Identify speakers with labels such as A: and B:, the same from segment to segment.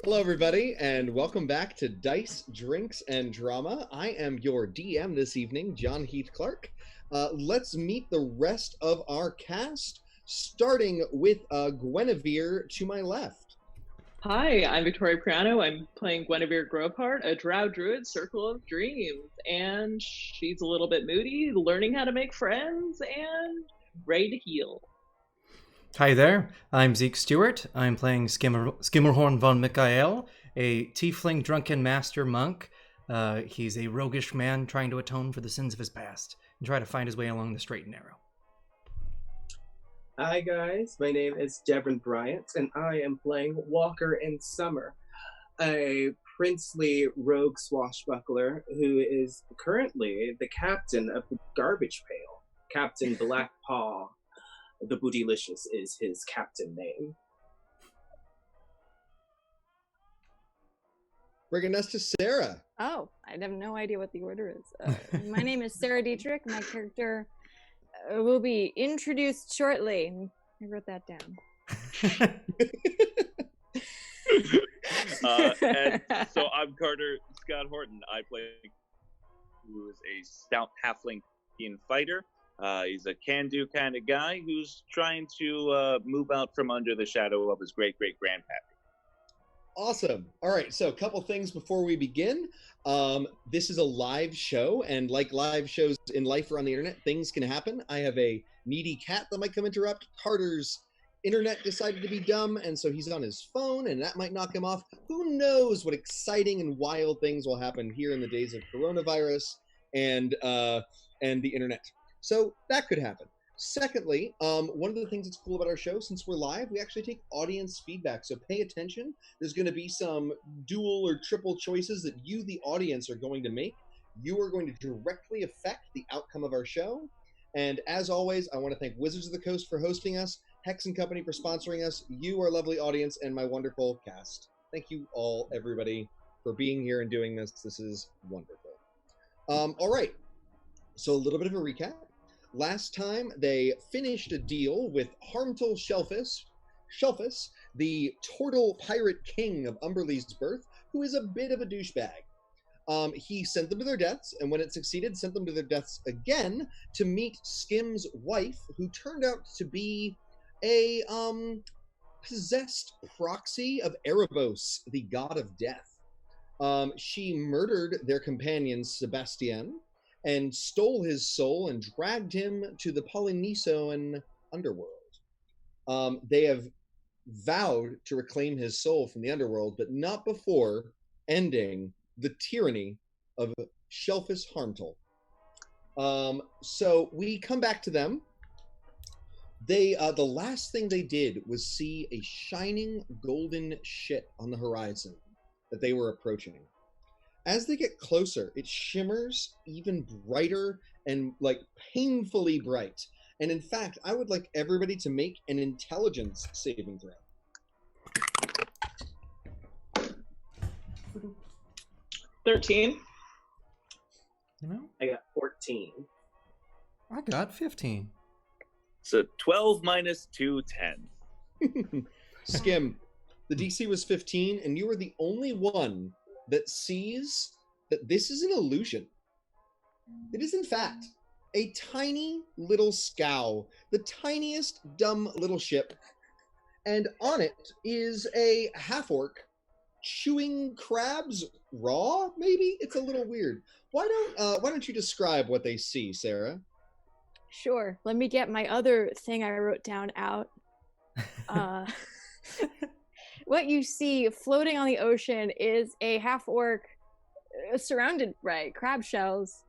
A: Hello, everybody, and welcome back to Dice, Drinks, and Drama. I am your DM this evening, John Heath Clark. Let's meet the rest of our cast, starting with Guinevere to my left.
B: Hi, I'm Vic Priano. I'm playing Guinevere Grovehart, a drow druid, Circle of Dreams, and she's a little bit moody, learning how to make friends, and ready to heal.
C: Hi there, I'm Zëk Stewart. I'm playing Skimmerhorn von Mikael, a tiefling drunken master monk. He's a roguish man trying to atone for the sins of his past and try to find his way along the straight and narrow.
D: Hi guys, my name is Devren Bryant, and I am playing Walker in Summer, a princely rogue swashbuckler who is currently the captain of the Garbage Pail. Captain Blackpaw, the Bootylicious is his captain name.
A: Bringing us to Sarah.
E: Oh, I have no idea what the order is. My name is Sara Detrik. My character will be introduced shortly. I wrote that down.
F: And so I'm Carter Scott Horton. I play who is a stout halfling fighter. He's a can-do kind of guy who's trying to move out from under the shadow of his great-great-grandpappy.
A: Awesome. All right, so a couple things before we begin. This is a live show, and like live shows in life or on the internet, things can happen. I have a needy cat that might come interrupt. Carter's internet decided to be dumb, and so he's on his phone, and that might knock him off. Who knows what exciting and wild things will happen here in the days of coronavirus and the internet. So that could happen. Secondly, one of the things that's cool about our show, since we're live, we actually take audience feedback. So pay attention. There's going to be some dual or triple choices that you, the audience, are going to make. You are going to directly affect the outcome of our show. And as always, I want to thank Wizards of the Coast for hosting us, Hex & Company for sponsoring us, you, our lovely audience, and my wonderful cast. Thank you all, everybody, for being here and doing this. This is wonderful. All right. So a little bit of a recap. Last time, they finished a deal with Harmtail Shellface, the Tortle Pirate King of Umberlee's Birth, who is a bit of a douchebag. He sent them to their deaths, and when it succeeded, sent them to their deaths again to meet Skim's wife, who turned out to be a possessed proxy of Erebos, the god of death. She murdered their companion, Sebastian, and stole his soul and dragged him to the Polynesioan underworld. They have vowed to reclaim his soul from the underworld, but not before ending the tyranny of Shellface Harmtail. So we come back to them. The last thing they did was see a shining golden ship on the horizon that they were approaching. As they get closer, it shimmers even brighter and like painfully bright. And in fact, I would like everybody to make an intelligence saving throw.
B: 13.
C: You know,
D: I got 14.
C: I got 15.
F: So 12 minus 2, 10.
A: Skim, the DC was 15, and you were the only one that sees that this is an illusion. It is, in fact, a tiny little scow, the tiniest dumb little ship, and on it is a half-orc chewing crabs raw, maybe? It's a little weird. Why don't you describe what they see, Sarah?
E: Sure. Let me get my other thing I wrote down out. What you see floating on the ocean is a half-orc surrounded by crab shells.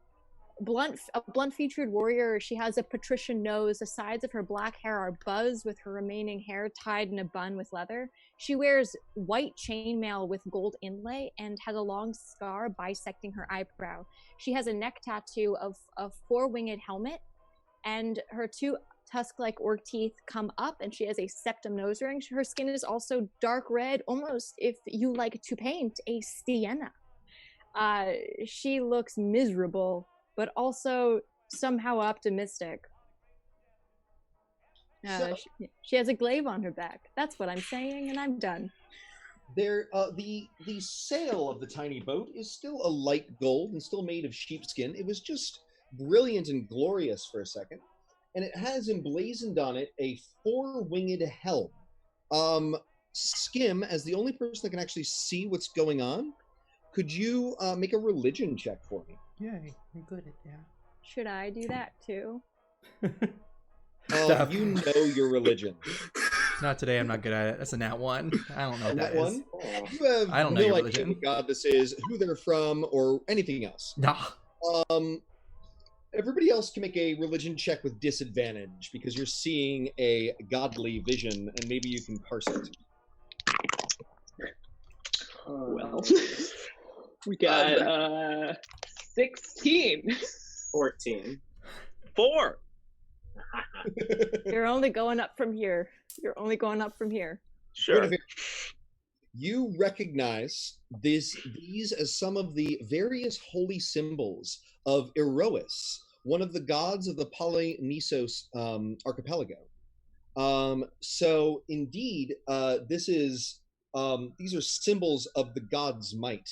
E: A blunt-featured warrior. She has a patrician nose. The sides of her black hair are buzzed with her remaining hair tied in a bun with leather. She wears white chainmail with gold inlay and has a long scar bisecting her eyebrow. She has a neck tattoo of a four-winged helmet, and her two tusk-like orc teeth come up, and she has a septum nose ring. Her skin is also dark red, almost, if you like to paint, a sienna. She looks miserable, but also somehow optimistic. She has a glaive on her back. That's what I'm saying, and I'm done.
A: The sail of the tiny boat is still a light gold and still made of sheepskin. It was just brilliant and glorious for a second, and it has emblazoned on it a 4-winged helm. Skim, as the only person that can actually see what's going on, could you make a religion check for me?
C: Yay, I'm good at that.
E: Should I do that too?
C: Stop.
A: You know your religion.
C: Not today, I'm not good at it. That's a nat 1. I don't know what that is.
A: One? You have
C: I don't know
A: no
C: your
A: idea
C: religion.
A: what god this is, who they're from, or anything else.
C: Nah.
A: Everybody else can make a religion check with disadvantage because you're seeing a godly vision, and maybe you can parse it.
B: Well, we got 16.
D: 14.
F: 4.
E: You're only going up from here. You're only going up from here.
F: Sure.
A: You recognize these as some of the various holy symbols of Erois, one of the gods of the Polynisos archipelago. So indeed, these are symbols of the god's might.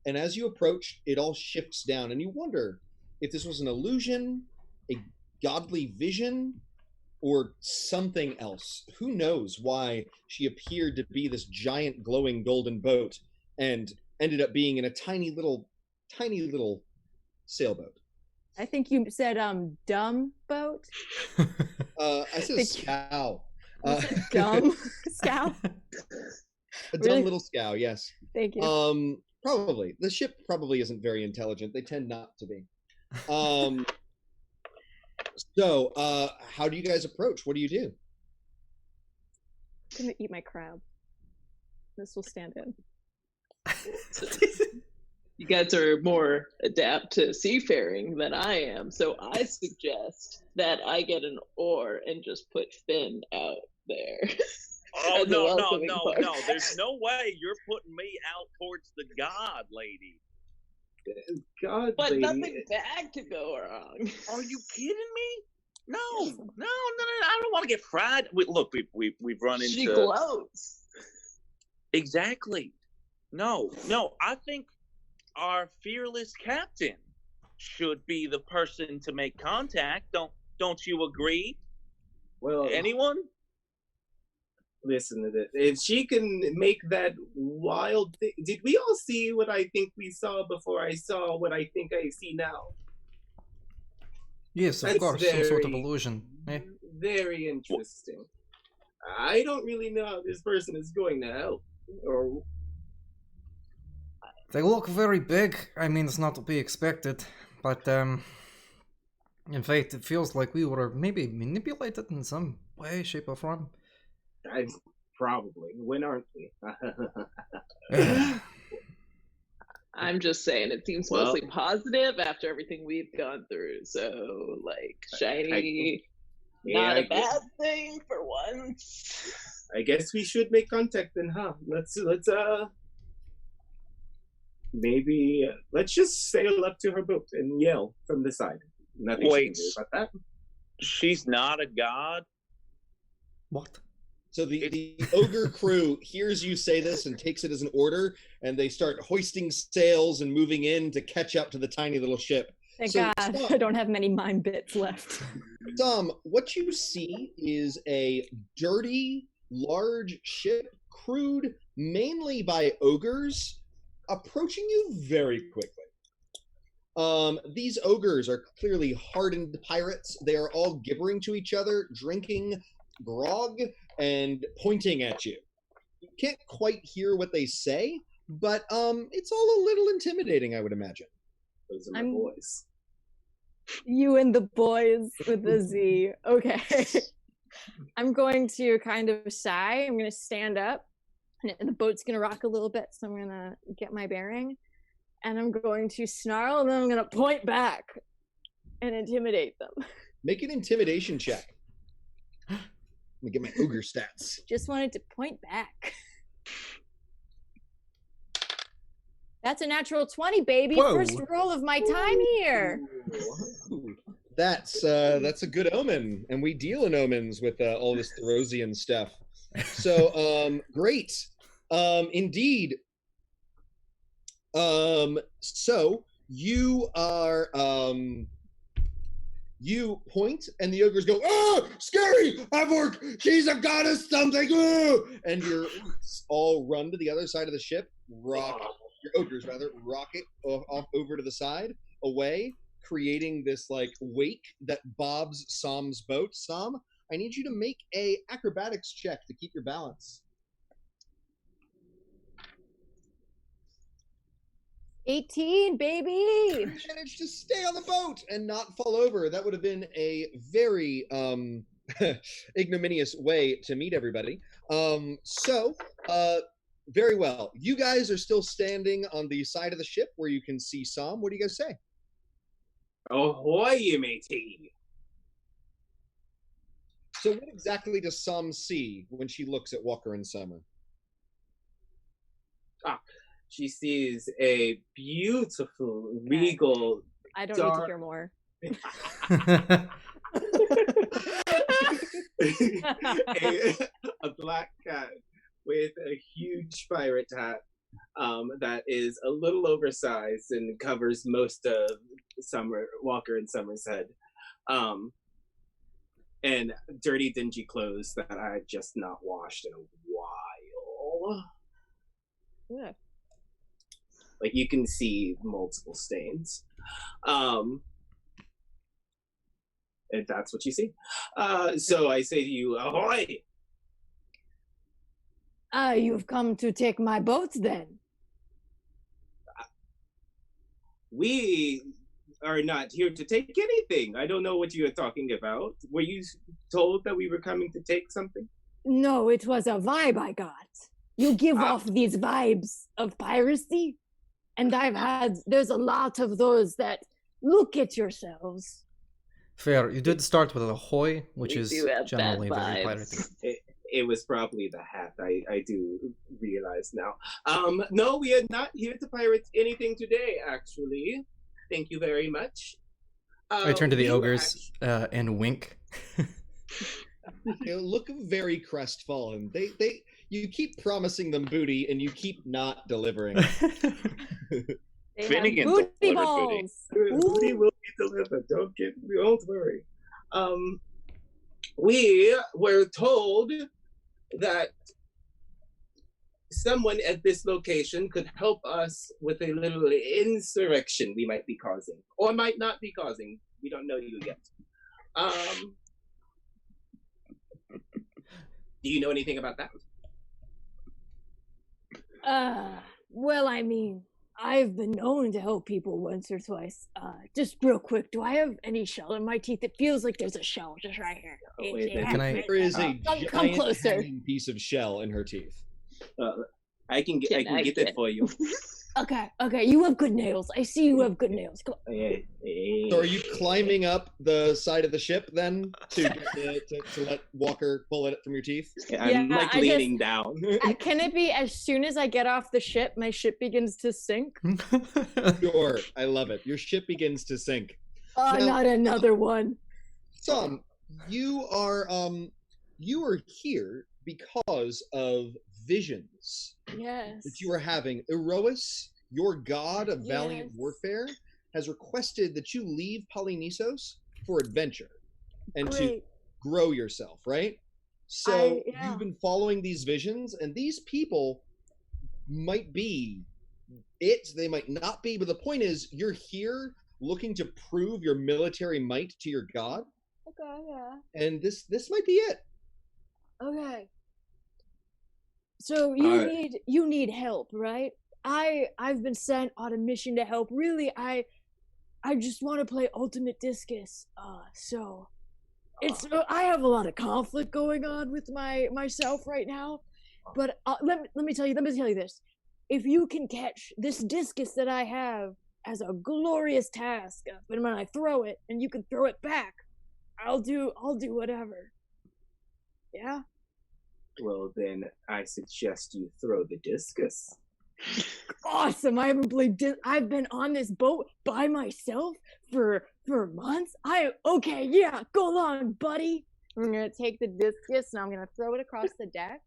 A: And as you approach, it all shifts down, and you wonder if this was an illusion, a godly vision, or something else. Who knows why she appeared to be this giant glowing golden boat and ended up being in a tiny little sailboat.
E: I think you said dumb boat.
A: I said scow.
E: You said dumb scow.
A: A dumb
E: Really?
A: little scow, yes.
E: Thank you.
A: Probably. The ship probably isn't very intelligent. They tend not to be. So, how do you guys approach? What do you do?
E: I'm gonna eat my crab. This will stand in.
B: You guys are more adept to seafaring than I am, so I suggest that I get an oar and just put Finn out there.
F: Oh,
B: As a
F: no.
B: welcoming part.
F: There's no way you're putting me out towards the god, lady.
D: God,
B: But
D: lady.
B: nothing bad could go wrong.
F: Are you kidding me? No. I don't want to get fried. Look, we've run into...
B: She glows.
F: Exactly. No. I think our fearless captain should be the person to make contact. Don't you agree?
D: Well,
F: Anyone?
D: listen to this. If she can make that wild thing, did we all see what I think we saw before I saw what I think I see now?
C: Yes, of
D: That's
C: course, some sort of
D: very-
C: illusion. Eh?
D: Very interesting. I don't really know how this person is going to help. Or
C: They look very big. I mean, it's not to be expected, but in fact, it feels like we were maybe manipulated in some way, shape, or form.
D: probably. When aren't we?
B: I'm just saying, it seems
D: Well-
B: mostly positive after everything we've gone through. So, like, shiny, not a bad thing for once.
D: I guess we should make contact then, huh? Let's maybe let's just sail up to her boat and yell from the side. Nothing she
F: Wait.
D: can do about that.
F: She's not a god?
C: What?
A: So the ogre crew hears you say this and takes it as an order, and they start hoisting sails and moving in to catch up to the tiny little ship.
E: Thank
A: So,
E: God
A: Tom-
E: I don't have many mind bits left.
A: Tom, what you see is a dirty, large ship crewed mainly by ogres approaching you very quickly. These ogres are clearly hardened pirates. They are all gibbering to each other, drinking grog, and pointing at you. You can't quite hear what they say, but it's all a little intimidating, I would imagine.
D: Those are my
E: I'm-
D: boys.
E: You and the boys with the Z. Okay. I'm going to kind of sigh. I'm going to stand up, and the boat's going to rock a little bit, so I'm going to get my bearing. And I'm going to snarl, and then I'm going to point back and intimidate them.
A: Make an intimidation check. Let me get my ogre stats.
E: Just wanted to point back. That's a natural 20, baby.
C: Whoa.
E: First roll of my time here.
A: Ooh, that's a good omen, and we deal in omens with all this Therosian stuff. So great. Indeed. So you are you point and the ogres go, "Oh, scary! Avork! She's a goddess something!" Oh! And your orcs all run to the other side of the ship, your ogres rather, rocket off over to the side, away, creating this like wake that bobs Sam's boat. Sam, I need you to make a acrobatics check to keep your balance.
E: 18, baby!
A: You managed to stay on the boat and not fall over. That would have been a very ignominious way to meet everybody. Very well. You guys are still standing on the side of the ship where you can see Sam. What do you guys say?
D: Ahoy, you matey!
A: So what exactly does Sam see when she looks at Walker and Summer?
D: She sees a beautiful, regal,
E: I don't
D: dark...
E: need to hear more.
D: a black cat with a huge pirate hat that is a little oversized and covers most of Walker and Summer's head. And dirty, dingy clothes that I just not washed in a while.
E: Yeah.
D: Like, you can see multiple stains. If that's what you see. So I say to you, ahoy!
E: You've come to take my boat, then?
D: We are not here to take anything. I don't know what you are talking about. Were you told that we were coming to take something?
E: No, it was a vibe I got. You give off these vibes of piracy, and there's a lot of those that look at yourselves.
C: Fair. You did start with ahoy, which
B: We
C: is
B: do have
C: generally
B: bad
C: very
B: vibes.
C: piratey.
D: It was probably the hat. I do realize now. No, we are not here to pirate anything today, actually. Thank you very much.
C: I turn to the ogres and wink.
A: They look very crestfallen. You keep promising them booty and you keep not delivering.
E: They
F: Finnegan
E: have booty
F: delivered
E: balls.
D: Booty will be delivered. Don't worry. We were told that someone at this location could help us with a little insurrection we might be causing, or might not be causing. We don't know you yet. Do you know anything about that?
E: Well, I mean, I've been known to help people once or twice. Just real quick, do I have any shell in my teeth? It feels like there's a shell just right here.
C: Can I-
A: There is a
E: Come
A: giant
E: closer.
A: hanging piece of shell in her teeth.
D: I can get it for you.
E: Okay, you have good nails. I see you have good nails. Come on.
A: So are you climbing up the side of the ship then to let Walker pull it from your teeth?
D: I'm
E: Yeah,
D: leaning down.
E: Can it be as soon as I get off the ship, my ship begins to sink?
A: Sure, I love it. Your ship begins to sink.
E: Oh,
A: Now-
E: not another one.
A: Son, you are here because of visions
E: Yes.
A: that you are having. Erois, your god of valiant
E: Yes.
A: warfare, has requested that you leave Polynisos for adventure and to
E: Great.
A: grow yourself, right? So
E: yeah.
A: you've been following these visions, and these people might be it, they might not be, but the point is you're here looking to prove your military might to your god,
E: Okay, yeah.
A: and this might be it.
E: Okay. So you need help, right? I've been sent on a mission to help. Really, I just want to play Ultimate Discus. So it's I have a lot of conflict going on with myself right now. But let me tell you this. If you can catch this discus that I have as a glorious task, when I throw it and you can throw it back, I'll do whatever. Yeah?
D: Well, then I suggest you throw the discus.
E: Awesome! I've been on this boat by myself for months. Okay, yeah, go along, buddy. I'm gonna take the discus and I'm gonna throw it across the deck.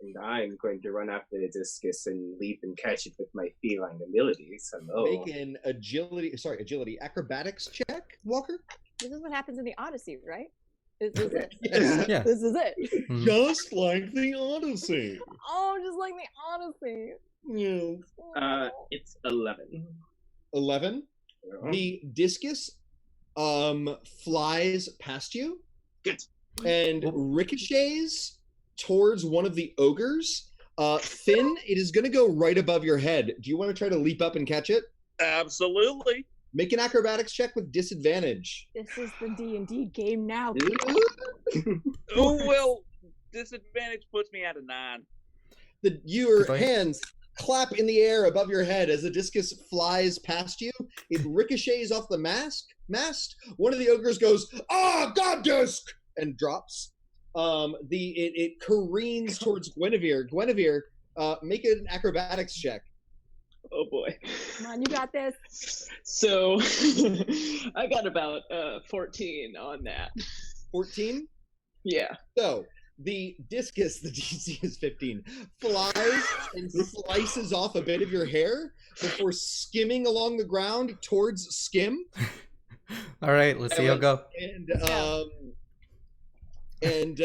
D: And I'm going to run after the discus and leap and catch it with my feline abilities. Hello.
A: Make an agility acrobatics check, Walker.
E: This is what happens in the Odyssey, right? This is it.
A: Yes.
C: Yeah.
E: This is it.
C: Mhm.
A: Just like the Odyssey.
E: Oh, just like the Odyssey.
A: Yeah.
D: It's 11.
A: 11. The discus flies past you.
D: Good.
A: And ricochets towards one of the ogres. Finn, it is going to go right above your head. Do you want to try to leap up and catch it?
F: Absolutely.
A: Make an acrobatics check with disadvantage.
E: This is the D&D game now.
F: Oh, well, disadvantage puts me at a 9.
A: Your
C: Goodbye.
A: hands clap in the air above your head as the discus flies past you. It ricochets off the mast. One of the ogres goes, "Ah, god disc!" and drops. It careens towards Guinevere. Guinevere, make an acrobatics check.
B: Oh boy.
E: Come on, you got this.
B: So I got about 14 on that.
A: 14.
B: Yeah.
A: So the discus, the DC is 15, flies and slices off a bit of your hair before skimming along the ground towards Skim.
C: All right, let's see how it go.
A: And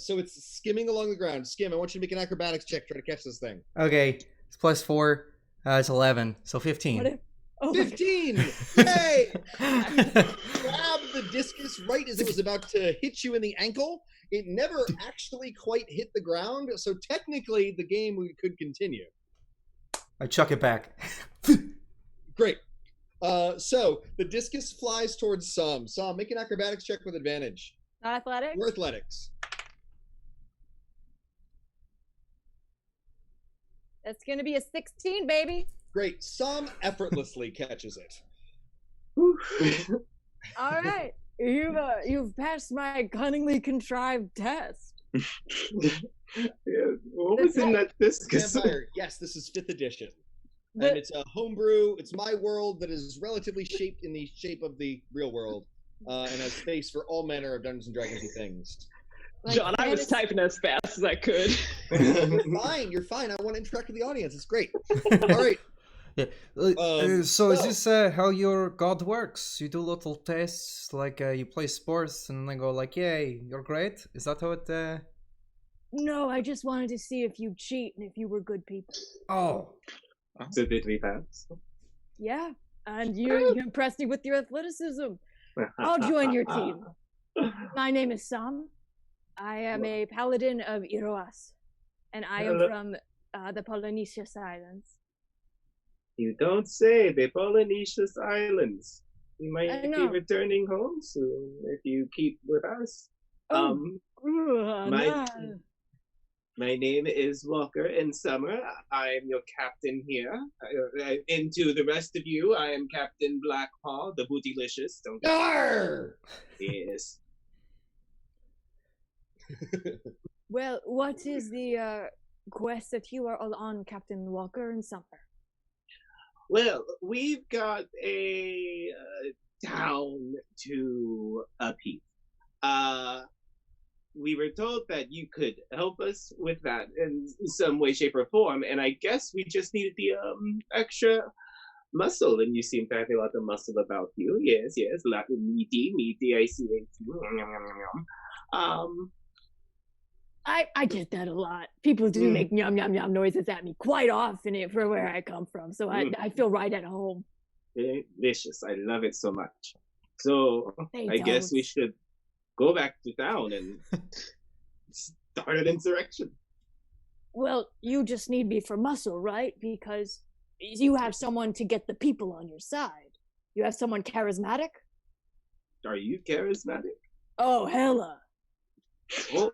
A: so it's skimming along the ground. Skim, I want you to make an acrobatics check, try to catch this thing.
C: Okay, it's +4. It's 11, so 15.
E: What if, oh my
A: 15! Yay! Grab the discus right as it was about to hit you in the ankle. It never actually quite hit the ground, so technically the game could continue.
C: I chuck it back.
A: Great. So the discus flies towards Sam. Sam, make an acrobatics check with advantage.
E: Not athletic?
A: Or athletics.
E: That's going to be a 16, baby.
A: Great. Sam effortlessly catches it.
E: All right. You've passed my cunningly contrived test.
D: What was in that discus?
A: Vampire. Yes, this is 5th edition.
E: But-
A: And it's a homebrew. It's my world that is relatively shaped in the shape of the real world. And has space for all manner of Dungeons and Dragons-y things.
E: Like,
B: John, I was typing as fast as I could.
A: You're fine. I want to interact with the audience. It's great. All right.
C: Yeah. So is this how your god works? You do little tests, like you play sports, and they go like, "Yay, you're great." Is that how it?
E: No, I just wanted to see if you cheat and if you were good people.
C: Oh,
D: So did we pass?
E: Yeah, and you impressed me with your athleticism. I'll join your team. My name is Sam. I am a paladin of Iroas, and I am from the Polynesian Islands.
D: You don't say, the Polynesian Islands. We
E: I
D: might be
E: know.
D: returning home soon if you keep with us.
E: Oh,
D: my- My name is Walker in Summer. I am your captain here. And to the rest of you, I am Captain Blackpaw, the bootylicious. Don't get
A: Arr!
D: Yes.
E: Well, what is the quest that you are all on, Captain Walker and Summer?
D: Well, we've got a town to upheave. We were told that you could help us with that in some way, shape, or form, and I guess we just needed the extra muscle, and you seem to have a lot of muscle about you. Yes, a lot of meaty, I see.
E: I get that a lot. People do make yum yum yum noises at me quite often for where I come from, so I feel right at home.
D: Delicious. I love it so much. So
E: They
D: I guess we
E: don't.
D: should go back to town and start an insurrection.
E: Well, you just need me for muscle, right? Because you have someone to get the people on your side. You have someone charismatic?
D: Are you charismatic?
E: Oh, hella.
D: Oh,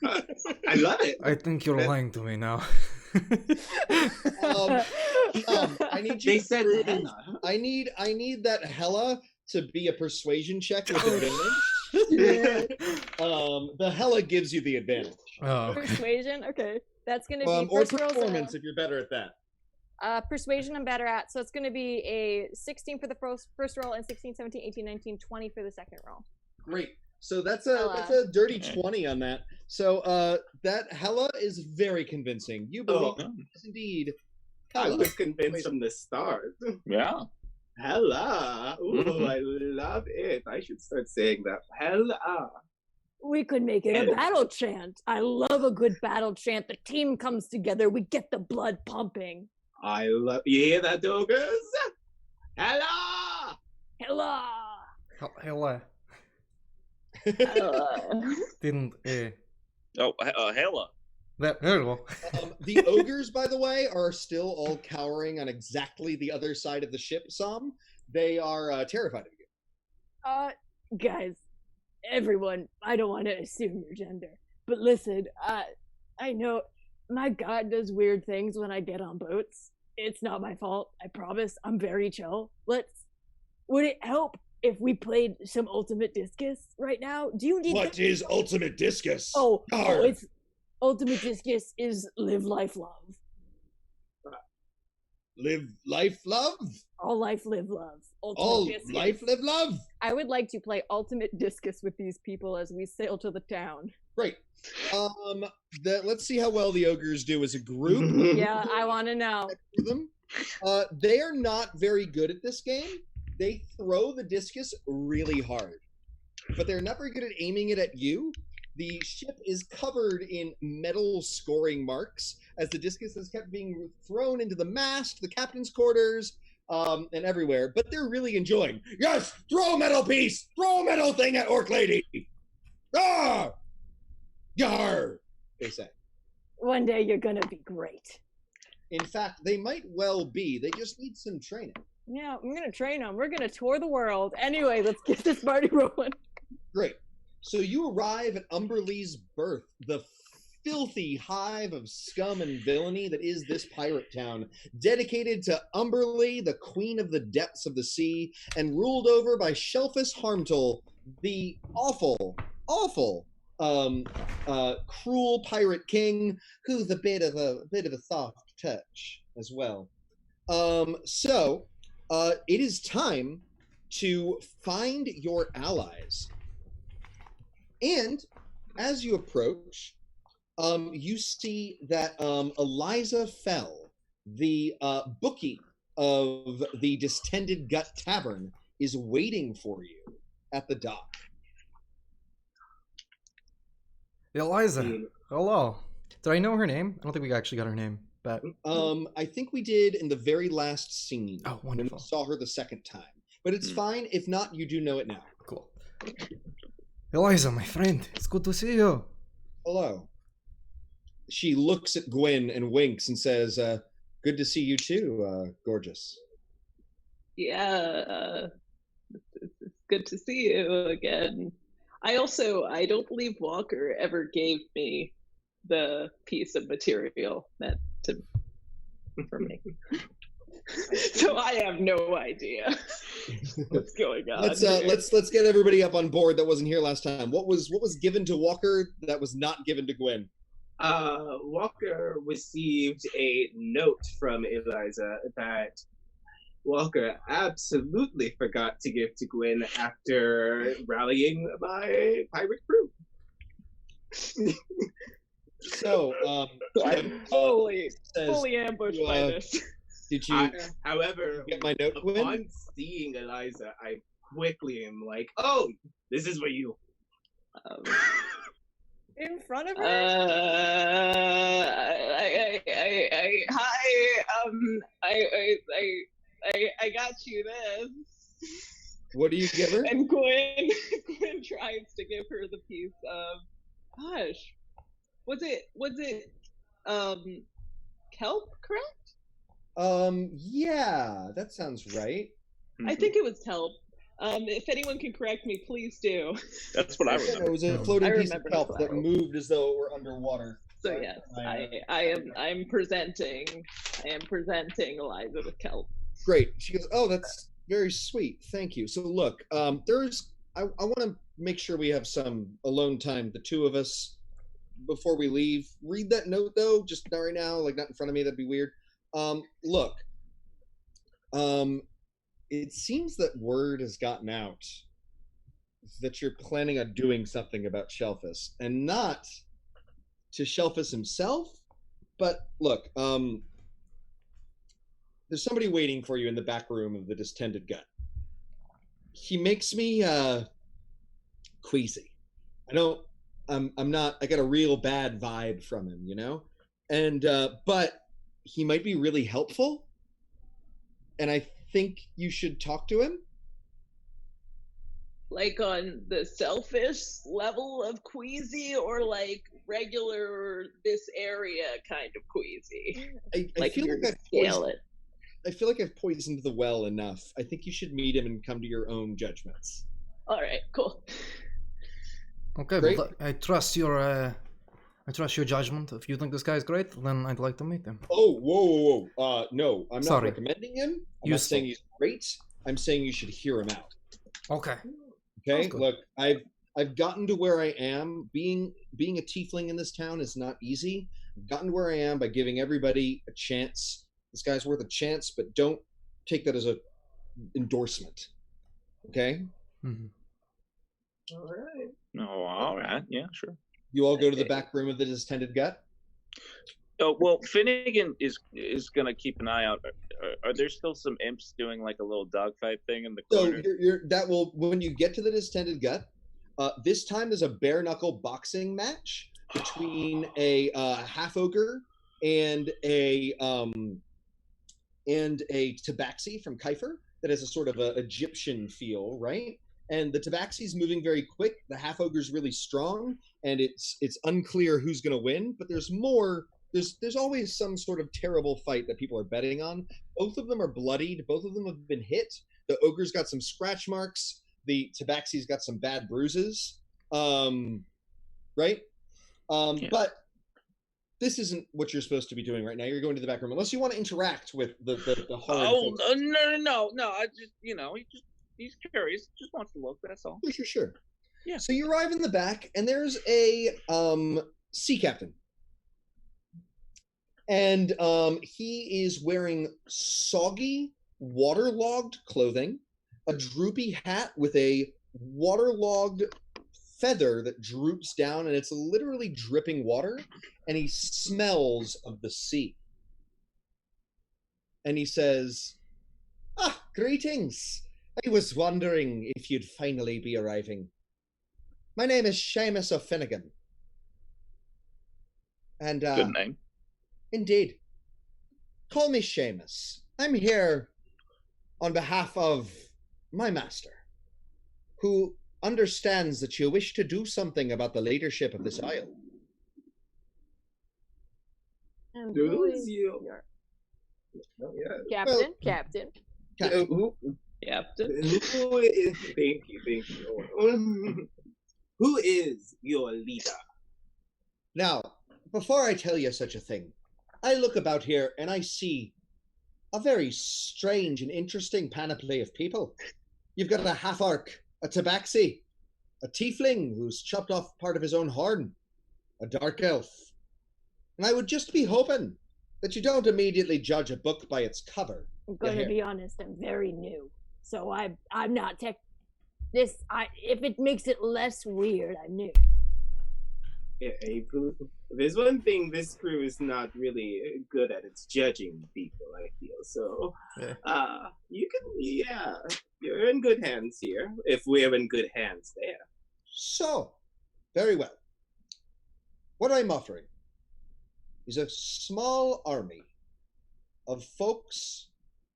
D: I love it.
C: I think you're lying to me now.
A: I need
D: They
A: you.
D: said Hannah.
A: I need that Hella to be a persuasion check with advantage. The Hella gives you the advantage.
C: Oh,
E: Persuasion? Okay. That's going to be
A: Or
E: first roll's
A: performance if you're better at that.
E: persuasion I'm better at. So it's going to be a 16 for the first roll and 16, 17, 18, 19, 20 for the second roll.
A: Great. So that's a dirty 20 on that. So that Hella is very convincing. You belong. Yes, indeed.
D: I
A: Hella.
D: was convinced from the start.
F: Yeah.
D: Hella. Ooh, I love it. I should start saying that. Hella.
E: We could make it a battle chant. I love a good battle chant. The team comes together. We get the blood pumping.
D: I love. You hear that, Doggers? Hella.
E: Hella.
C: Hella. Didn't.
F: Oh, Hella.
C: Hella.
A: The ogres, by the way, are still all cowering on exactly the other side of the ship, Sam. They are terrified of you.
E: Guys, everyone, I don't want to assume your gender, but listen, I know my god does weird things when I get on boats. It's not my fault, I promise. I'm very chill. Would it help if we played some Ultimate Discus right now? Do you need
A: What is Ultimate Discus?
E: It's Ultimate Discus is live, life, love.
A: Live, life, love?
E: All life, live, love.
A: All life, live, love.
E: I would like to play Ultimate Discus with these people as we sail to the town.
A: Great. Let's see how well the ogres do as a group.
E: Yeah, I want to know.
A: Them. They are not very good at this game. They throw the discus really hard, but they're not very good at aiming it at you. The ship is covered in metal scoring marks as the discus has kept being thrown into the mast, the captain's quarters, and everywhere. But they're really enjoying. Yes, throw a metal piece, throw a metal thing at Orc Lady. Ah, yar, they say.
E: One day you're gonna be great.
A: In fact, they might well be. They just need some training.
E: Yeah, I'm gonna train them. We're gonna tour the world. Anyway, let's get this party rolling.
A: Great. So you arrive at Umberlee's berth, the filthy hive of scum and villainy that is this pirate town, dedicated to Umberlee, the queen of the depths of the sea, and ruled over by Shellface Harmtail, the awful, cruel pirate king, who's a bit of a soft touch as well. It is time to find your allies. And as you approach, you see that Eliza Fell, the bookie of the Distended Gut Tavern, is waiting for you at the dock.
C: Eliza, hello. Did I know her name? I don't think we actually got her name, but
A: I think we did in the very last scene.
C: Oh, wonderful.
A: When we saw her the second time. But it's fine. If not, you do know it now.
C: Cool. Eliza, my friend, it's good to see you.
A: Hello. She looks at Gwen and winks and says, good to see you too, gorgeous.
B: Yeah, it's good to see you again. I don't believe Walker ever gave me the piece of material meant for me. So I have no idea what's going on.
A: Let's get everybody up on board that wasn't here last time. What was given to Walker that was not given to Gwen?
D: Walker received a note from Eliza that Walker absolutely forgot to give to Gwen after rallying my pirate crew.
A: So,
B: I'm fully ambushed by this.
A: Did you?
D: However,
A: get my note, Gwen?
D: Upon seeing Eliza, I quickly am like, "Oh, this is for you."
E: In front of her?
B: I got you this.
A: What do you give her?
B: And Gwen tries to give her the piece of, gosh, was it kelp, correct?
A: Yeah, that sounds right.
B: I think it was kelp. If anyone can correct me, please do.
F: That's what I remember.
A: It was a floating piece of kelp that moved as though it were underwater.
B: So yes, I'm presenting Eliza with kelp.
A: Great. She goes, "Oh, that's very sweet. Thank you." So look, I want to make sure we have some alone time, the two of us, before we leave. Read that note though, just not right now, like not in front of me. That'd be weird. Look. It seems that word has gotten out that you're planning on doing something about Shellface, and not to Shellface himself, but look, there's somebody waiting for you in the back room of the Distended Gut. He makes me queasy. I got a real bad vibe from him, you know? And but he might be really helpful, and I think you should talk to him.
B: Like on the selfish level of queasy, or like regular this area kind of queasy?
A: I feel like I feel like I've poisoned the well enough. I think you should meet him and come to your own judgments.
B: All right, cool.
C: Okay,
A: Great.
C: well, I trust your judgment. If you think this guy's great, then I'd like to meet him.
A: Oh, whoa. No, I'm not
C: Sorry.
A: recommending him. I'm not saying he's great. I'm saying you should hear him out.
C: Okay.
A: Okay, look, I've gotten to where I am. Being a tiefling in this town is not easy. I've gotten to where I am by giving everybody a chance. This guy's worth a chance, but don't take that as a endorsement. Okay?
C: Mm-hmm.
D: All right.
F: Oh, all right. Yeah, sure.
A: You all go to the back room of the Distended Gut?
F: Oh, well, Finnegan is gonna keep an eye out. Are there still some imps doing like a little dogfight thing in the corner?
A: So when you get to the Distended Gut, this time there's a bare knuckle boxing match between a half ogre and a tabaxi from Kiefer that has a sort of a Egyptian feel, right? And the tabaxi's moving very quick. The half ogre's really strong, and it's unclear who's going to win. But there's more. There's always some sort of terrible fight that people are betting on. Both of them are bloodied. Both of them have been hit. The ogre's got some scratch marks. The tabaxi's got some bad bruises. Right? Yeah. But this isn't what you're supposed to be doing right now. You're going to the back room, unless you want to interact with the horror.
F: Oh, no! I just, he's curious. Just wants to look. That's all.
A: Sure.
F: Yeah.
A: So you arrive in the back, and there's a sea captain. And he is wearing soggy, waterlogged clothing, a droopy hat with a waterlogged feather that droops down, and it's literally dripping water, and he smells of the sea. And he says, greetings. I was wondering if you'd finally be arriving. My name is Seamus O'Finnegan. And,
F: good name.
A: Indeed. Call me Seamus. I'm here on behalf of my master, who understands that you wish to do something about the leadership of this isle.
E: And
D: Who
E: who
D: is
E: is
D: you?
E: your
D: Captain.
A: Well,
E: captain?
D: Who is? Thank you. Who is your leader?
A: Now, before I tell you such a thing, I look about here and I see a very strange and interesting panoply of people. You've got a half-orc, a tabaxi, a tiefling who's chopped off part of his own horn, a dark elf. And I would just be hoping that you don't immediately judge a book by its cover.
E: I'm going to be honest, I'm very new. So I'm not if it makes it less weird, I'm new.
D: There's one thing this crew is not really good at. It's judging people, I feel. So, you're in good hands here. If we're in good hands there.
A: So, very well. What I'm offering is a small army of folks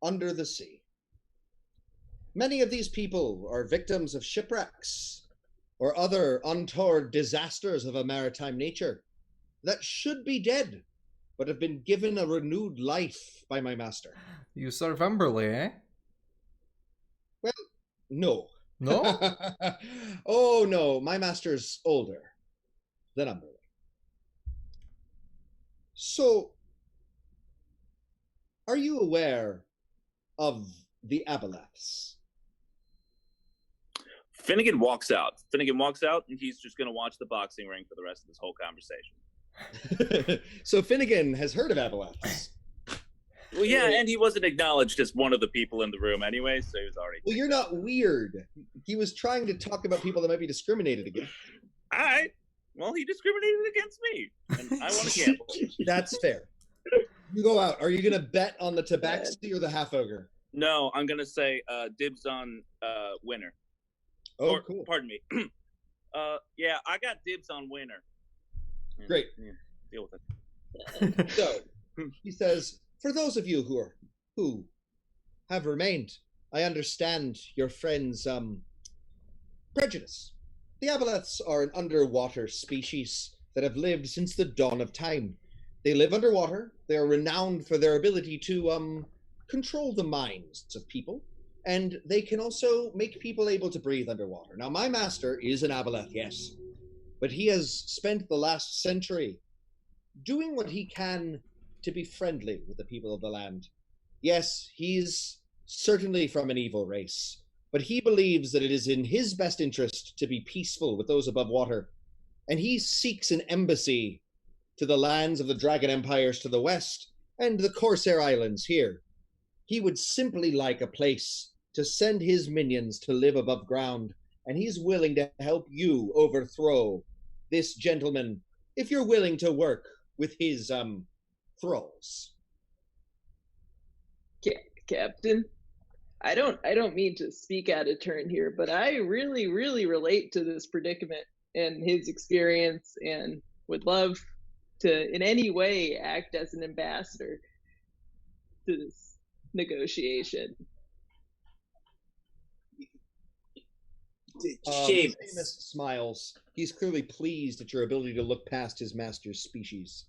A: under the sea. Many of these people are victims of shipwrecks or other untoward disasters of a maritime nature that should be dead, but have been given a renewed life by my master.
C: You serve SAHMbody, eh?
A: Well, no.
C: No?
A: Oh, no. My master's older than SAHMbody. So, are you aware of the Aboleths?
F: Finnegan walks out. And he's just going to watch the boxing ring for the rest of this whole conversation.
A: So Finnegan has heard of Aboleths.
F: Well, yeah, and he wasn't acknowledged as one of the people in the room anyway, so he was already.
A: Well, you're not weird. He was trying to talk about people that might be discriminated against.
F: All right. Well, he discriminated against me, and I want to gamble.
A: That's fair. You go out. Are you going to bet on the Tabaxi or the Half Ogre?
F: No, I'm going to say dibs on winner.
A: Oh, cool.
F: Pardon me. Yeah, I got dibs on winner.
A: Great.
F: Yeah, deal with it.
A: So, he says, for those of you who have remained, I understand your friend's prejudice. The aboleths are an underwater species that have lived since the dawn of time. They live underwater. They are renowned for their ability to control the minds of people, and they can also make people able to breathe underwater. Now, my master is an aboleth, yes, but he has spent the last century doing what he can to be friendly with the people of the land. Yes, he's certainly from an evil race, but he believes that it is in his best interest to be peaceful with those above water, and he seeks an embassy to the lands of the Dragon Empires to the west and the Corsair Islands here. He would simply like a place to send his minions to live above ground, and he's willing to help you overthrow this gentleman if you're willing to work with his thralls.
B: Captain, I don't mean to speak out of turn here, but I really, really relate to this predicament and his experience, and would love to in any way act as an ambassador to this negotiation.
A: Seamus smiles. He's clearly pleased at your ability to look past his master's species.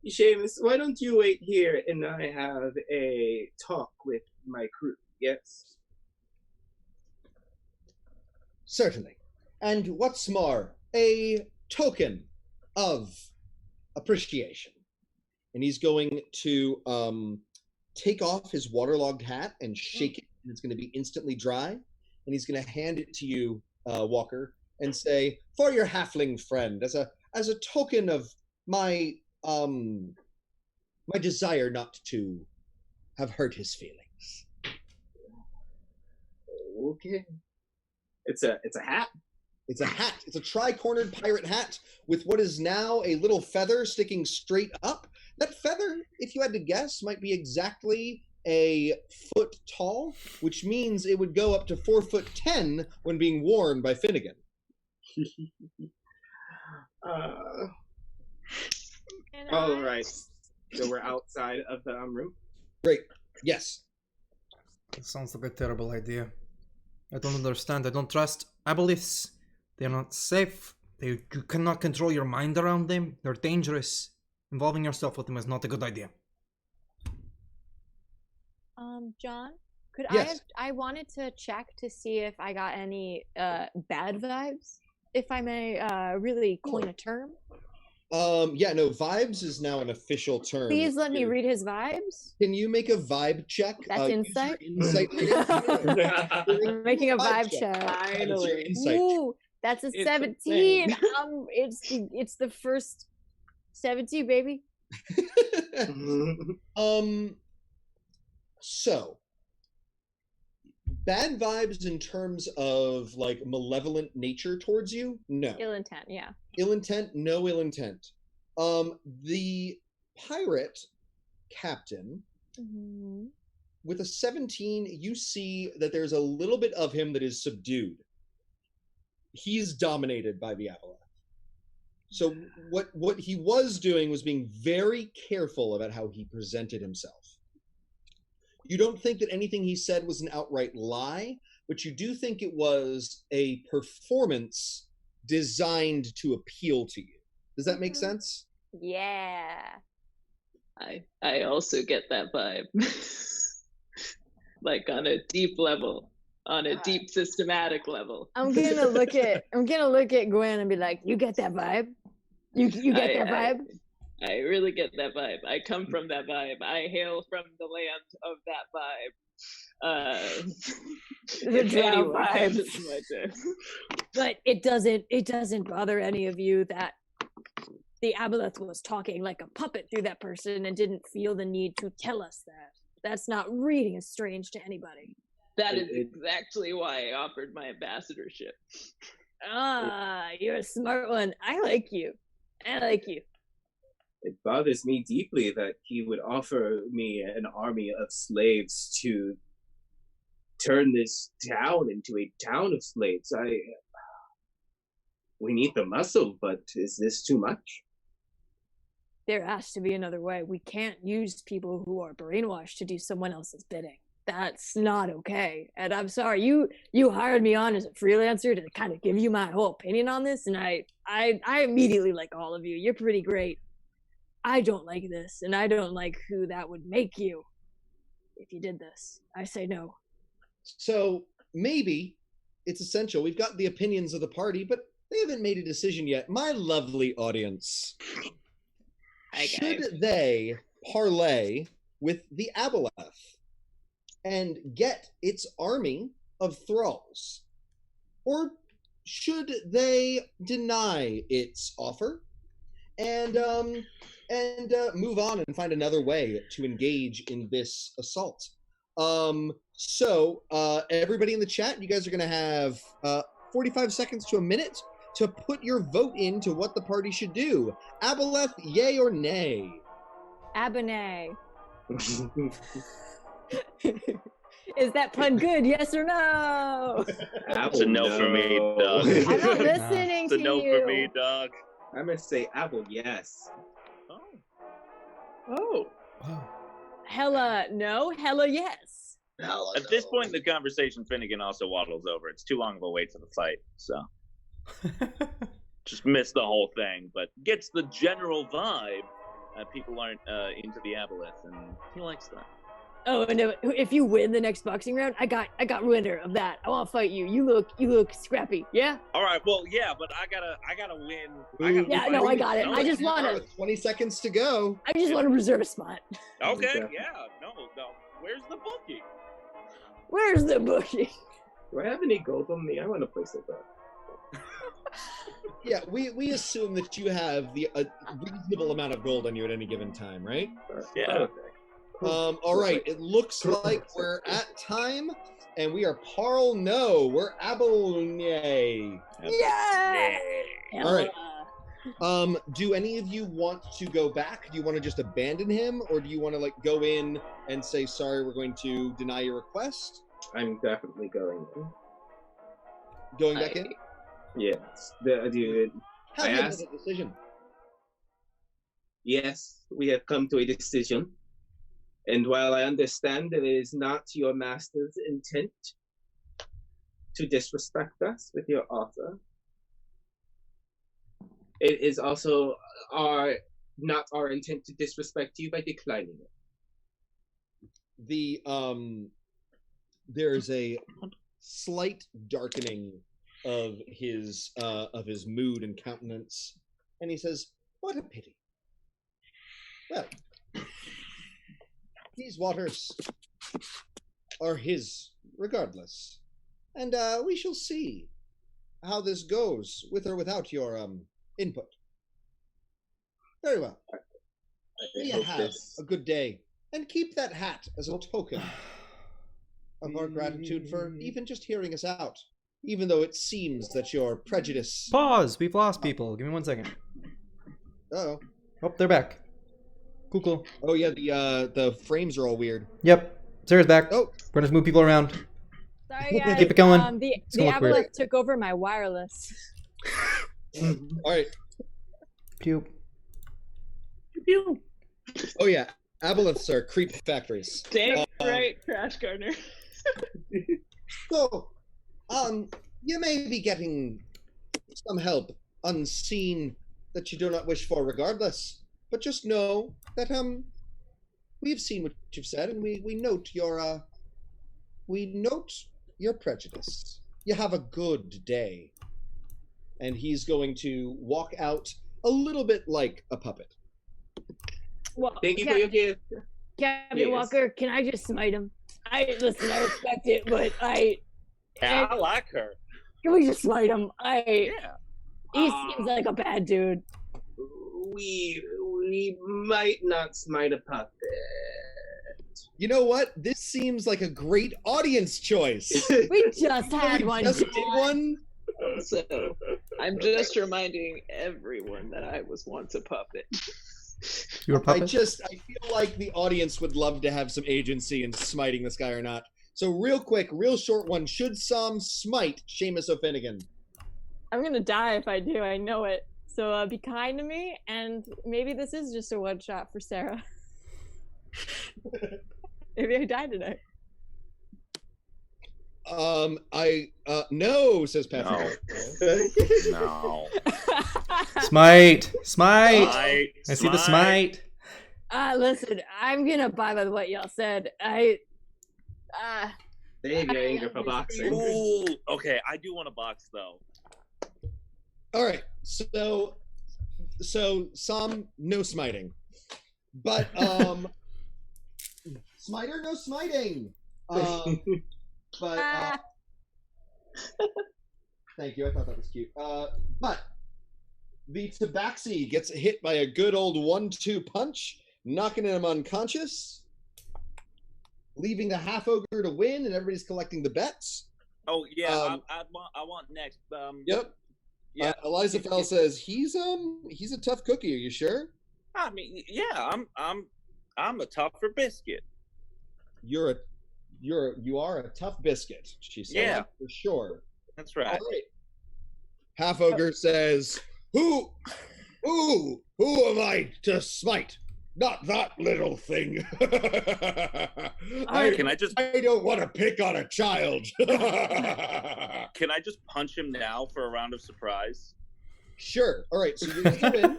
D: Seamus, why don't you wait here and I have a talk with my crew, yes?
A: Certainly. And what's more, a token of appreciation. And he's going to take off his waterlogged hat and shake it, and it's going to be instantly dry. And he's going to hand it to you, Walker, and say, for your halfling friend, as a token of my my desire not to have hurt his feelings.
D: Okay. It's a hat.
A: It's a hat. It's a tri-cornered pirate hat with what is now a little feather sticking straight up. That feather, if you had to guess, might be exactly a foot tall, which means it would go up to 4'10" when being worn by Finnegan.
D: All right. So we're outside of the room?
A: Great. Yes.
C: It sounds like a terrible idea. I don't understand. I don't trust aboleths. They're not safe. You cannot control your mind around them. They're dangerous. Involving yourself with them is not a good idea.
E: John, could
A: yes.
E: I wanted to check to see if I got any bad vibes, if I may really coin a term.
A: Yeah, no, vibes is now an official term.
E: Please let me read his vibes.
A: Can you make a vibe check?
E: That's insight.
A: Insight
E: I'm making a vibe check.
D: Finally.
E: Ooh, that's a 17. It's the first 17, baby.
A: So bad vibes in terms of like malevolent nature towards you? No.
E: Ill intent, yeah.
A: Ill intent? No ill intent. The pirate captain, with a 17, you see that there's a little bit of him that is subdued. He's dominated by the aboleth. So what he was doing was being very careful about how he presented himself. You don't think that anything he said was an outright lie, but you do think it was a performance designed to appeal to you. Does that make sense?
E: Yeah.
B: I also get that vibe. Like on a deep level, on a deep systematic level.
E: I'm gonna look at Gwen and be like, you get that vibe? You get that vibe?
B: I really get that vibe. I come from that vibe. I hail from the land of that vibe.
E: The drow vibe. But it doesn't bother any of you that the aboleth was talking like a puppet through that person and didn't feel the need to tell us that. That's not reading as strange to anybody.
B: That is exactly why I offered my ambassadorship.
E: Ah, you're a smart one. I like you.
D: It bothers me deeply that he would offer me an army of slaves to turn this town into a town of slaves. We need the muscle, but is this too much?
E: There has to be another way. We can't use people who are brainwashed to do someone else's bidding. That's not okay. And I'm sorry, you hired me on as a freelancer to kind of give you my whole opinion on this, and I immediately like all of you. You're pretty great. I don't like this, and I don't like who that would make you if you did this. I say no.
A: So maybe it's essential. We've got the opinions of the party, but they haven't made a decision yet. My lovely audience, should they parlay with the aboleth and get its army of thralls? Or should they deny its offer and move on and find another way to engage in this assault? So everybody in the chat, you guys are going to have 45 seconds to a minute to put your vote into what the party should do. Aboleth, yay or nay?
E: Abonay. Is that pun good? Yes or no?
F: It's a no for me, Doug.
E: I'm not listening
F: It's a
E: to
F: no
E: you.
F: for me, Doug.
D: I'm gonna say apple, yes.
B: Oh.
E: Hella no, hella yes.
F: At this point in the conversation, Finnegan also waddles over. It's too long of a wait for the fight, so just missed the whole thing, but gets the general vibe. People aren't into the aboleth, and he likes that.
E: Oh, and if you win the next boxing round, I got winner of that. I want to fight you. You look scrappy. Yeah.
F: All right. Well, yeah, but I gotta win.
E: Yeah, no, I got it. I just want to.
A: 20 seconds to go.
E: I just want to reserve a spot.
F: Okay. Yeah. No. Where's the bookie?
E: Where's the bookie?
D: Do I have any gold on me? I want to place it back.
A: Yeah, we assume that you have the reasonable amount of gold on you at any given time, right?
F: Yeah.
D: Okay.
A: All right. It looks like we're at time, and we are parl no. We're abonye.
E: Yeah.
A: All right. Do any of you want to go back? Do you want to just abandon him, or do you want to go in and say sorry? We're going to deny your request.
D: I'm definitely going in.
A: Going back in.
D: Yes.
A: Have you made a decision?
D: Yes, we have come to a decision. And while I understand that it is not your master's intent to disrespect us with your offer, it is also not our intent to disrespect you by declining it.
A: There's a slight darkening of his mood and countenance, and he says, "What a pity. Well, these waters are his regardless, and we shall see how this goes with or without your input. Very well. May you have a good day, and keep that hat as a token of our gratitude for even just hearing us out, even though it seems that your prejudice..."
C: Pause! We've lost people. Give me 1 second.
A: Uh-oh.
C: Oh, they're back. Cool.
A: Oh yeah, the frames are all weird.
C: Yep. Sarah's back.
A: Oh.
C: We're gonna just move people around.
E: Sorry, guys.
C: Keep it going.
E: The
C: look weird.
E: aboleth took over my wireless.
A: All right.
C: Pew.
B: Pew.
A: Oh yeah, aboleths are creep factories.
B: Damn right, Crash Gardner.
A: So, you may be getting some help unseen that you do not wish for regardless, but just know that, we've seen what you've said, and we note your prejudice. You have a good day. And he's going to walk out a little bit like a puppet.
E: Well,
D: Thank you for your gift.
E: Captain Walker, can I just smite him? I respect it, but
F: I like her.
E: Can we just smite him?
F: Yeah.
E: He seems like a bad dude.
D: we might not smite a puppet.
A: You know what? This seems like a great audience choice.
E: We just had one.
A: Just did one.
B: So, I'm just reminding everyone that I was once a puppet.
C: You were a puppet?
A: I feel like the audience would love to have some agency in smiting this guy or not. So real quick, real short one. Should Sam smite Seamus O'Finnegan?
E: I'm gonna die if I do. I know it. So be kind to me, and maybe this is just a one shot for Sarah. Maybe I die today.
A: No, says Patrick.
F: No.
C: Smite! I see the smite.
E: Listen, I'm gonna abide by what y'all said.
D: There you go, eager for boxing.
F: Ooh, okay, I do want to box though.
A: All right, so some no smiting, but smiter no smiting. But thank you. I thought that was cute. But the Tabaxi gets hit by a good old 1-2 punch, knocking him unconscious, leaving the half ogre to win, and everybody's collecting the bets.
F: Oh yeah, I want next.
A: Yep.
F: Yeah.
A: Eliza Fell says he's a tough cookie. Are you sure?
F: I mean, yeah, I'm a tougher biscuit.
A: You are a tough biscuit. She said.
F: Yeah,
A: for sure.
F: That's right.
A: All right. Half ogre says, "Who am I to smite? Not that little thing."
F: Can I
A: don't want to pick on a child.
F: Can I just punch him now for a round of surprise?
A: Sure. All right. So you're gonna come in.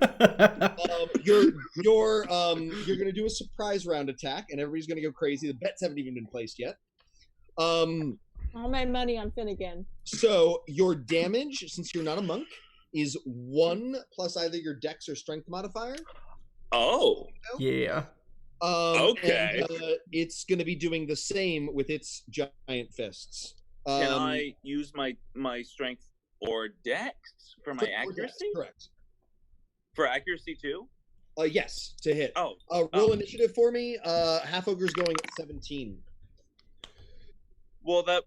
A: You're gonna do a surprise round attack, and everybody's gonna go crazy. The bets haven't even been placed yet.
E: All my money on Finnegan.
A: So your damage, since you're not a monk, is 1 plus either your dex or strength modifier.
F: Oh.
C: Yeah.
F: Okay.
A: And, it's going to be doing the same with its giant fists.
F: Can I use my strength or dex for my accuracy?
A: Dex, correct.
F: For accuracy too?
A: Yes, to hit.
F: Oh.
A: Roll initiative for me. Half ogre's going at 17.
F: Well, that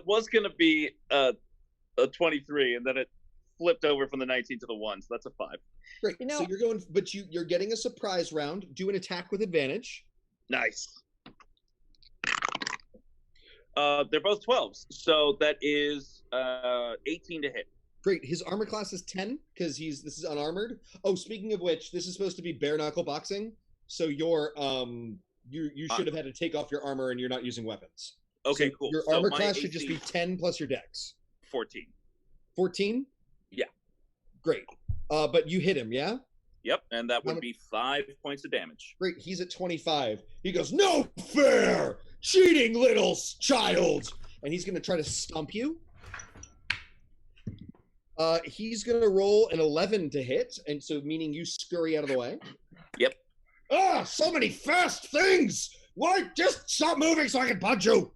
F: was going to be a 23, and then it flipped over from the 19 to the 1, so that's a 5.
A: Great. So you're going, but you're getting a surprise round. Do an attack with advantage.
F: Nice. They're both 12s, so that is 18 to hit.
A: Great. His armor class is 10 because this is unarmored. Oh, speaking of which, this is supposed to be bare knuckle boxing, so you're you should have had to take off your armor, and you're not using weapons.
F: Okay,
A: so
F: cool.
A: Your armor class should just be 10 plus your dex.
F: 14.
A: 14?
F: Yeah.
A: Great. But you hit him, yeah?
F: Yep, and that would be 5 points of damage.
A: Great. He's at 25. He goes, "No fair! Cheating little child!" And he's going to try to stump you. He's going to roll an 11 to hit, and so meaning you scurry out of the way.
F: Yep.
A: So many fast things! Why, just stop moving so I can punch you!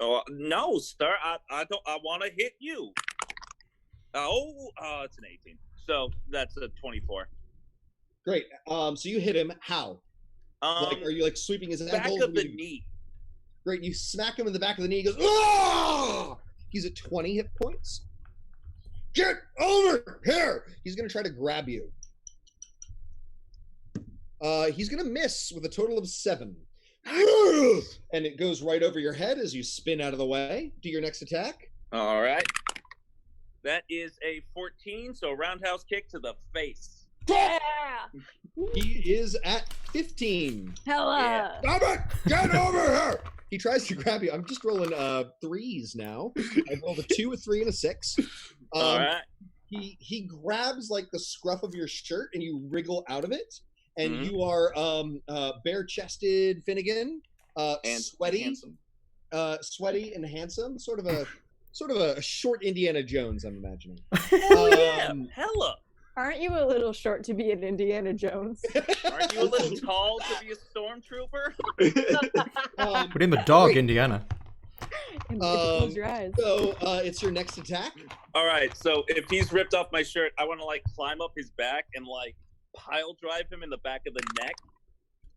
F: Oh, no, sir. I want to hit you. It's an 18. So that's a 24.
A: Great. So you hit him. How? Are you sweeping his ankle?
F: Back of the knee.
A: Great. You smack him in the back of the knee. He goes, "Ah!" He's at 20 hit points. Get over here! He's going to try to grab you. He's going to miss with a total of 7. And it goes right over your head as you spin out of the way. Do your next attack.
F: All right. That is a 14, so roundhouse kick to the face.
E: Yeah!
A: He is at 15.
E: Hella!
A: Yeah. Stop it! Get over here! He tries to grab you. I'm just rolling 3s now. I rolled a 2, a 3, and a 6.
F: All right.
A: He grabs the scruff of your shirt and you wriggle out of it. And you are bare-chested Finnegan,
F: and
A: sweaty,
F: handsome.
A: Sweaty and handsome, sort of a short Indiana Jones, I'm imagining.
F: Yeah, hella.
E: Aren't you a little short to be an Indiana Jones?
F: Aren't you a little tall to be a stormtrooper?
C: Put in the dog, Indiana.
E: Close your eyes.
A: So it's your next attack.
F: All right. So if he's ripped off my shirt, I want to climb up his back and pile drive him in the back of the neck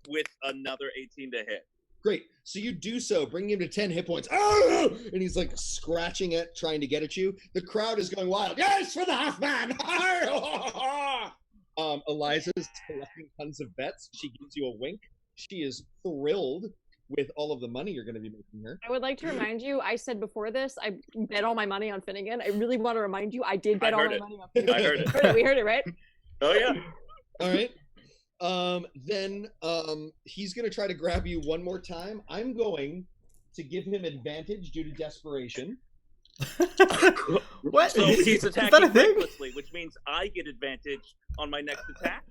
F: with another 18 to hit.
A: Great. So you do so, bringing him to 10 hit points. Oh! And he's like scratching it, trying to get at you. The crowd is going wild. Yes, for the half man! Eliza's collecting tons of bets. She gives you a wink. She is thrilled with all of the money you're going to be making here.
E: I would like to remind you, I said before this, I bet all my money on Finnegan. I really want to remind you, I did bet all my money on Finnegan.
F: I heard it.
E: We heard it, right?
F: Oh, yeah.
A: All right. Then he's going to try to grab you one more time. I'm going to give him advantage due to desperation.
C: What?
F: So he's attacking recklessly, which means I get advantage on my next attack.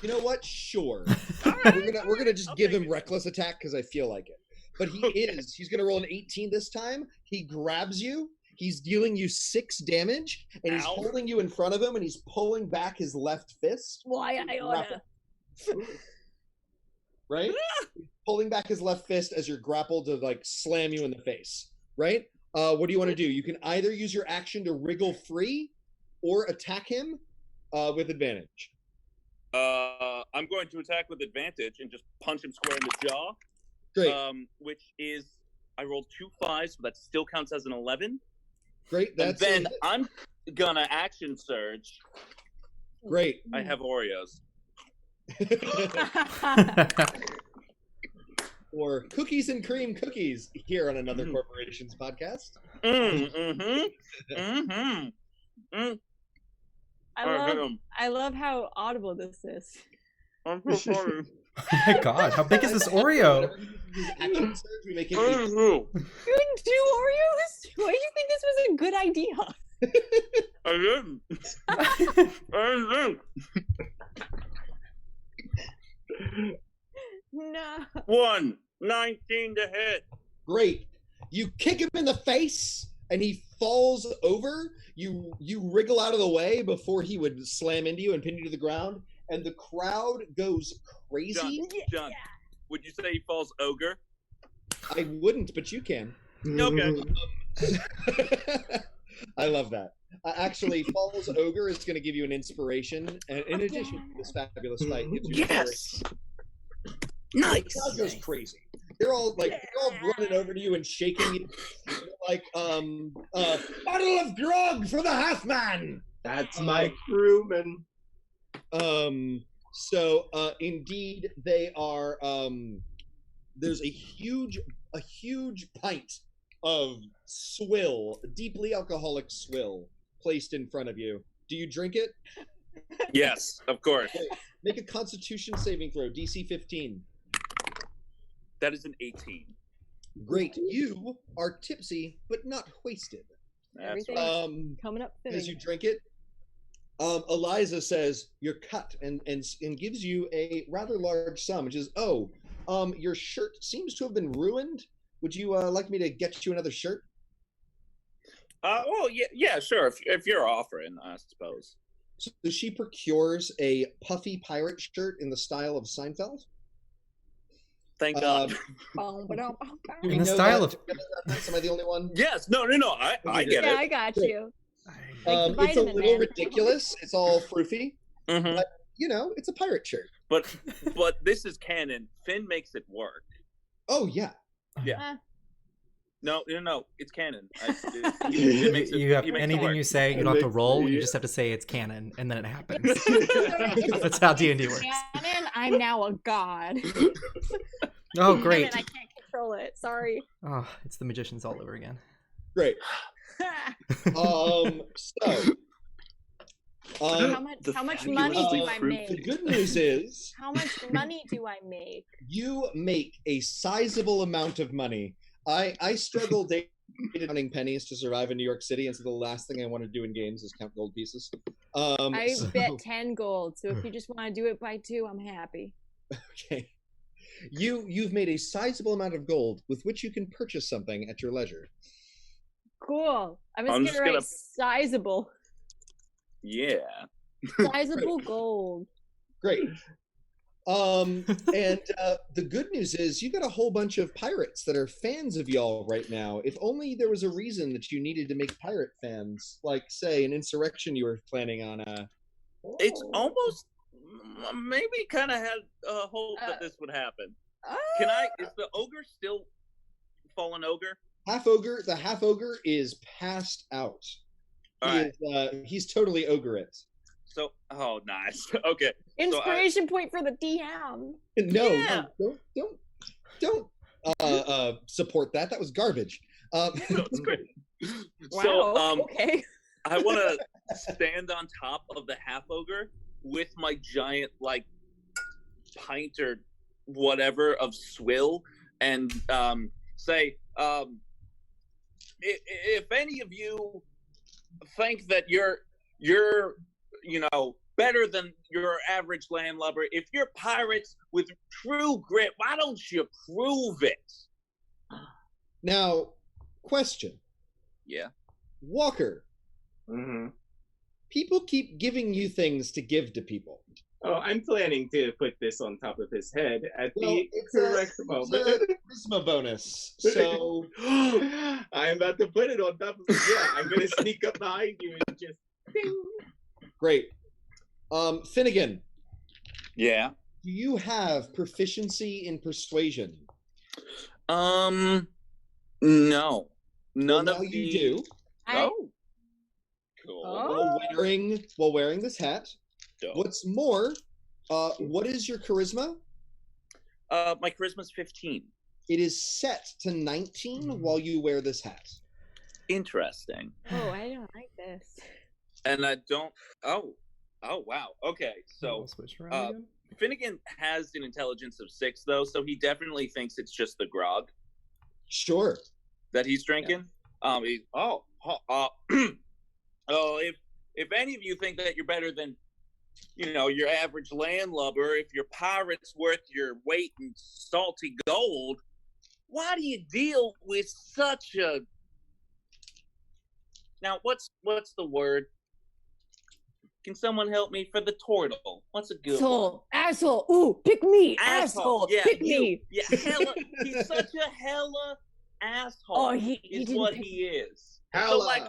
A: You know what? Sure.
F: Right.
A: We're gonna just give him
F: it.
A: reckless attack because I feel like it. But he's gonna roll an 18 this time. He grabs you. He's dealing you 6 damage, and he's holding you in front of him, and he's pulling back his left fist.
E: Why I oughta.
A: Right? Pulling back his left fist as you're grappled to like slam you in the face. Right? What do you want to do? You can either use your action to wriggle free or attack him with advantage.
F: I'm going to attack with advantage and just punch him square in the jaw.
A: Great.
F: Which is, I rolled 2 5s, but that still counts as an 11.
A: Great. That's
F: and then I'm gonna action surge.
A: Great.
F: I have Oreos.
A: Or cookies and cream cookies here on Another Corporations podcast.
E: I love how audible this is.
F: I'm so sorry.
C: Oh my god, how big is this Oreo?
A: Action surge, we make it
E: You didn't do Oreos? Why do you think this was a good idea?
F: I didn't. I didn't.
E: No.
F: 1, 19 to hit.
A: Great. You kick him in the face, and he falls over. You wriggle out of the way before he would slam into you and pin you to the ground, and the crowd goes crazy.
F: John, would you say he falls ogre?
A: I wouldn't, but you can.
F: Okay.
A: I love that. Actually, Falls Ogre is going to give you an inspiration, and in addition to this fabulous fight, gives you
F: Yes. Nice.
A: The crowd goes crazy. They're all running over to you and shaking you, like bottle of grog for the half man.
D: That's my crewman.
A: So indeed, they are. There's a huge pint of swill, deeply alcoholic swill, placed in front of you. Do you drink it?
F: Yes, of course.
A: Okay. Make a Constitution saving throw, DC 15.
F: That is an 18.
A: Great. You are tipsy, but not wasted.
F: That's
E: Everything coming up fitting.
A: As you drink it, Eliza says you're cut and gives you a rather large sum, which is, your shirt seems to have been ruined. Would you like me to get you another shirt?
F: Yeah, sure. If you're offering, I suppose.
A: So she procures a puffy pirate shirt in the style of Seinfeld.
F: Thank God.
C: In the style of...
A: Am I the only one?
F: Yes. No. I get it.
E: Yeah, I got you.
A: It's a little ridiculous. It's all froofy.
F: Mm-hmm.
A: But, it's a pirate shirt.
F: But this is canon. Finn makes it work.
A: Oh, yeah.
F: Yeah. No, it's canon. It makes it,
C: you have
F: makes
C: anything you say, you don't have to roll. You just have to say it's canon, and then it happens. That's how D&D works.
E: Canon, I'm now a god.
C: Oh, great!
E: I can't control it. Sorry.
C: Oh, it's the magicians all over again.
A: Great.
E: How much money do I make?
A: The good news is,
E: how much money do I make?
A: You make a sizable amount of money. I struggle daily counting pennies to survive in New York City, and so the last thing I want to do in games is count gold pieces.
E: I bet 10 gold, so if you just want to do it by 2, I'm happy.
A: Okay. You've made a sizable amount of gold with which you can purchase something at your leisure.
E: Cool. I'm just gonna write sizable.
F: Yeah.
E: Sizable gold.
A: Great. And the good news is you got a whole bunch of pirates that are fans of y'all right now. If only there was a reason that you needed to make pirate fans, like say an insurrection you were planning on.
F: It's almost maybe kind of had hope that this would happen. Is the ogre still fallen ogre?
A: The half ogre is passed out. He's totally ogre-it.
F: So, nice. Okay.
E: Inspiration point for the DM.
A: No, don't support that. That was garbage.
F: It's great.
E: Wow.
F: So,
E: okay.
F: I want to stand on top of the half ogre with my giant, like, pint or whatever of swill, and say, if any of you think that you're better than your average landlubber, if you're pirates with true grit, why don't you prove it?
A: Now, question.
F: Yeah.
A: Walker.
D: Mm-hmm.
A: People keep giving you things to give to people.
D: Oh, I'm planning to put this on top of his head at the correct moment.
A: It's a charisma bonus. So
D: I'm about to put it on top of his head. I'm going to sneak up behind you and just ding.
A: Great. Finnegan.
F: Yeah.
A: Do you have proficiency in persuasion?
F: No. None of
A: you do.
F: Oh. Cool.
A: While wearing this hat.
F: Dope.
A: What's more, what is your charisma?
F: My charisma's 15.
A: It is set to 19 while you wear this hat.
F: Interesting.
E: Oh, I don't like this.
F: And I don't. Oh, wow. Okay, so Finnegan has an intelligence of 6, though, so he definitely thinks it's just the grog.
A: Sure.
F: That he's drinking. Yeah. If any of you think that you're better than, your average landlubber, if your pirate's worth your weight in salty gold, why do you deal with such a... Now, what's the word? Can someone help me for the Tortle? What's a good one?
E: Asshole. Ooh, pick me. Asshole.
F: Yeah,
E: pick me.
F: Yeah, hella. He's such a hella asshole.
E: Oh, he
F: is what he is.
D: Hella.
F: So, like,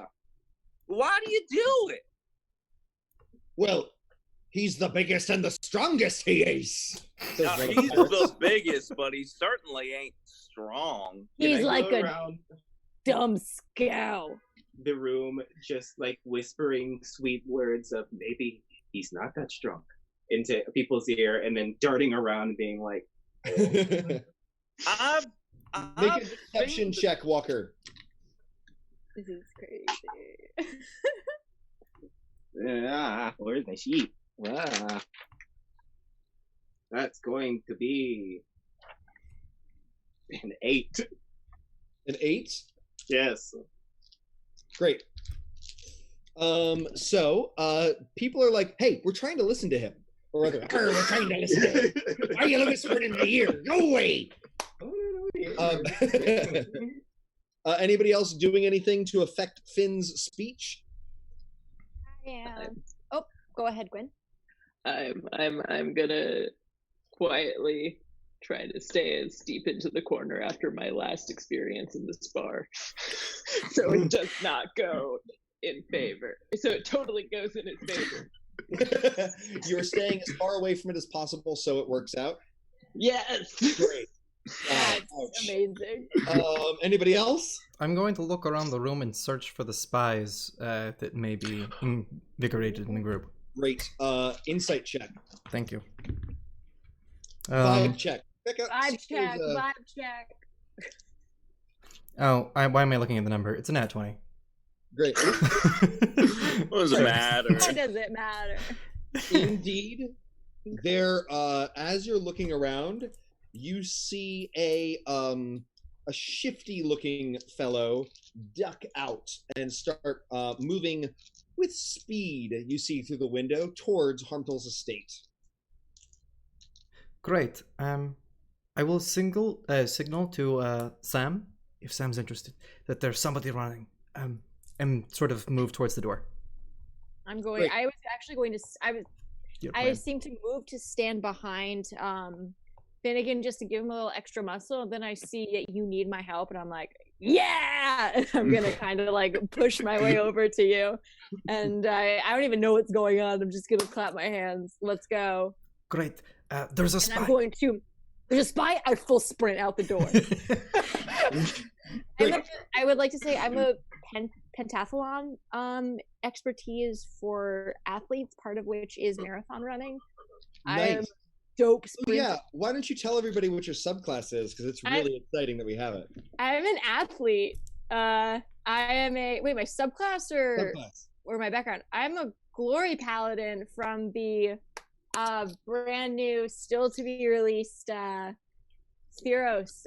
F: why do you do it?
A: Well, he's the biggest and the strongest, he is.
F: Now, he's the biggest, but he certainly ain't strong.
E: He's like a dumb scow.
D: The room, just like whispering sweet words of maybe he's not that strong into people's ear, and then darting around being like,
A: Make a deception check, Walker.
E: This is crazy.
D: Where's my sheet? That's going to be an 8.
A: An 8?
D: Yes.
A: Great. So people are like, hey, we're trying to listen to him. Or rather, we're trying to listen to him. Why are you whispering in my ear? Go away! Anybody else doing anything to affect Finn's speech?
E: I am. Oh, go ahead, Gwen.
B: I'm gonna quietly try to stay as deep into the corner after my last experience in this bar. So it does not go in favor. So it totally goes in his favor.
A: You're staying as far away from it as possible so it works out?
B: Yes!
A: Great.
E: That's amazing.
A: Anybody else?
C: I'm going to look around the room and search for the spies that may be invigorated in the group.
A: Great. Insight check.
C: Thank you.
A: 5 check.
E: Vibe check.
C: Oh, why am I looking at the number? It's a nat 20.
A: Great.
F: What does it matter?
E: What does it matter?
A: Indeed. There, as you're looking around, you see a shifty-looking fellow duck out and start moving with speed, you see through the window, towards Harmtail's estate.
C: Great. I will signal to Sam, if Sam's interested, that there's somebody running, and sort of move towards the door.
E: I'm going. Great. I was actually going to. I seem to move to stand behind Finnegan just to give him a little extra muscle. And then I see that you need my help, and I'm like, yeah! And I'm gonna kind of like push my way over to you, and I don't even know what's going on. I'm just gonna clap my hands. Let's go.
C: Great. There's a
E: And
C: spy.
E: I'm going to. There's a spy. I full sprint out the door. I would like to say I'm a pentathlon expertise for athletes, part of which is marathon running.
A: Nice.
E: I'm dope
A: Oh,
E: sprint.
A: yeah. Why don't you tell everybody what your subclass is? Because it's really exciting that we have it.
E: I'm an athlete. I am my subclass or my background. I'm a glory paladin from the brand new, still to be released Theros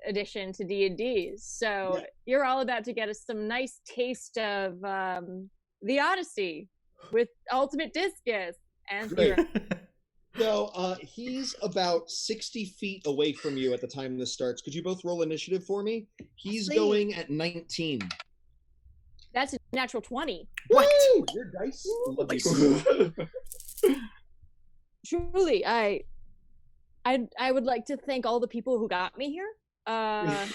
E: edition to D&D. So you're all about to get us some nice taste of the Odyssey with Ultimate Discus and Theros.
A: So he's about 60 feet away from you at the time this starts. Could you both roll initiative for me? He's going at 19.
E: That's a natural 20.
C: What?
A: Woo! Your dice. Love you.
E: Truly, I would like to thank all the people who got me here.
A: What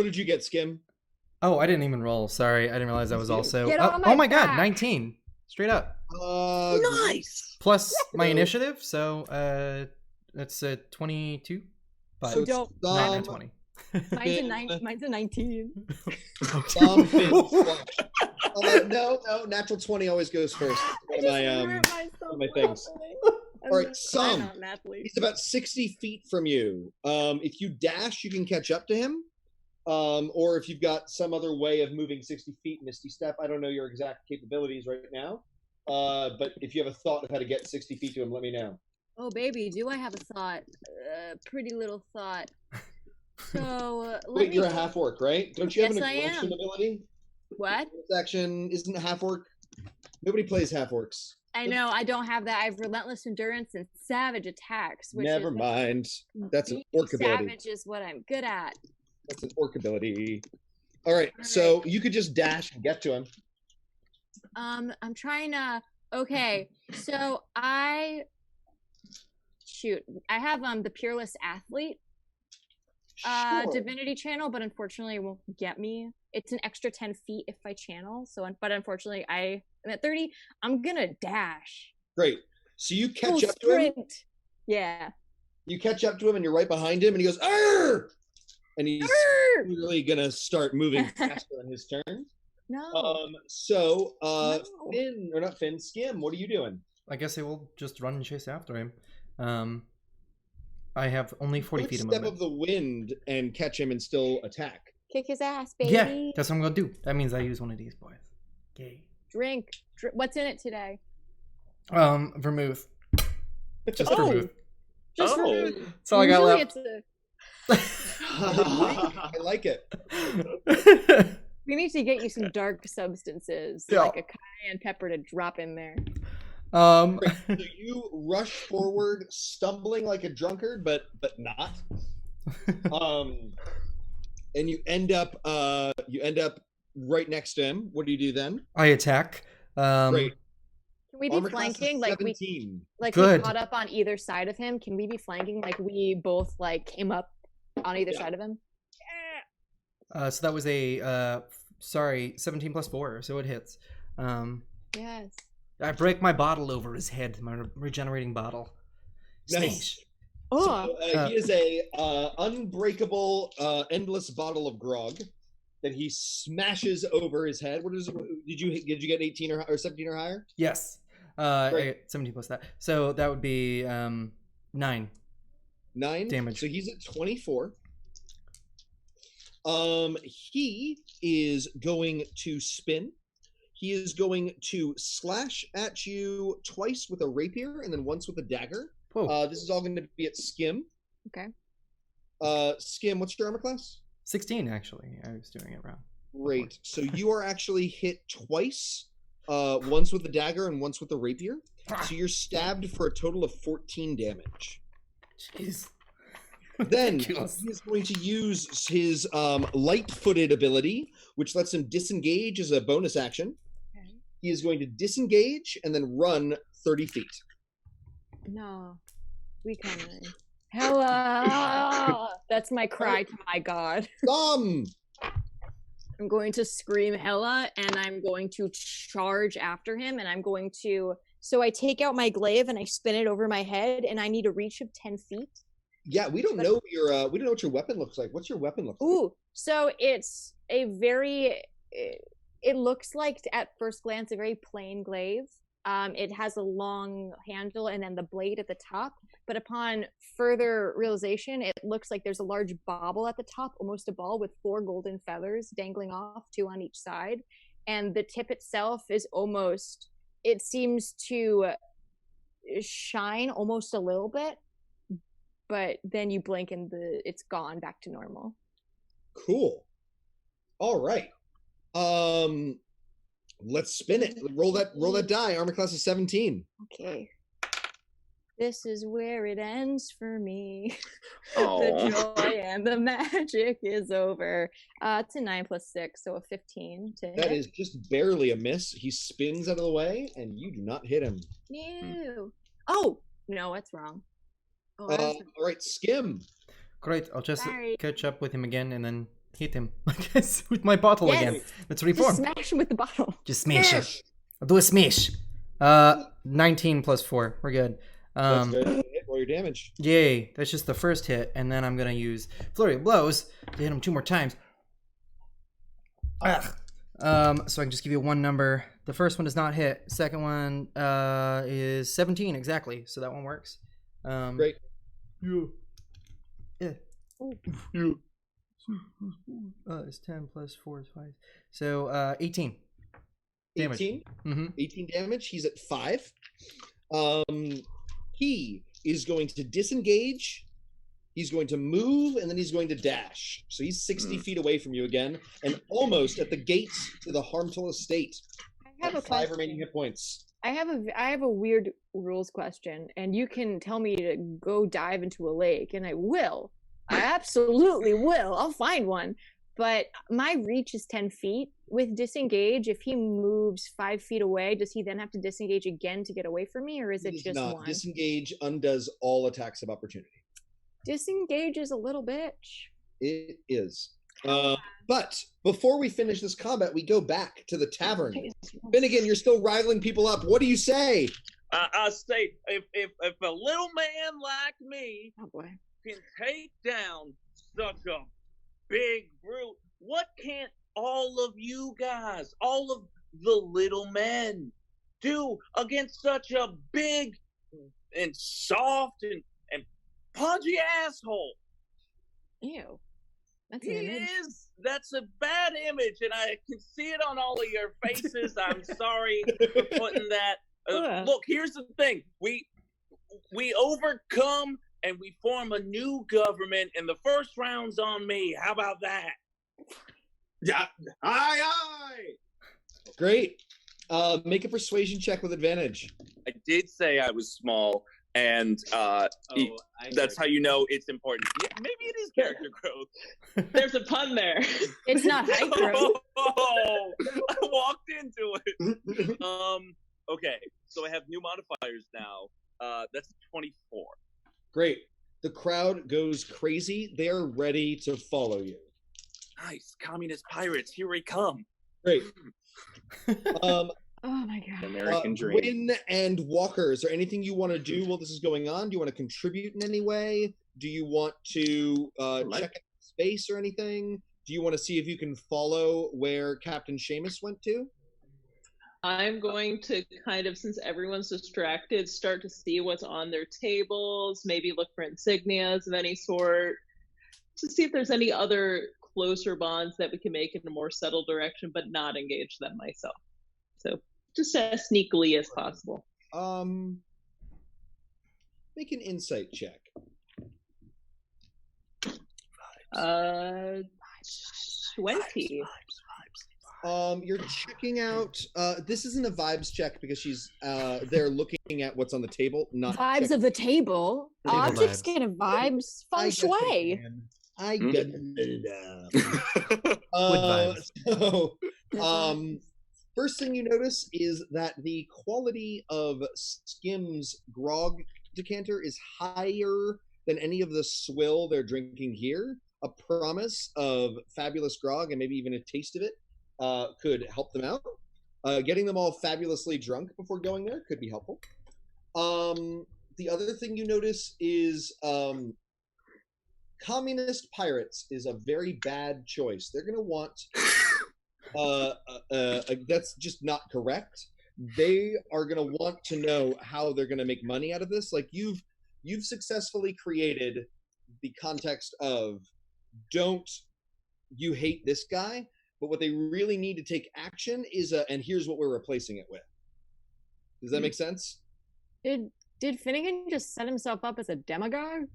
A: did you get, Skim?
C: Oh, I didn't even roll. Sorry, I didn't realize I was also.
E: Get on
C: Oh my
E: back.
C: god, 19, straight up.
F: Nice.
C: Plus my initiative, so that's a 22. But
A: So
E: don't-
C: not a 20.
E: Mine's a 19.
A: No, natural 20 always goes first. One of my things. All right, Sam. He's about 60 feet from you. If you dash, you can catch up to him. Or if you've got some other way of moving 60 feet, Misty Step. I don't know your exact capabilities right now. But if you have a thought of how to get 60 feet to him, let me know.
E: Oh, baby, do I have a thought? Pretty little thought. So,
A: Wait, you're a half orc, right? Don't you have
E: Yes,
A: an
E: I am.
A: aggression ability?
E: What?
A: This action isn't half orc. Nobody plays half orcs.
E: I know, I don't have that. I have relentless endurance and savage attacks. Which
A: Never
E: is
A: mind. That's an
E: being
A: orc ability.
E: Savage is what I'm good at.
A: That's an orc ability. All right, so you could just dash and get to him.
E: I'm trying to. Okay, so I have the Peerless Athlete
A: Sure.
E: divinity channel, but unfortunately it won't get me. It's an extra 10 feet if I channel. But unfortunately I'm at 30. I'm gonna dash.
A: Great. So you catch
E: Full
A: up to him.
E: sprint. Yeah.
A: You catch up to him, and you're right behind him, and he goes, "Arr!" And he's
E: Arr!
A: really gonna start moving faster on his turn.
E: No.
A: So
E: No.
A: Finn, or not Finn, Skim, what are you doing?
C: I guess I will just run and chase after him. I have only 40
A: Let's
C: feet of
A: step
C: movement.
A: of the wind and catch him and still attack.
E: Kick his ass, baby.
C: Yeah, that's what I'm gonna do. That means I use one of these boys. Yay.
E: Drink. What's in it today?
C: Vermouth. Just
E: Oh.
C: vermouth.
E: Just
F: Oh.
E: for
C: That's all I got
E: usually
C: left.
A: I like it.
E: we need to get you some dark substances,
C: Yeah.
E: like a cayenne pepper to drop in there.
A: So you rush forward, stumbling like a drunkard, but not. And you end up right next to him. What do you do then?
C: I attack.
A: Great.
E: Can we be
A: Armor class is
E: flanking? Like we
A: 17.
C: Good.
E: caught up on either side of him? Can we be flanking? Like we both came up on either side of him?
C: So that was a 17 plus 4, so it hits.
E: Yes.
C: I break my bottle over his head, my regenerating bottle.
A: Nice.
C: Smash.
E: Oh.
A: So, he is a unbreakable, endless bottle of grog that he smashes over his head. What is it? Did you get 18 or 17 or higher?
C: Yes. I get 17 plus that. So that would be 9.
A: 9
C: damage.
A: So he's at 24. He is going to spin. He is going to slash at you twice with a rapier and then once with a dagger.
C: Whoa.
A: This is all going to be at Skim.
E: Okay.
A: Skim, what's your armor class?
C: 16, actually. I was doing it wrong.
A: Great. So you are actually hit twice, once with the dagger and once with the rapier. So you're stabbed for a total of 14 damage.
C: Jeez.
A: Then
C: Ridiculous.
A: he is going to use his light-footed ability, which lets him disengage as a bonus action.
E: Okay.
A: He is going to disengage and then run 30 feet.
E: No. We coming. Hella! That's my cry to my god. I'm going to scream Hella, and I'm going to charge after him, and I'm going to So I take out my glaive and I spin it over my head, and I need a reach of 10 feet.
A: Yeah, we don't know we don't know what your weapon looks like. What's your weapon look like?
E: Ooh, so it's a very, it looks like at first glance a very plain glaive. It has a long handle and then the blade at the top. But upon further realization, it looks like there's a large bauble at the top, almost a ball with 4 golden feathers dangling off, 2 on each side. And the tip itself is almost, it seems to shine almost a little bit, but then you blink and it's gone back to normal.
A: Cool. All right. Let's spin it. Roll that die. Armor class is 17.
E: Okay. This is where it ends for me.
F: Oh.
E: The joy and the magic is over. It's a 9 + 6, so a 15 to hit.
A: That is just barely a miss. He spins out of the way, and you do not hit him.
E: No. Oh, no, that's wrong. Oh,
A: All right, Skim.
C: Great. I'll just
E: Sorry.
C: catch up with him again and then hit him, I guess, with my bottle
E: Yes.
C: again. Let's
E: Just
C: reform.
E: smash him with the bottle.
C: Just smash him. I'll do a smash. 19 + 4. We're good.
A: That's good. Roll your damage.
C: Yay. That's just the first hit, and then I'm going to use Flurry of Blows to hit him 2 more times. Ugh. So I can just give you one number. The first one does not hit. Second one is 17 exactly, so that one works.
A: Great.
C: Yeah. Yeah. It's 10 + 4 is 5. So 18 damage.
A: 18?
C: Mm-hmm.
A: 18 damage. He's at 5. He is going to disengage. He's going to move, and then he's going to dash. So he's 60 feet away from you again, and almost at the gates to the Harmtail estate.
E: I have a
A: 5
E: question.
A: remaining hit points.
E: I have a weird rules question, and you can tell me to go dive into a lake, and I will. I absolutely will. I'll find one. But my reach is 10 feet. With disengage, if he moves 5 feet away, does he then have to disengage again to get away from me, or is it
A: He does
E: just
A: not.
E: one?
A: Disengage undoes all attacks of opportunity.
E: Disengage is a little bitch.
A: It is. But before we finish this combat, we go back to the tavern. Finnegan, you're still riling people up. What do you say?
F: I say, if a little man like me
E: Oh boy.
F: can take down such a big brute, what can't all of you guys, all of the little men, do against such a big and soft and pudgy asshole?
E: Ew. That's
F: He
E: an image.
F: is. That's a bad image, and I can see it on all of your faces. I'm sorry for putting that. Look, here's the thing: we overcome and we form a new government, and the first round's on me. How about that?
D: Yeah. Aye.
A: Great. Make a persuasion check with advantage.
F: I did say I was small, and that's how you know it's important. Yeah, maybe it is character growth.
B: There's a pun there.
E: It's not height growth.
F: Oh, I walked into it. Okay, so I have new modifiers now. That's 24.
A: Great. The crowd goes crazy. They are ready to follow you.
F: Nice, communist pirates, here we come.
A: Great.
E: Oh my god.
D: American dream.
A: Wynn and Walker, is there anything you want to do while this is going on? Do you want to contribute in any way? Do you want to check out space or anything? Do you want to see if you can follow where Captain Seamus went to?
B: I'm going to kind of, since everyone's distracted, start to see what's on their tables, maybe look for insignias of any sort, to see if there's any other closer bonds that we can make in a more subtle direction, but not engage them myself. So just as sneakily as possible.
A: Make an insight check.
B: 20.
A: You're checking out. This isn't a vibes check because she's they're looking at what's on the table, not
E: Vibes of the table.
C: Table
E: Objects
C: vibes.
E: get a vibes feng shui.
A: I get So, first thing you notice is that the quality of Skim's grog decanter is higher than any of the swill they're drinking here. A promise of fabulous grog and maybe even a taste of it could help them out. Getting them all fabulously drunk before going there could be helpful. The other thing you notice is communist pirates is a very bad choice. They're going to want that's just not correct. They are going to want to know how they're going to make money out of this. Like you've successfully created the context of don't you hate this guy, but what they really need to take action is and here's what we're replacing it with. Does that make sense?
E: Did Finnegan just set himself up as a demagogue?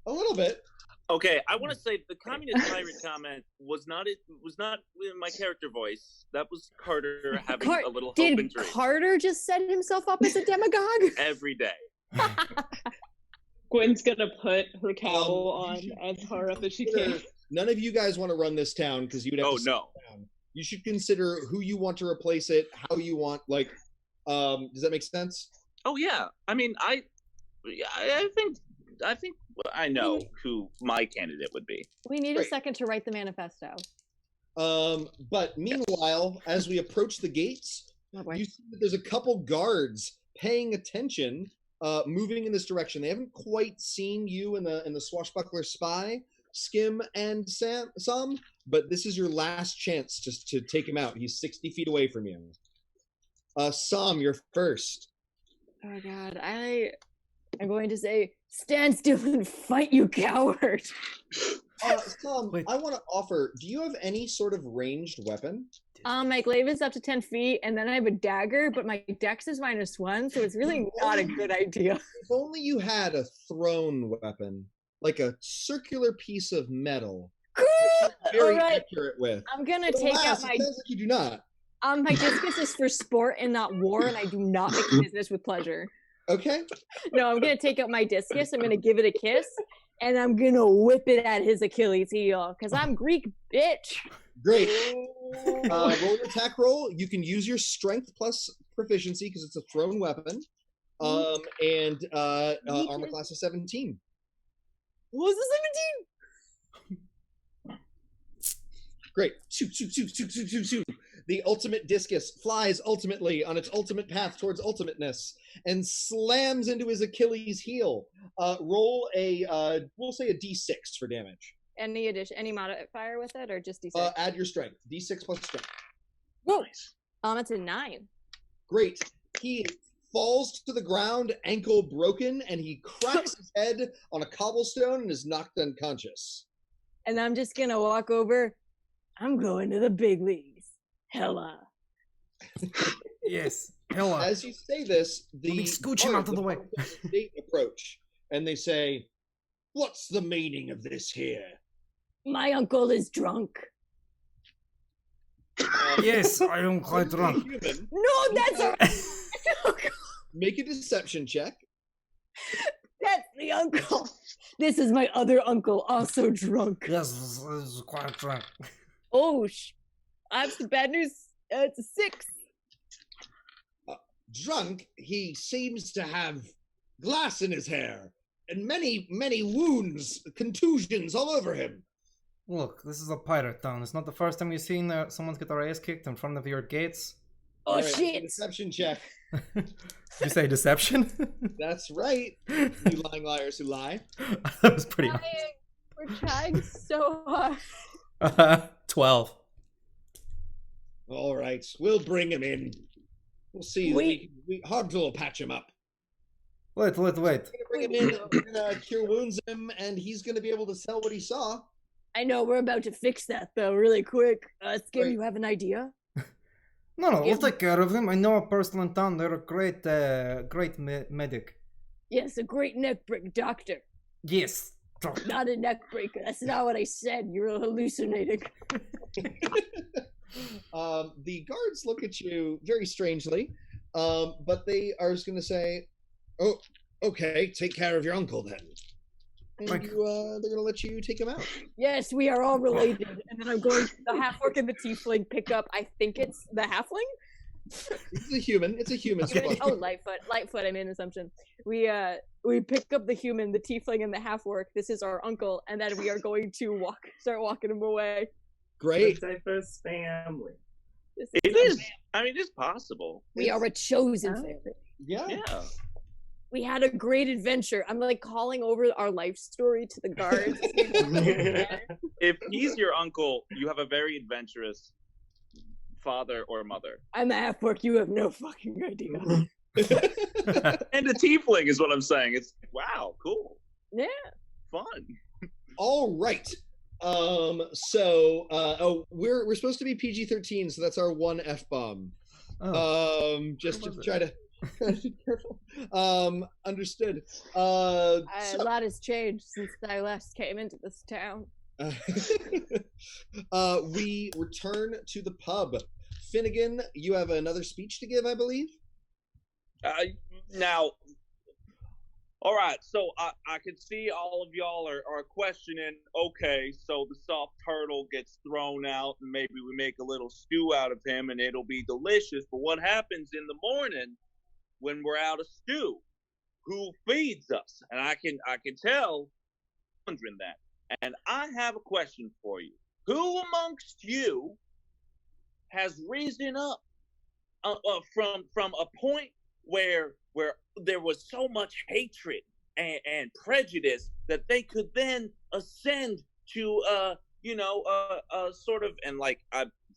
A: A little bit.
F: Okay, I want to say the communist pirate comment was not in my character voice. That was Carter having a little hope and dream.
E: Did Carter just set himself up as a demagogue?
F: Every day.
B: Gwen's gonna put her cowl on as far up as she can.
A: None of you guys want to run this town because you would have to sit down. You should consider who you want to replace it, how you want, like, does that make sense?
F: Oh yeah. I mean, I think I know who my candidate would be.
E: We need a second to write the manifesto.
A: But meanwhile, as we approach the gates, you see that there's a couple guards paying attention, moving in this direction. They haven't quite seen you in the swashbuckler spy, Skim and Sam, but this is your last chance just to take him out. He's 60 feet away from you. Sam, you're first.
E: Oh God, I'm going to say, stand still and fight, you coward.
A: Sam, I want to offer, do you have any sort of ranged weapon?
E: My glaive is up to 10 feet, and then I have a dagger, but my dex is -1, so it's really not a good idea.
A: If only you had a thrown weapon, like a circular piece of metal. Very accurate with.
E: I'm gonna take out my.
A: It sounds like you do not.
E: My discus is for sport and not war, and I do not make business with pleasure.
A: Okay.
E: No, I'm gonna take out my discus. I'm gonna give it a kiss, and I'm gonna whip it at his Achilles heel because I'm Greek, bitch.
A: Great. Roll an attack roll. You can use your strength plus proficiency because it's a thrown weapon, and armor class of 17.
E: What was the 17?
A: Great. Shoot. The ultimate discus flies ultimately on its ultimate path towards ultimateness and slams into his Achilles heel. Roll a, we'll say a d6 for damage.
E: Any modifier with it, or just d6?
A: Add your strength. d6 plus strength.
E: Whoa. It's a 9.
A: Great. He falls to the ground, ankle broken, and he cracks his head on a cobblestone and is knocked unconscious.
E: And I'm just gonna walk over. I'm going to the big leagues. Hella.
C: Yes, hella.
A: As you say this, the
C: scooch him out of the way.
A: They approach and they say, "What's the meaning of this here?"
E: My uncle is drunk.
C: Yes, I am quite drunk.
E: No, that's
A: Make a deception check.
E: That's the uncle. This is my other uncle, also drunk.
C: Yes, is quite drunk.
E: Oh, I have some bad news. It's a 6.
A: Drunk, he seems to have glass in his hair and many wounds, contusions all over him.
C: Look, this is a pirate town. It's not the first time you've seen someone's get their ass kicked in front of your gates.
E: Oh,
A: right,
E: shit.
A: Deception check.
C: Did you say deception?
A: That's right. You lying liars who lie.
C: That was pretty honest.
E: We're trying so hard.
C: 12.
A: All right, we'll bring him in. We'll see. Harmtail will patch him up.
C: Wait.
A: We're gonna bring him in. We're gonna cure wounds him, and he's gonna be able to sell what he saw.
E: I know, we're about to fix that, though, really quick. Skim,
A: Right.
E: you have an idea?
C: No, we'll take care of him. I know a person in town. They're a great medic.
E: Yes, a great neck break doctor.
C: Yes.
E: Not a neck breaker. That's not what I said. You're hallucinating.
A: The guards look at you very strangely, but they are just going to say, "Oh, okay, take care of your uncle then." And they're going to let you take him out.
E: Yes, we are all related. And then I'm going to the half-orc and the tiefling pick up, I think it's the halfling?
A: It's a human. It's a human.
E: Okay. Oh, Lightfoot, I made an assumption. We pick up the human, the tiefling, and the half-orc. This is our uncle, and then we are going to start walking him away.
A: Great.
D: The diverse family.
F: It is. I mean, it's possible.
E: We are a chosen family.
F: Yeah.
E: We had a great adventure. I'm like calling over our life story to the guards.
F: If he's your uncle, you have a very adventurous father or mother.
E: I'm a half-orc. You have no fucking idea.
F: And a tiefling is what I'm saying. It's wow, cool.
E: Yeah.
F: Fun.
A: All right. We're supposed to be PG-13, so that's our one F-bomb. Just to try to be careful. Understood.
E: A lot has changed since I last came into this town.
A: We return to the pub. Finnegan, you have another speech to give, I believe?
F: Now, all right, so I can see all of y'all are questioning, okay, so the soft turtle gets thrown out and maybe we make a little stew out of him and it'll be delicious, but what happens in the morning when we're out of stew? Who feeds us? And I can tell, wondering that. And I have a question for you. Who amongst you has risen up from a point where there was so much hatred and prejudice that they could then ascend to sort of, and like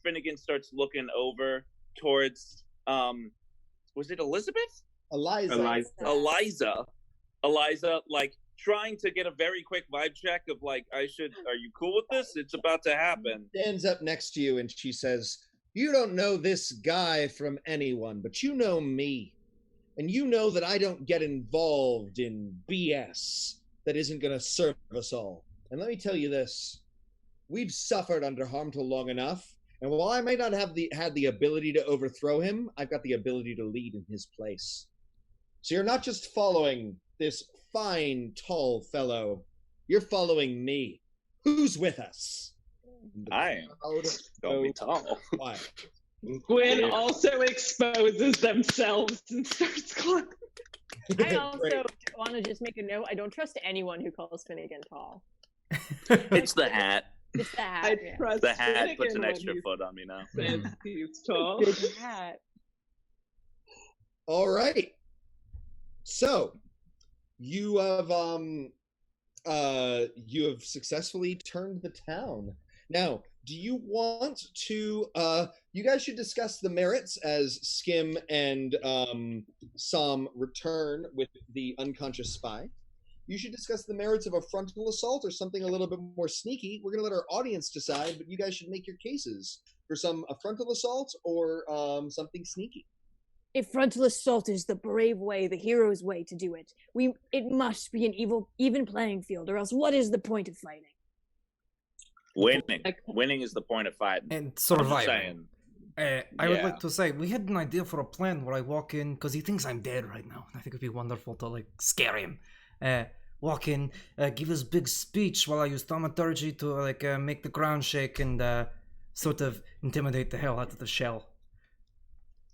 F: Finnegan starts looking over towards was it Elizabeth? Eliza, like trying to get a very quick vibe check of like, are you cool with this? It's about to happen.
A: Stands up next to you and she says, "You don't know this guy from anyone, but you know me. And you know that I don't get involved in BS that isn't going to serve us all. And let me tell you this. We've suffered under Harmtail long enough, and while I may not have had the ability to overthrow him, I've got the ability to lead in his place. So you're not just following this fine, tall fellow. You're following me. Who's with us?"
F: I am. Don't be tall.
A: Quiet.
B: Gwen also exposes themselves and starts clapping.
E: I also want to just make a note. I don't trust anyone who calls Finnegan tall.
F: It's the hat.
E: It's the hat.
B: I
E: yeah.
B: trust
F: The hat
B: Finnegan
F: puts an
B: when
F: extra
B: he
F: foot on me now.
B: says he's tall.
E: Good hat.
A: All right. So you have successfully turned the town. Now, do you want to you guys should discuss the merits as Skim and Sam return with the unconscious spy. You should discuss the merits of a frontal assault or something a little bit more sneaky. We're going to let our audience decide, but you guys should make your cases for a frontal assault or something sneaky.
E: If frontal assault is the brave way, the hero's way to do it, it must be an even playing field, or else what is the point of fighting?
F: Winning is the point of fighting.
C: And surviving. I would like to say, we had an idea for a plan where I walk in, because he thinks I'm dead right now. I think it'd be wonderful to, like, scare him. Walk in, give his big speech while I use thaumaturgy to, like, make the ground shake and sort of intimidate the hell out of the shell.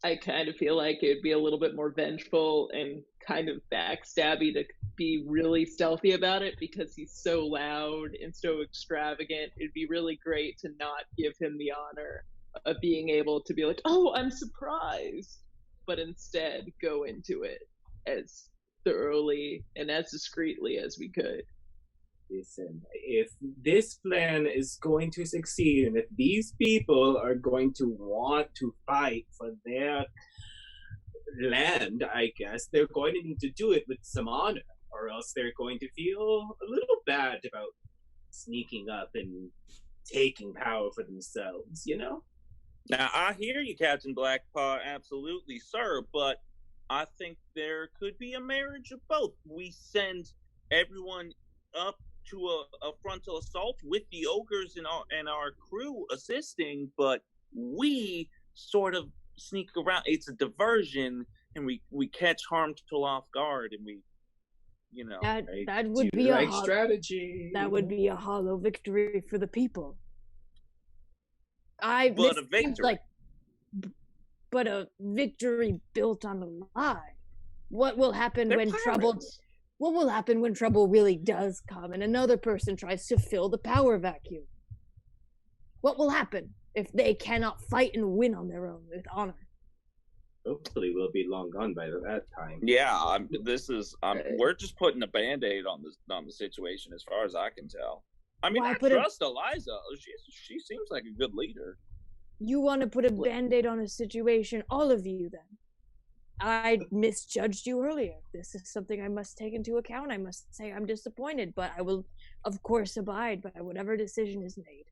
B: I kind of feel like it'd be a little bit more vengeful and kind of backstabby to be really stealthy about it because he's so loud and so extravagant. It'd be really great to not give him the honor of being able to be like, "Oh, I'm surprised," but instead go into it as thoroughly and as discreetly as we could.
D: Listen, if this plan is going to succeed and if these people are going to want to fight for their land, I guess, they're going to need to do it with some honor, or else they're going to feel a little bad about sneaking up and taking power for themselves, you know?
F: Now, I hear you, Captain Blackpaw, absolutely, sir, but I think there could be a marriage of both. We send everyone up to a frontal assault with the ogres and our crew assisting, but we sort of sneak around. It's a diversion, and we catch Harmtail off guard, and we, you know.
E: That would be a
D: strategy.
E: That would be a hollow victory for the people.
F: But a victory.
E: But a victory built on a lie. What will happen when trouble? What will happen when trouble really does come and another person tries to fill the power vacuum? What will happen if they cannot fight and win on their own with honor?
D: Hopefully we'll be long gone by that time.
F: Yeah, we're just putting a Band-Aid on the situation as far as I can tell. I mean, I trust Eliza. She seems like a good leader.
E: You want to put a Band-Aid on a situation, all of you, then? I misjudged you earlier. This is something I must take into account. I must say I'm disappointed, but I will, of course, abide by whatever decision is made.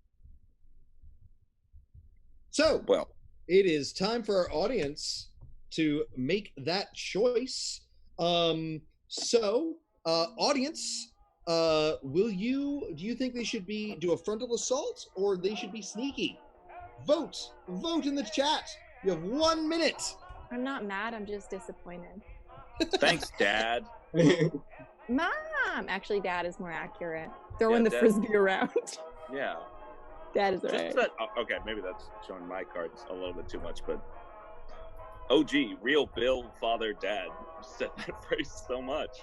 A: So, it is time for our audience to make that choice. Audience, do you think they should do a frontal assault or they should be sneaky? Vote in the chat. You have 1 minute.
E: I'm not mad, I'm just disappointed.
F: Thanks, Dad.
E: Mom! Actually, Dad is more accurate. Throwing the frisbee around.
F: Yeah.
E: Dad is right.
F: Okay, maybe that's showing my cards a little bit too much, but OG, real Bill, father, dad, said that phrase so much.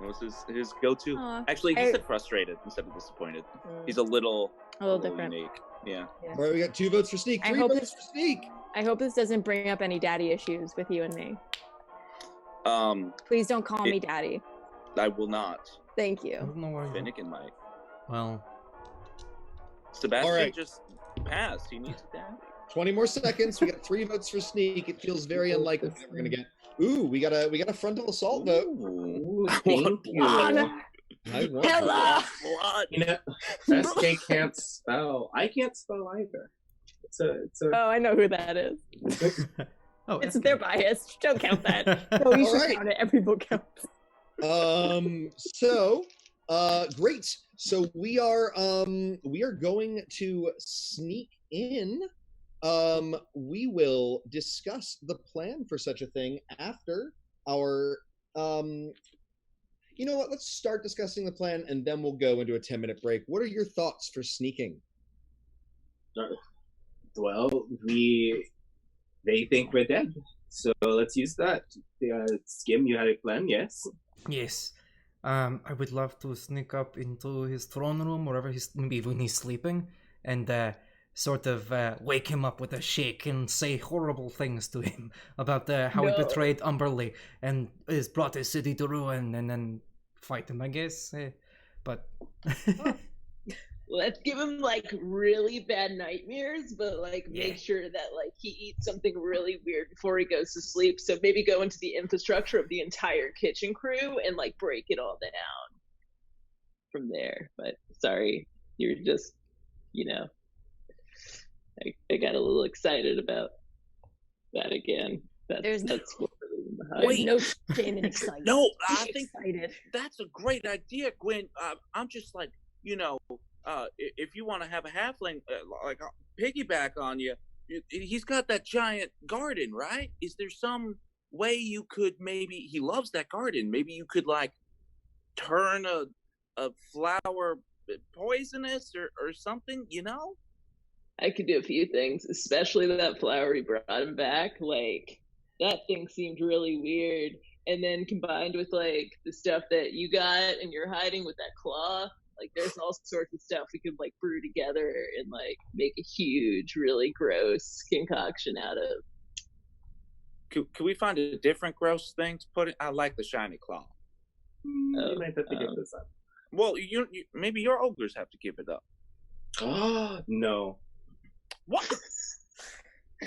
F: It was his go-to. Actually, he said frustrated instead of disappointed. He's a little
E: different.
F: Unique. Yeah.
A: All right, we got 2 votes for sneak, 3 votes for sneak.
E: I hope this doesn't bring up any daddy issues with you and me. Please don't call me daddy.
F: I will not.
E: Thank you.
C: I don't know why.
F: Finnegan might.
C: Well,
F: Sebastian just passed. He needs a daddy.
A: 20 more seconds. We got 3 votes for sneak. It feels very unlikely that we're gonna get. Ooh, we got a frontal assault vote.
D: Ooh, thank you.
E: Hella!
D: You know, SK can't spell. I can't spell either. It's a.
E: Oh, I know who that is. It's their bias. Don't count that. No, you should count it. Every vote counts.
A: Great. So we are going to sneak in. We will discuss the plan for such a thing after our you know what, let's start discussing the plan and then we'll go into a 10-minute break. What are your thoughts for sneaking?
D: Well, they think we're dead, so let's use that. Skim, you had a plan, yes?
C: Yes. I would love to sneak up into his throne room, wherever maybe when he's sleeping, and sort of wake him up with a shake and say horrible things to him about how he betrayed Umberly and has brought his city to ruin, and then fight him, I guess. But
B: let's give him like really bad nightmares, but like make sure that like he eats something really weird before he goes to sleep. So maybe go into the infrastructure of the entire kitchen crew and like break it all down from there. But sorry, you're just, I got a little excited about that again. There's no
E: shame in excitement.
F: No, I think that's a great idea, Gwen. I'm just like, if you want to have a halfling like piggyback on you, he's got that giant garden, right? Is there some way you could he loves that garden? Maybe you could like turn a flower poisonous or something,
B: I could do a few things, especially that flower he brought him back. Like, that thing seemed really weird. And then combined with, like, the stuff that you got and you're hiding with that claw, like, there's all sorts of stuff we could, like, brew together and, like, make a huge, really gross concoction out of.
F: Could we find a different gross thing to put in? I like the shiny claw.
D: You might have to give this up.
F: Well, you maybe your ogres have to give it up.
D: Oh, no.
F: What?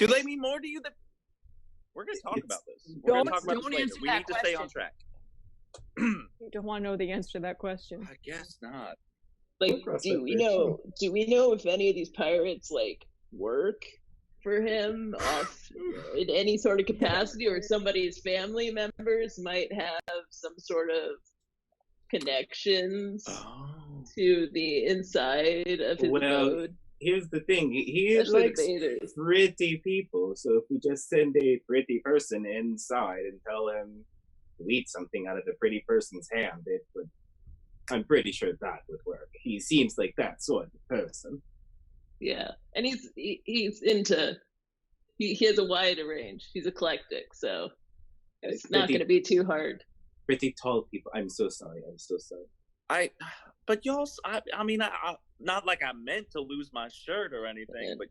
F: Do they mean more to you than... We're going to talk about this. We're going to talk about this later. We need to stay on track.
E: You don't want to know the answer to that question.
F: I guess not.
B: Like, do we know if any of these pirates, like, work for him off in any sort of capacity, or somebody's family members might have some sort of connections to the inside of his abode?
D: Here's the thing, he likes pretty people, so if we just send a pretty person inside and tell him to eat something out of a pretty person's hand, I'm pretty sure that would work. He seems like that sort of person.
B: Yeah, and he's into, he has a wide range, he's eclectic, so it's not going to be too hard.
D: Pretty tall people, I'm so sorry.
F: But y'all, I mean, not like I meant to lose my shirt or anything, but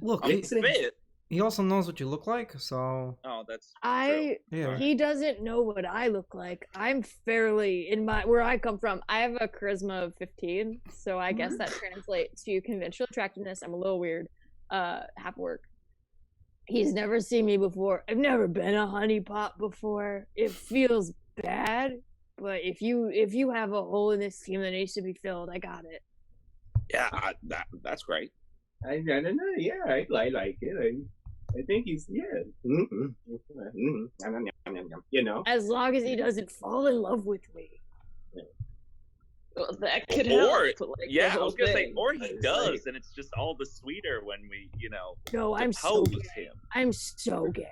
C: Look,
F: I'm fit.
C: he also knows what you look like, so.
F: Oh, that's
E: true.
C: Yeah.
E: He doesn't know what I look like. I'm fairly where I come from. I have a charisma of 15, so I guess that translates to conventional attractiveness. I'm a little weird. Half work. He's never seen me before. I've never been a honeypot before. It feels bad, but if you have a hole in this team that needs to be filled, I got it.
F: Yeah, that's great.
D: I don't know. Yeah, I like it. I think he's you know.
E: As long as he doesn't fall in love with me.
B: Well, that could help.
F: Or
B: I
F: was gonna say, or he does, and it's just all the sweeter when we,
E: No, I'm so gay. I'm so gay.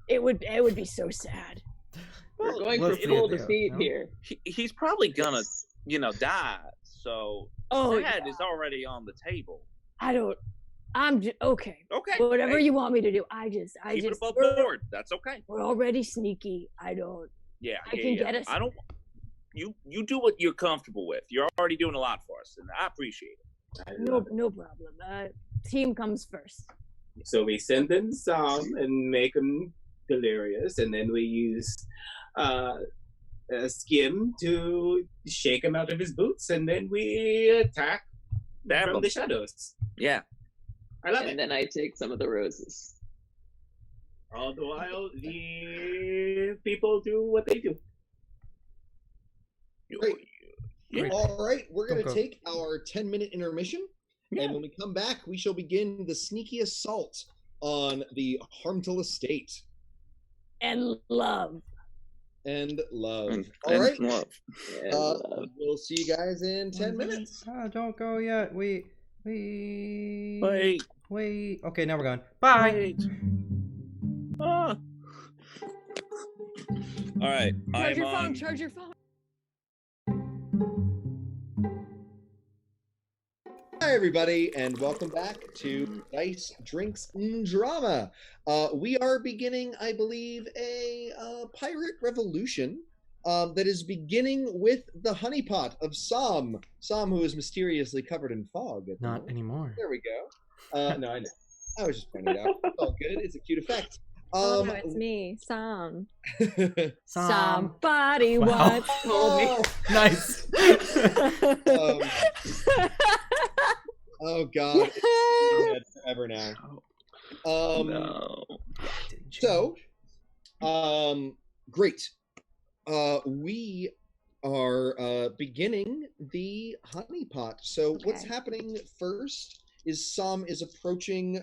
E: It would be so sad.
B: We're going for full defeat here.
F: He's probably gonna, die. So sad is already on the table.
E: I'm just okay.
F: Okay.
E: Whatever you want me to do. I
F: keep
E: just
F: it above board. That's okay.
E: We're already sneaky. I can get us.
F: I don't. You do what you're comfortable with. You're already doing a lot for us, and I appreciate it.
E: No problem. Team comes first.
D: So we send in some and make him delirious, and then we use Skim to shake him out of his boots, and then we attack from the shadows.
F: Yeah.
D: I love it.
B: And then I take some of the roses.
D: All the while, the people do what they do.
A: Great. All right, we're going to take our 10-minute intermission, and when we come back, we shall begin the sneaky assault on the Harmtail estate.
E: And love.
A: All right. We'll see you guys in 10 minutes.
C: Don't go yet. Wait. Okay, now we're going. Bye.
F: All right.
E: Charge your phone.
A: Hi, everybody, and welcome back to Dice, Drinks, and Drama. We are beginning, I believe, a pirate revolution that is beginning with the honeypot of Sam, who is mysteriously covered in fog.
C: Not anymore.
A: There we go. No, I know. I was just pointing it out. It's all good. It's a cute effect.
E: No, it's me, Sam.
C: Somebody
E: once told me.
C: Nice.
A: Oh God, it's forever now.
F: No.
A: So, great. We are beginning the honeypot. So what's happening first is Sam is approaching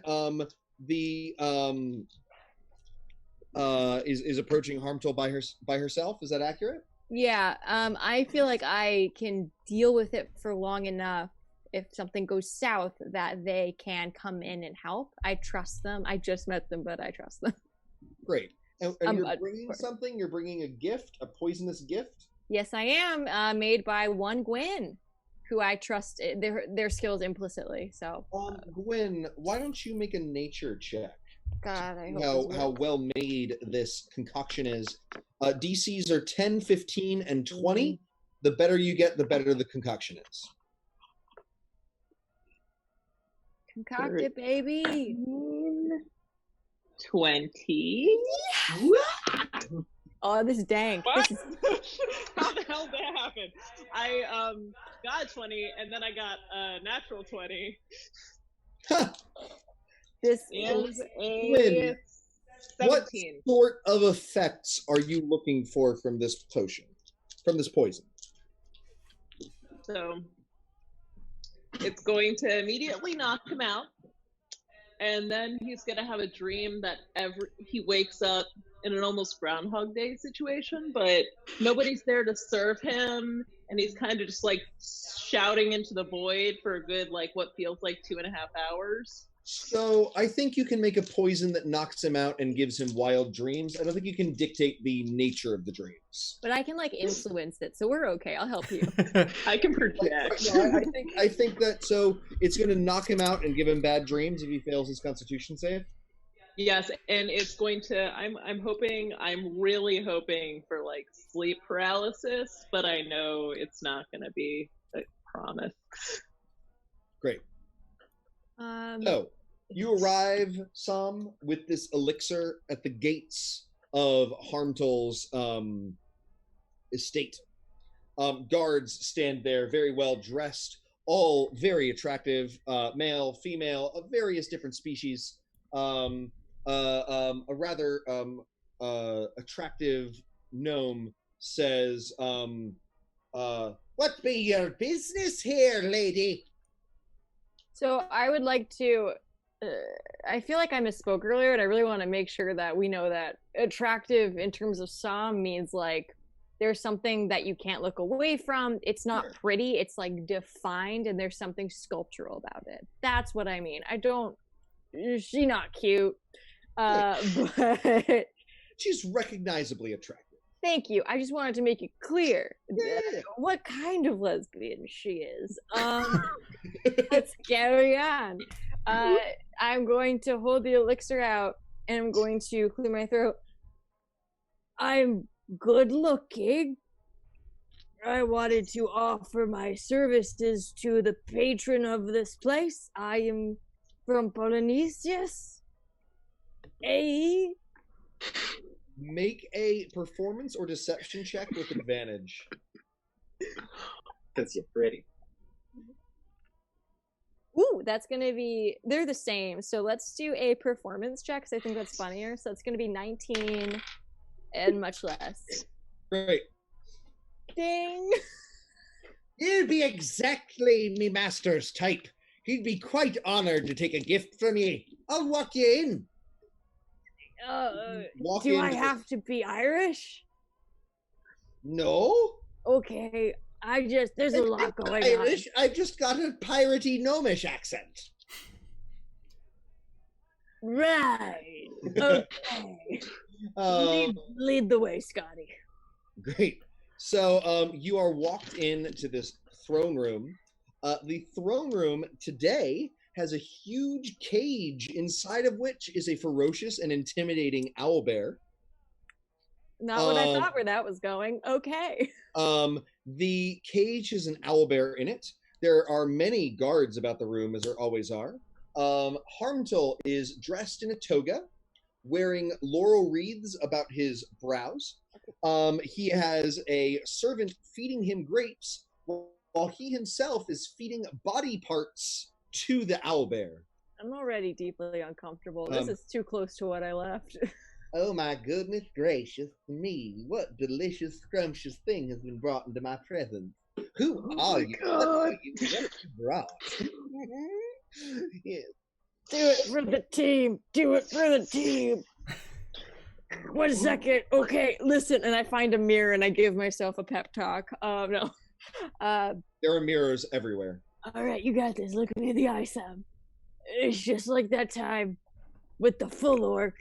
A: is approaching Harmtail by herself. Is that accurate?
E: Yeah. I feel like I can deal with it for long enough. If something goes south, that they can come in and help. I trust them. I just met them, but I trust them.
A: Great. And you're bringing something? You're bringing a gift? A poisonous gift?
E: Yes, I am. Made by one Gwen, who I trust their skills implicitly. So,
A: Gwen, why don't you make a nature check?
E: God, I hope
A: how well made this concoction is. DCs are 10, 15, and 20. The better you get, the better the concoction is.
E: Concoct it, baby.
B: 20.
E: Oh, this is dank.
B: What? How the hell did that happen? I got 20, and then I got a natural 20.
E: This
B: is
A: a 17. What sort of effects are you looking for from this potion, from this poison?
B: So it's going to immediately knock him out, and then he's going to have a dream that he wakes up in an almost Groundhog Day situation, but nobody's there to serve him, and he's kind of just like shouting into the void for a good, like, what feels like 2.5 hours.
A: So I think you can make a poison that knocks him out and gives him wild dreams. I don't think you can dictate the nature of the dreams.
E: But I can like influence it, so we're okay. I'll help you.
B: I can project.
A: No, I think that so it's going to knock him out and give him bad dreams if he fails his Constitution save.
B: Yes, and it's going to. I'm hoping. I'm really hoping for like sleep paralysis, but I know it's not going to be a promise.
A: Great.
E: Um,
A: So you arrive, Sam, with this elixir at the gates of Harmtail's estate. Guards stand there, very well dressed, all very attractive, male, female, of various different species. A rather attractive gnome says, "What be your business here, lady?"
E: So I would like to. I feel like I misspoke earlier, and I really want to make sure that we know that attractive in terms of Sam means like there's something that you can't look away from. It's not pretty. It's like defined, and there's something sculptural about it. That's what I mean. I don't. She's not cute, but
A: She's recognizably attractive.
E: thank you. I just wanted to make it clear what kind of lesbian she is. Let's carry on. I'm going to hold the elixir out and I'm going to clear my throat. I'm good looking. I wanted to offer my services to the patron of this place. I am from Polynesius.
A: Make a performance or deception check with advantage.
D: Because you're pretty.
E: Ooh, that's gonna be, they're the same. So let's do a performance check because I think that's funnier. So it's gonna be 19 and much less.
A: Great.
E: Ding!
A: You'll be exactly me master's type. He'd be quite honored to take a gift from ye. I'll walk you in. Walk
E: Do I
A: into
E: have to be Irish?
A: No.
E: Okay, there's a lot going
A: Irish. I've just got a piratey gnomish accent.
E: on. Right. Okay. Lead the way, Scotty.
A: Great. So you are walked into this throne room. The throne room today has a huge cage inside of which is a ferocious and intimidating owlbear.
E: Not what I thought where that was going. Okay.
A: The cage has an owlbear in it. There are many guards about the room, as there always are. Harmtail is dressed in a toga, wearing laurel wreaths about his brows. He has a servant feeding him grapes, while he himself is feeding body parts to the owlbear.
E: I'm already deeply uncomfortable. This is too close to what I left.
A: Oh my goodness gracious me, what delicious, scrumptious thing has been brought into my presence. Who are you? What are you? What have you brought? Yes.
E: Do it for the team. Do it for the team. 1 second. Okay, listen. And I find a mirror and I give myself a pep talk. No.
A: There are mirrors everywhere.
E: All right, you got this. Look at me in the eye, Sam. It's just like that time with the full orc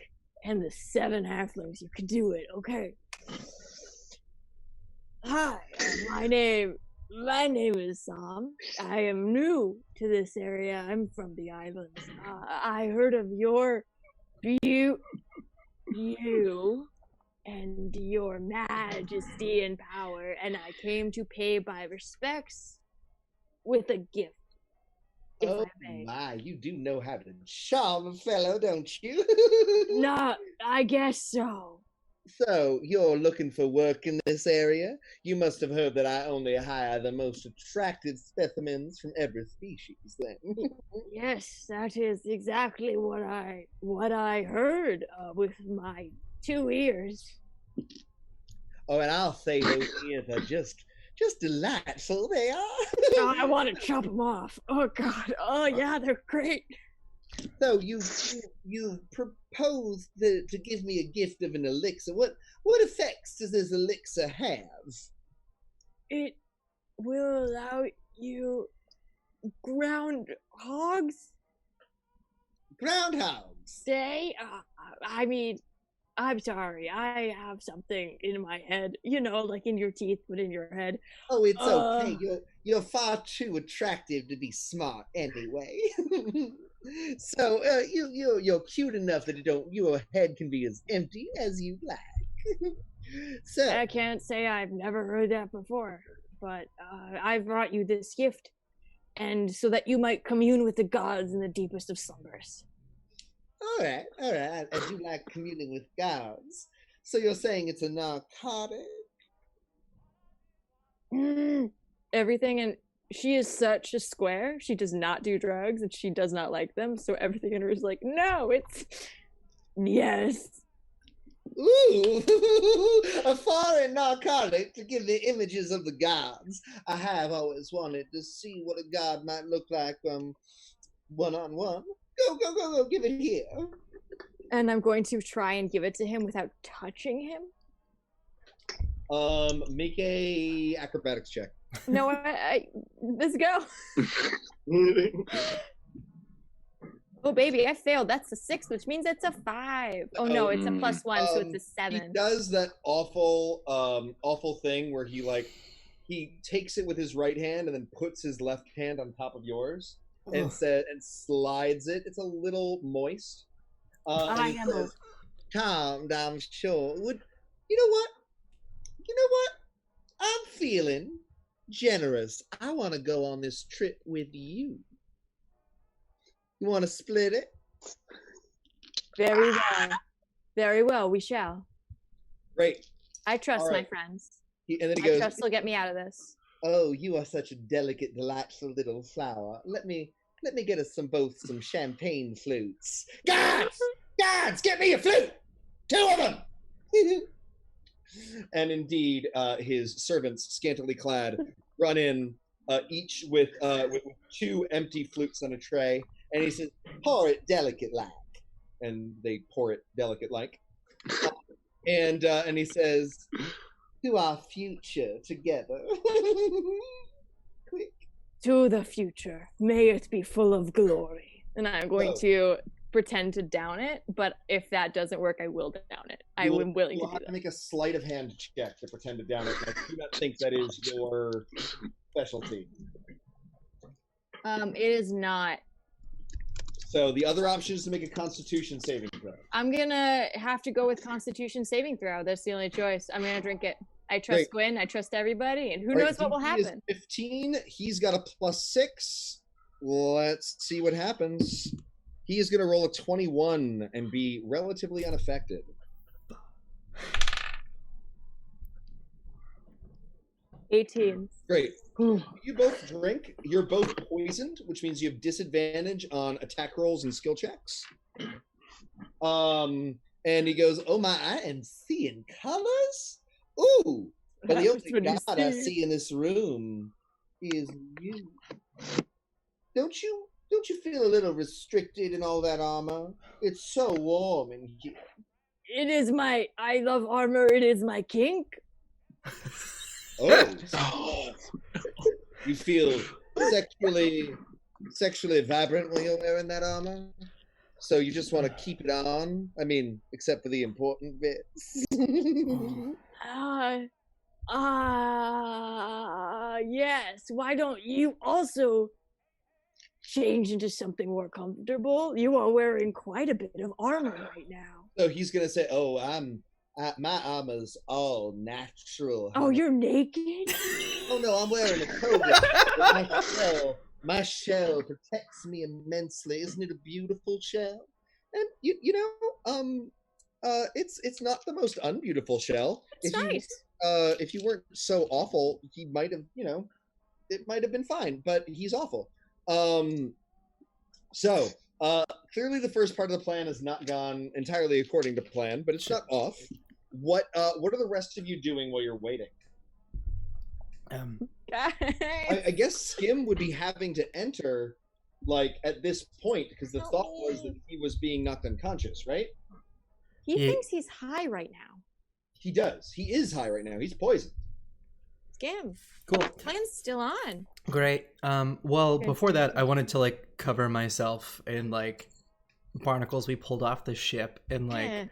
E: and the 7 halflings. You can do it, okay? Hi, my name is Sam. I am new to this area. I'm from the islands. I heard of you and your majesty and power, and I came to pay my respects with a gift.
A: Oh my, you do know how to charm a fellow, don't you?
E: No, I guess so.
A: So, you're looking for work in this area? You must have heard that I only hire the most attractive specimens from every species, then.
E: Yes, that is exactly what I heard with my 2 ears.
A: Oh, and I'll say those ears are just delightful, they are.
E: Oh, I want to chop them off. Oh, God. Oh, yeah, they're great.
A: So you proposed to give me a gift of an elixir. What effects does this elixir have?
E: It will allow you groundhogs.
A: Groundhogs.
E: Stay. I mean, I'm sorry. I have something in my head. You know, like in your teeth, but in your head.
A: Oh, it's okay. You're far too attractive to be smart anyway. So you're cute enough that your head can be as empty as you like. So
E: I can't say I've never heard that before, but I've brought you this gift, and so that you might commune with the gods in the deepest of slumbers.
A: all right. I do like communing with gods. So you're saying it's a narcotic?
E: Everything, and she is such a square. She does not do drugs, and she does not like them. So everything in her is like, no, it's yes.
A: Ooh, a foreign narcotic to give the images of the gods. I have always wanted to see what a god might look like one-on-one. Go, give it here.
E: And I'm going to try and give it to him without touching him.
A: Make a acrobatics check.
E: No, let's go. Oh, baby, I failed. That's a 6, which means it's a 5. Oh, no, it's a +1, so it's a 7.
A: He does that awful thing where he takes it with his right hand and then puts his left hand on top of yours and slides it. It's a little moist.
E: I am
A: says, calm down, sure. You know what? I'm feeling generous. I want to go on this trip with you. You want to split it?
E: Very well. Very well, we shall.
A: Great.
E: I trust my
A: right.
E: friends.
A: And then he goes,
E: I trust they'll get me out of this.
A: oh, you are such a delicate, delightful little flower. Let me get us both some champagne flutes. Guards, get me a flute! 2 of them! And indeed, his servants, scantily clad, run in, each with 2 empty flutes on a tray. And he says, pour it delicate-like. And they pour it delicate-like. And he says, to our future together. Quick.
E: To the future. May it be full of glory. And I'm going to pretend to down it, but if that doesn't work, I will down it. I am willing to do that.
A: Make a sleight of hand check to pretend to down it. I do not think that is your specialty.
E: It is not.
A: So the other option is to make a Constitution saving throw.
E: I'm gonna have to go with Constitution saving throw. That's the only choice. I'm gonna drink it. I trust Gwyn. I trust everybody, and who knows what will happen.
A: 15. He's got a +6. Let's see what happens. He is going to roll a 21 and be relatively unaffected.
E: $18.
A: Great. You both drink. You're both poisoned, which means you have disadvantage on attack rolls and skill checks. And he goes, oh my, I am seeing colors? Ooh. But the only god I see in this room is you. Don't you feel a little restricted in all that armor? It's so warm in here.
E: It is I love armor. It is my kink.
A: Oh. You feel sexually vibrant when you're wearing that armor? So you just want to keep it on? I mean, except for the important bits.
E: Yes. Why don't you also change into something more comfortable? You are wearing quite a bit of armor right now.
A: So he's gonna say, "Oh, my armor's all natural."
E: Oh, you're naked?
A: Oh no, I'm wearing a coat. My shell protects me immensely. Isn't it a beautiful shell? And it's not the most unbeautiful shell.
E: It's nice.
A: If you weren't so awful, he might have, it might have been fine. But he's awful. So clearly the first part of the plan has not gone entirely according to plan, but it's not off. What are the rest of you doing while you're waiting? I guess Skim would be having to enter at this point, because the thought was that he was being knocked unconscious, right?
E: He thinks he's high right now.
A: He does. He is high right now. He's poisoned.
E: Skim.
C: Cool.
E: Plan's still on.
C: Great. Well, before that, I wanted to cover myself in barnacles we pulled off the ship and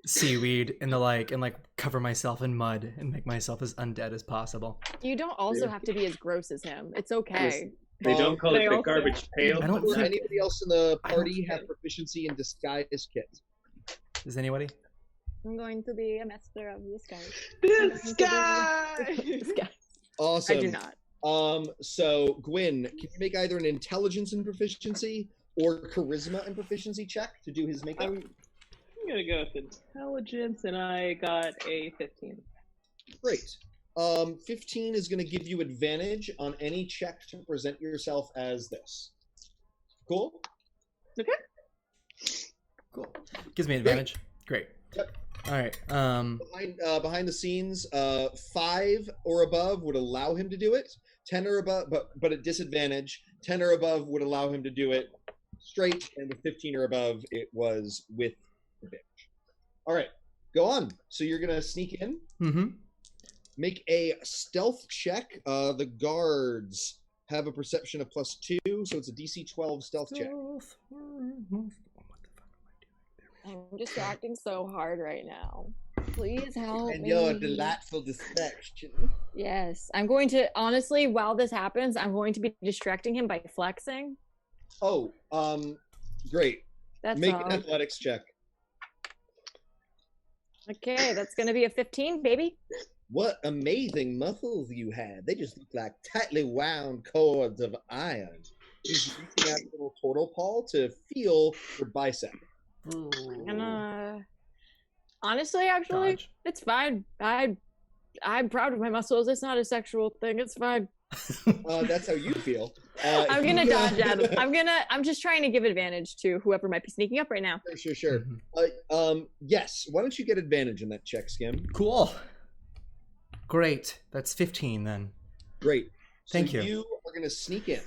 C: seaweed and the and cover myself in mud and make myself as undead as possible.
E: You don't also have to be as gross as him. It's okay.
D: They don't call
B: They
D: it the
B: also-
D: garbage pail.
C: I don't
A: Does
C: think-
A: anybody else in the
C: I don't
A: party
C: think-
A: have proficiency in disguise kit?
C: Does anybody?
E: I'm going to be a master of disguise.
B: This guy!
E: Disguise.
A: Awesome.
E: I do not.
A: So Gwyn, can you make either an intelligence and proficiency or charisma and proficiency check to do his makeup?
B: I'm gonna go with intelligence, and I got a 15.
A: Great. 15 is going to give you advantage on any check to present yourself as this. Cool?
B: Okay.
C: Cool. Gives me advantage. Great.
A: Yep.
C: All right.
A: Behind the scenes, 5 or above would allow him to do it. 10 or above, but at disadvantage. 10 or above would allow him to do it straight, and with 15 or above, it was with advantage. All right, go on. So you're gonna sneak in.
C: Mm-hmm.
A: Make a stealth check. The guards have a perception of +2, so it's a DC 12 stealth check.
E: I'm distracting so hard right now. Please help
A: And
E: me.
A: your delightful distraction.
E: Yes, I'm going to honestly. While this happens, I'm going to be distracting him by flexing.
A: Oh, great.
E: That's
A: Make
E: all.
A: an athletics check.
E: Okay, that's going to be a 15, baby.
A: What amazing muscles you have. They just look like tightly wound cords of iron. He's reaching out a little turtle paw to feel your bicep.
E: I'm gonna. Honestly, actually,
C: Dodge.
E: it's fine. I'm proud of my muscles. It's not a sexual thing. It's fine.
A: That's how you feel.
E: I'm gonna dodge out of. I'm just trying to give advantage to whoever might be sneaking up right now.
A: Sure. Yes. Why don't you get advantage in that check, Skim?
C: Cool. Great. That's 15 then.
A: Great.
C: Thank
A: So
C: you.
A: you are going to sneak in.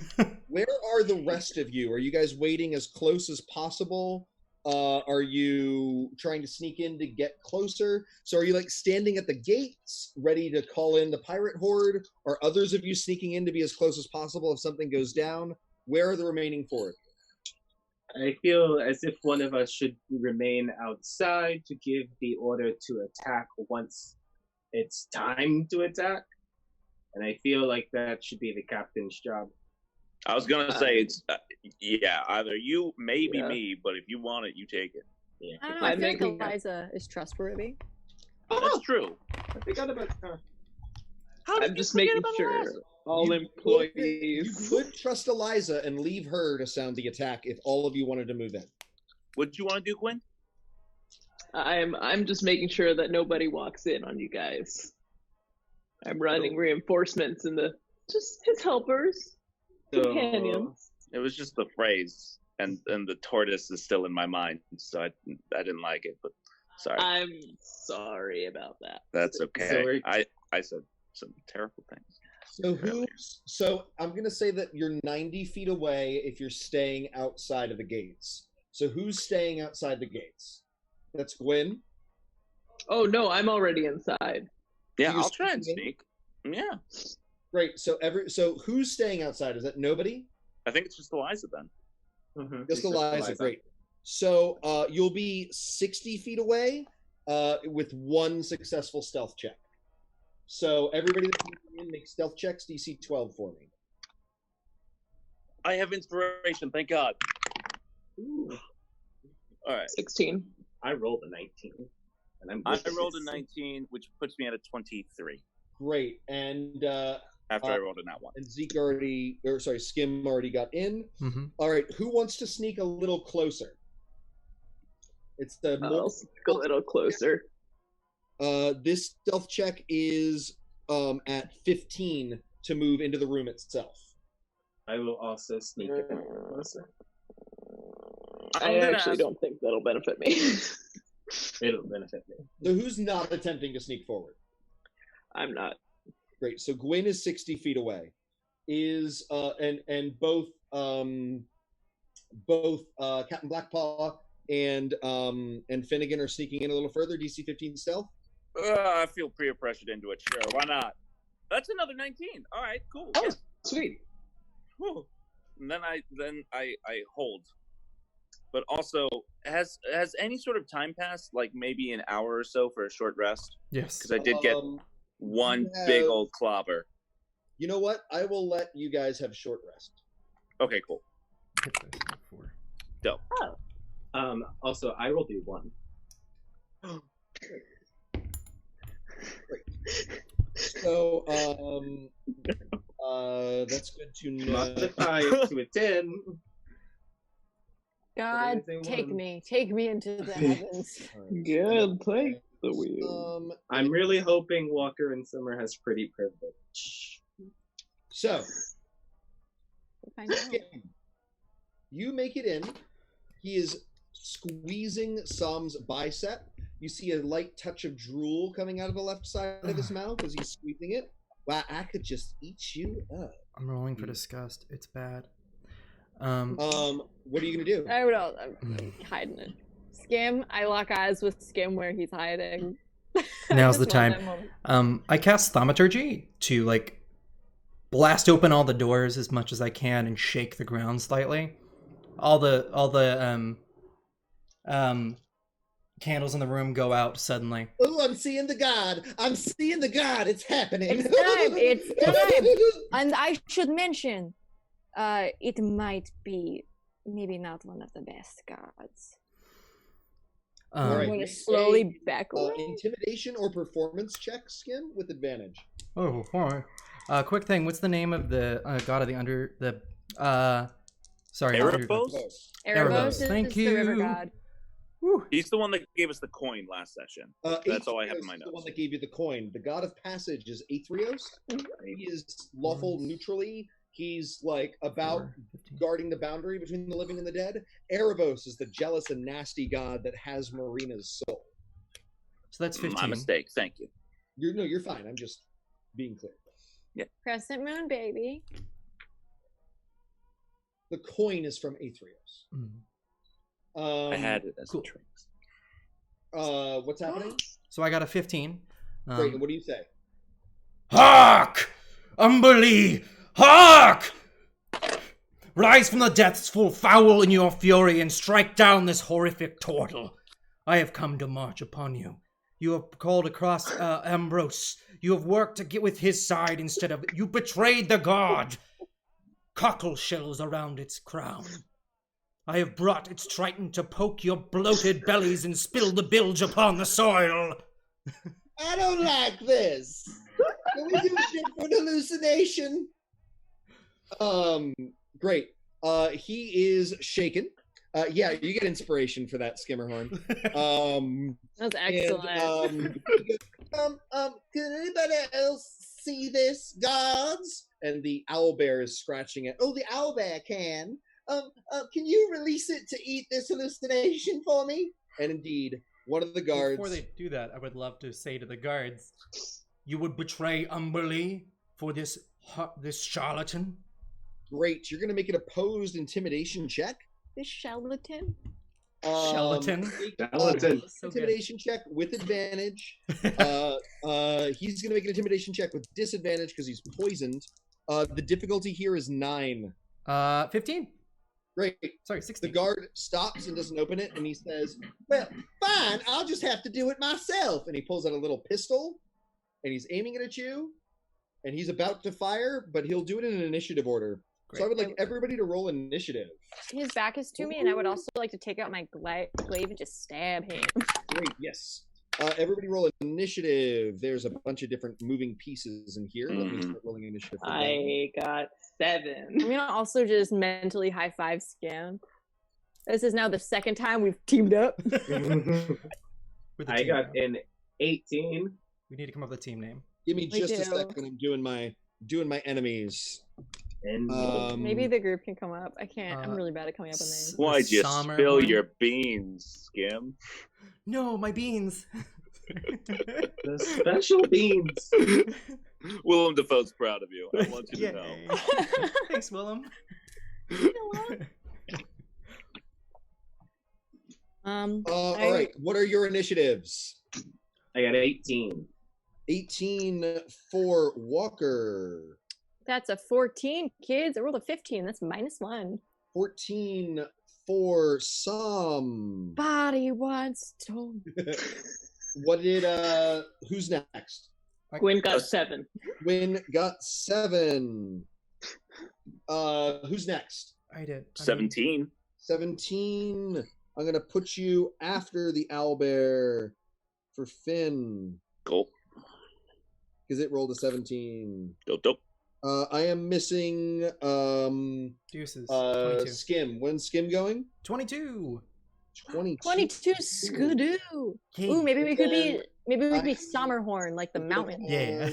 A: Where are the rest of you? Are you guys waiting as close as possible? Are you trying to sneak in to get closer? So are you like standing at the gates, ready to call in the pirate horde? Are others of you sneaking in to be as close as possible if something goes down? Where are the remaining 4?
D: I feel as if one of us should remain outside to give the order to attack once it's time to attack. And I feel like that should be the captain's job.
F: I was gonna say it's either you, maybe
B: Yeah.
F: me, but if you want it, you take it.
D: Yeah.
E: I don't know. I
B: I'm
E: feel like
B: making-
E: Eliza is trustworthy.
F: That's true.
D: I forgot about her.
B: I'm just making sure all
A: You
B: employees.
A: could trust Eliza and leave her to sound the attack if all of you wanted to move in.
F: What do you want to do, Gwen?
B: I'm just making sure that nobody walks in on you guys. I'm running reinforcements and just his helpers, companions.
F: It was just the phrase, and the tortoise is still in my mind, so I didn't like it, but sorry.
B: I'm sorry about that.
F: That's okay.
D: Sorry.
F: I said some terrible things.
A: So I'm gonna say that you're 90 feet away if you're staying outside of the gates. So who's staying outside the gates? That's Gwen.
B: Oh no, I'm already inside.
F: Yeah,
A: You're
F: I'll try and
A: sneaking
F: sneak. Yeah,
A: Great. So who's staying outside? Is that nobody?
F: I think it's just Eliza then.
D: Mm-hmm.
A: Just Eliza. Great. So you'll be 60 feet away with 1 successful stealth check. So everybody that's in, make stealth checks DC 12 for me.
F: I have inspiration, thank God.
D: Ooh,
F: All right,
B: 16.
D: I rolled a 19. And I'm
F: I
D: good.
F: rolled a 19, which puts me at a 23
A: Great. And
F: after I rolled a nat one.
A: Skim already got in.
C: Mm-hmm.
A: All right, who wants to sneak a little closer? It's the
B: I'll sneak a little closer.
A: this stealth check is at 15 to move into the room itself.
D: I will also sneak a bit closer.
B: I
F: I'm gonna
B: actually
F: ask-
B: don't think that'll benefit me.
D: It'll benefit me.
A: So who's not attempting to sneak forward?
B: I'm not.
A: Great. So Gwyn is 60 feet away. Is and both Captain Blackpaw and Finnegan are sneaking in a little further. DC 15 stealth.
F: I feel peer pressured into it. Sure, why not? That's another 19. All right, cool.
B: Oh,
F: Yeah.
B: sweet.
F: Whew. And then I hold. But also, has any sort of time passed? Like maybe an hour or so for a short rest?
C: Yes.
F: Because I did get one
A: you
F: big
A: have-
F: old clobber.
A: You know what? I will let you guys have short rest.
F: Okay, cool.
C: Hit those for 4.
F: Dope.
D: Also, I will do 1.
A: So, that's good to know.
D: Modify it to a 10.
E: God, take me into the heavens.
B: Good, take the wheel.
D: I'm really hoping Walker in Summer has pretty privilege.
A: So,
E: Find out.
A: you make it in. He is squeezing Sam's bicep. You see a light touch of drool coming out of the left side of his mouth as he's squeezing it. Wow, I could just eat you up.
C: I'm rolling for disgust. It's bad.
A: What are you gonna do?
E: I don't know. I'm hiding it. Skim. I lock eyes with Skim where he's hiding.
C: Now's the
E: Just want that
C: time.
E: moment.
C: I cast Thaumaturgy to like blast open all the doors as much as I can and shake the ground slightly. All the candles in the room go out suddenly.
A: Oh, I'm seeing the god. I'm seeing the god. It's happening.
E: It's time. It's time. And I should mention, it might be maybe not one of the best gods.
A: All right.
E: I'm going to slowly back away.
A: Intimidation or performance check, Skim, with advantage.
C: Oh, hi. Quick thing. What's the name of the god of the under the? Sorry.
F: Erebos?
E: Erebos is
C: Thank
E: the river
C: you.
E: god.
C: Whew.
F: He's the one that gave us the coin last session. That's all I have in my
A: Aetherios is the
F: notes.
A: one that gave you the coin. The god of passage is Aetherios. He is lawful neutrally. He's like about
C: 4, 15.
A: guarding the boundary between the living and the dead. Erebos is the jealous and nasty god that has Marina's soul.
C: So that's 15.
F: My mistake. Thank you.
A: You're fine. I'm just being clear.
E: Crescent moon, baby.
A: The coin is from Aetherios.
C: Mm.
F: I had it as
C: cool.
F: a trick.
A: What's happening?
C: So I got a 15.
A: Great. And what do you say?
C: Hark! Umberly! Hark! Rise from the depths full foul in your fury and strike down this horrific turtle. I have come to march upon you. You have called across Ambrose. You have worked to get with his side instead of... You betrayed the god. Cockle shells around its crown. I have brought its triton to poke your bloated bellies and spill the bilge upon the soil.
A: I don't like this. Can we do shit for an hallucination? Great. He is shaken. Yeah, you get inspiration for that, Skimmerhorn.
E: That's excellent.
A: And, can anybody else see this, gods? And the owlbear is scratching it. Oh, the owlbear can. Can you release it to eat this hallucination for me? And indeed, one of the guards.
C: Before they do that, I would love to say to the guards, you would betray Umberly for this charlatan?
A: Great. You're going to make an opposed intimidation check.
E: This charlatan?
C: Charlatan?
A: Intimidation check with advantage. He's going to make an intimidation check with disadvantage because he's poisoned. The difficulty here is 9.
C: 15.
A: Great.
C: Sorry, 16.
A: The guard stops and doesn't open it, and he says, well, fine, I'll just have to do it myself. And he pulls out a little pistol, and he's aiming it at you, and he's about to fire, but he'll do it in an initiative order.
C: Great.
A: So I would like everybody to roll initiative.
E: His back is to me, and I would also like to take out my glaive and just stab him.
A: Great, yes. Everybody roll initiative. There's a bunch of different moving pieces in here. Let me start rolling initiative. For
B: I got 7.
E: I'm gonna also just mentally high five Skim. This is now the second time we've teamed up.
C: With the
D: I
C: team
D: got
C: now.
D: an 18.
C: We need to come up with a team name.
A: Give me
E: We
A: just a
E: do.
A: second. I'm doing my enemies.
D: And
E: Maybe the group can come up. I can't. I'm really bad at coming up with names.
F: Why'd you
C: Summer
F: spill
C: one?
F: your beans, Skim?
C: No, my beans.
D: the special beans.
F: Willem Dafoe's proud of you. I want you to know.
C: Yay. Thanks, Willem.
A: All right. What are your initiatives?
D: I got 18.
A: 18 for Walker.
E: That's a 14, kids. I rolled a 15. That's -1.
A: 14 for Sam.
E: Body wants to.
A: What did who's next?
B: Gwyn got 7.
A: Gwyn got 7. Who's next?
C: I did.
F: 17.
A: 17. I'm gonna put you after the owlbear for Finn
F: Go.
A: because it rolled a 17.
F: Dope.
A: I am missing
C: Deuces. 22.
A: Skim. When's Skim going?
C: 22.
E: 22 Skidoo.
C: Yay.
E: Ooh, maybe we could be Sommerhorn, like the mountain.
C: Yeah.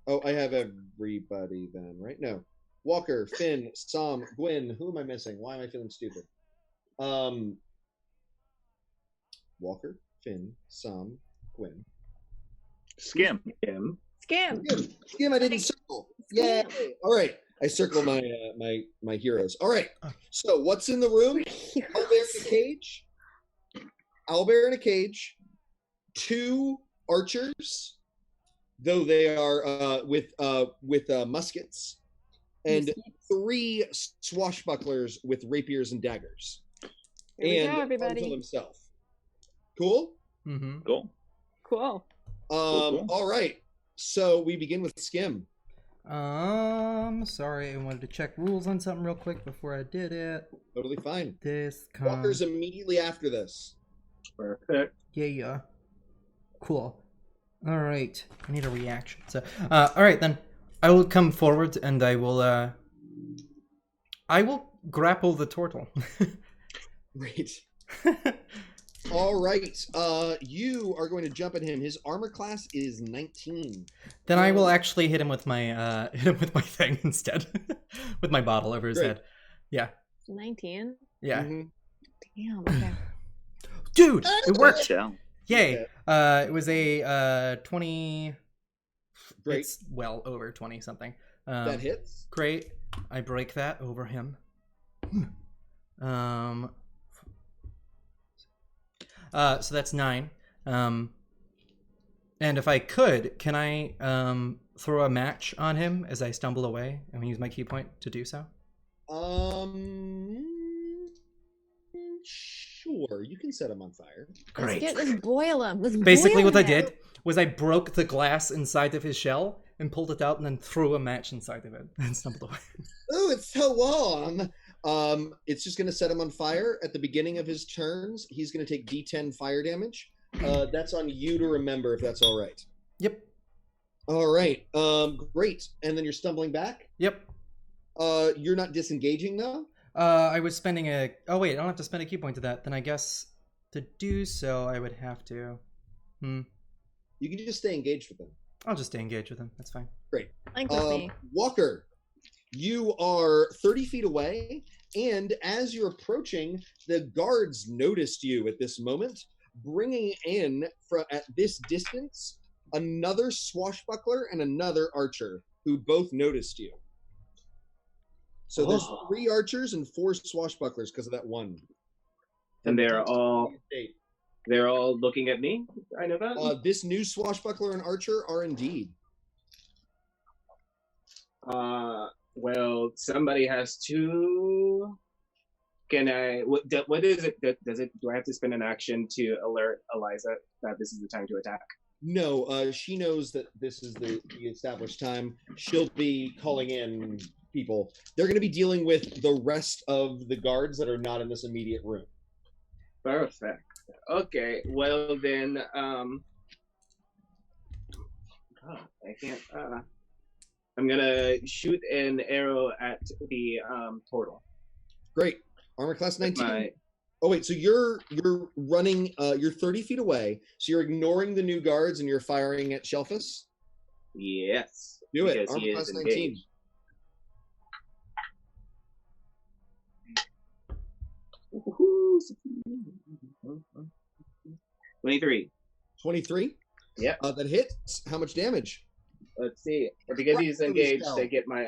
A: Oh, I have everybody then, right? No. Walker, Finn, Som, Gwyn. Who am I missing? Why am I feeling stupid? Walker, Finn, Som, Gwyn.
F: Skim.
E: Scam.
A: Skim, I didn't circle. Yay! All right, I circled my my heroes. All right. So what's in the room? Owlbear in a cage. Owlbear in a cage. 2 archers, though they are with muskets, and 3 swashbucklers with rapiers and daggers.
E: Here we
A: and
E: go, everybody.
A: Harmtail himself. Cool.
C: Mm-hmm.
F: Cool.
E: Cool.
F: Cool.
A: All right. So we begin with Skim.
C: Sorry, I wanted to check rules on something real quick before I did it.
A: Totally fine.
C: This
A: Walker's immediately after this.
D: Perfect.
C: Yeah. Cool. All right. I need a reaction. So, all right then. I will come forward and I will grapple the turtle.
A: Great. All right. You are going to jump at him. His armor class is 19.
C: Then I will actually hit him with my thing instead, with my bottle over his
A: Great.
C: head. Yeah.
E: 19.
C: Yeah.
A: Mhm.
E: Damn. Okay.
C: Dude, it worked.
F: Down.
C: Yay. It was a 20.
A: Great.
C: It's well over 20 something.
A: That hits.
C: Great. I break that over him. So that's 9. And if I could, can I throw a match on him as I stumble away and use my key point to do so?
A: Sure. You can set him on fire.
C: Great.
E: Let's boil him.
C: Basically what I did was I broke the glass inside of his shell and pulled it out and then threw a match inside of it and stumbled away.
A: Oh, it's so warm. It's just going to set him on fire at the beginning of his turns. He's going to take D10 fire damage. That's on you to remember if that's all right.
C: Yep.
A: All right. Great. And then you're stumbling back.
C: Yep.
A: You're not disengaging though.
C: I was spending a... Oh, wait, I don't have to spend a key point to that. Then I guess to do so, I would have to...
A: You can just stay engaged with him.
C: I'll just stay engaged with him. That's fine.
A: Great.
E: Link with me.
A: Walker, you are 30 feet away, and as you're approaching, the guards noticed you at this moment, bringing in, at this distance, another swashbuckler and another archer, who both noticed you. So there's 3 archers and 4 swashbucklers because of that one.
D: And they're all looking at me. I know that.
A: This new swashbuckler and archer are indeed.
D: Well, somebody has to. Can I? What is it? Do I have to spend an action to alert Eliza that this is the time to attack?
A: No, she knows that this is the established time. She'll be calling in people. They're going to be dealing with the rest of the guards that are not in this immediate room.
D: Perfect. Okay. Well then, I can't. I'm gonna shoot an arrow at the portal.
A: Great. Armor class 19. Oh wait, so you're running. You're 30 feet away. So you're ignoring the new guards and you're firing at Shellface.
D: Yes.
A: Do it.
D: Because
A: Armor
D: he is
A: class 19.
D: engaged. Woohoo! 23.
A: 23.
D: Yep.
A: That hits. How much damage?
D: Let's see. Because he's
A: Crummy
D: engaged,
A: shell.
D: I get my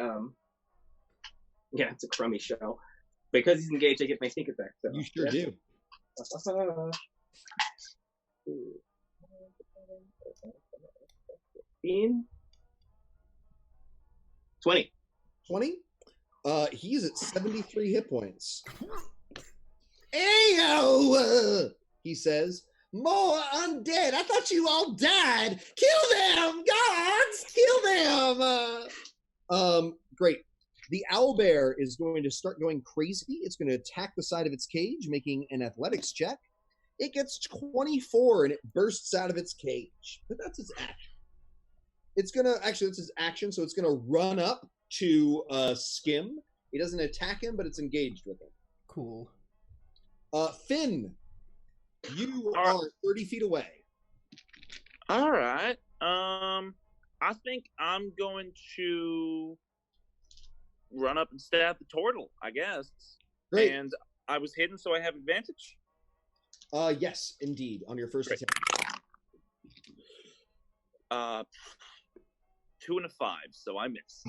D: Yeah, it's a crummy shell. Because he's engaged, I get my sneak attack. So,
A: You sure do.
D: 15. 20.
A: 20. He's at 73 hit points. Ayo! He says, "More undead. I thought you all died. Kill them, guards! Kill them!" Great. The owlbear is going to start going crazy. It's going to attack the side of its cage, making an athletics check. It gets 24 and it bursts out of its cage. But that's its action. It's going to, actually, that's its action, so it's going to run up to Skim. It doesn't attack him, but it's engaged with him.
C: Cool.
A: Finn, you are 30 feet away.
F: All right. I think I'm going to run up and stab the turtle, I guess.
A: Great.
F: And I was hidden, so I have advantage?
A: Yes, indeed, on your first attack.
F: 2 and a 5, so I miss.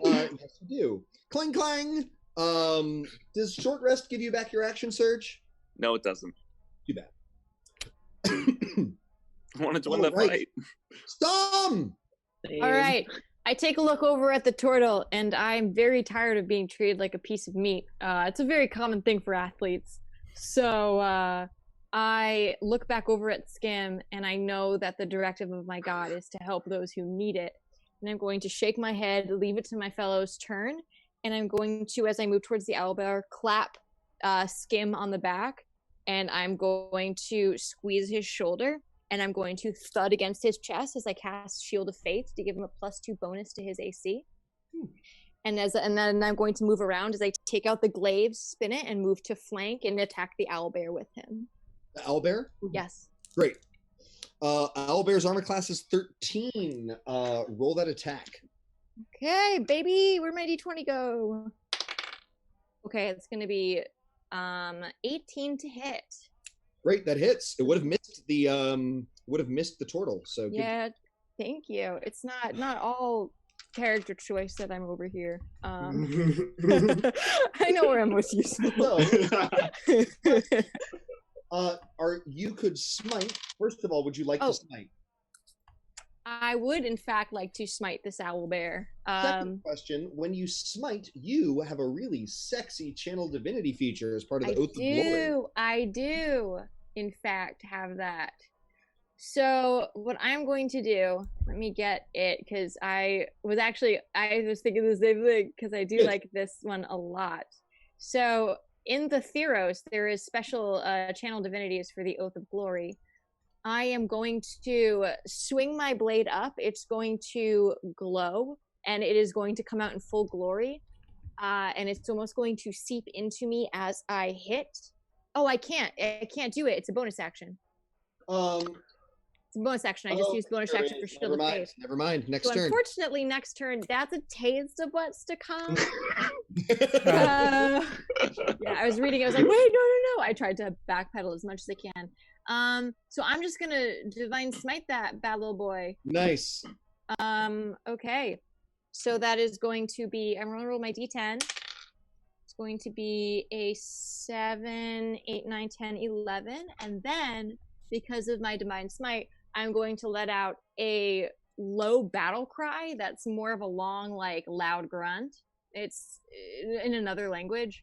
A: Yes, you do. Clang, clang. Does short rest give you back your action surge?
F: No, it doesn't.
A: Too bad.
F: I wanted to win that fight.
A: Storm!
E: All right. I take a look over at the turtle, and I'm very tired of being treated like a piece of meat. It's a very common thing for athletes. So I look back over at Skim, and I know that the directive of my god is to help those who need it. And I'm going to shake my head, leave it to my fellow's turn, and I'm going to, as I move towards the owlbear, clap Skim on the back, and I'm going to squeeze his shoulder, and I'm going to thud against his chest as I cast Shield of Faith to give him a +2 bonus to his AC. And then I'm going to move around as I take out the glaive, spin it, and move to flank and attack the owlbear with him.
A: The owlbear?
E: Yes.
A: Great. Owlbear's armor class is 13. Roll that attack.
E: Okay, baby, where'd my d20 go? Okay, it's going to be 18 to hit.
A: Great, that hits. It would have missed the turtle. So good.
E: Yeah, thank you. It's not all character choice that I'm over here. I know where I'm most useful.
A: No. You could smite. First of all, would you like to smite?
E: I would, in fact, like to smite this owlbear.
A: Second question: when you smite, you have a really sexy channel divinity feature as part of the Oath of Glory.
E: I do, in fact, have that. So what I'm going to do, let me get it, because I was thinking the same thing, because I do like this one a lot. So in the Theros, there is special channel divinities for the Oath of Glory. I am going to swing my blade up. It's going to glow, and it is going to come out in full glory. And it's almost going to seep into me as I hit. Oh, I can't do it. It's a bonus action. It's a bonus action. I just used bonus action for Shield of Faith.
A: Never mind. Next turn.
E: Unfortunately, next turn, that's a taste of what's to come. Yeah, I was reading. I was like, wait, no. I tried to backpedal as much as I can. So I'm just gonna Divine Smite that bad little boy.
A: Nice.
E: Okay. So that is going to be, I'm gonna roll my d10. It's going to be a 7, 8, 9, 10, 11. And then, because of my Divine Smite, I'm going to let out a low battle cry that's more of a long, like, loud grunt. It's in another language.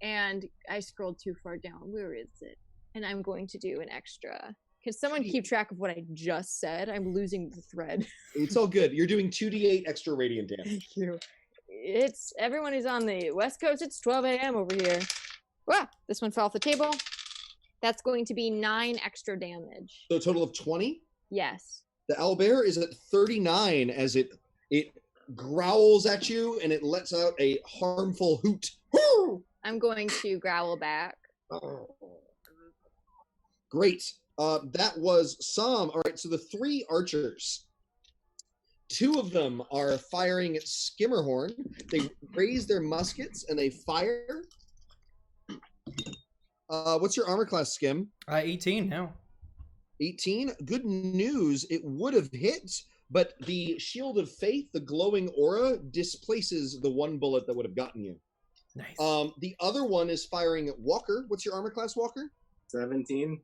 E: And I scrolled too far down. Where is it? And I'm going to do an extra. Can someone keep track of what I just said? I'm losing the thread.
A: It's all good. You're doing 2d8 extra radiant damage.
E: Thank you. Everyone is on the West Coast. It's 12 a.m. over here. Wow, this one fell off the table. That's going to be 9 extra damage.
A: So a total of 20?
E: Yes.
A: The owlbear is at 39 as it growls at you and it lets out a harmful hoot.
E: I'm going to growl back.
A: Great. That was some. All right, so the 3 archers. 2 of them are firing at Skimmerhorn. They raise their muskets and they fire. What's your armor class, Skim?
C: 18 now.
A: 18. Good news. It would have hit, but the Shield of Faith, the glowing aura, displaces the 1 bullet that would have gotten you.
C: Nice.
A: The other one is firing at Walker. What's your armor class, Walker?
D: 17.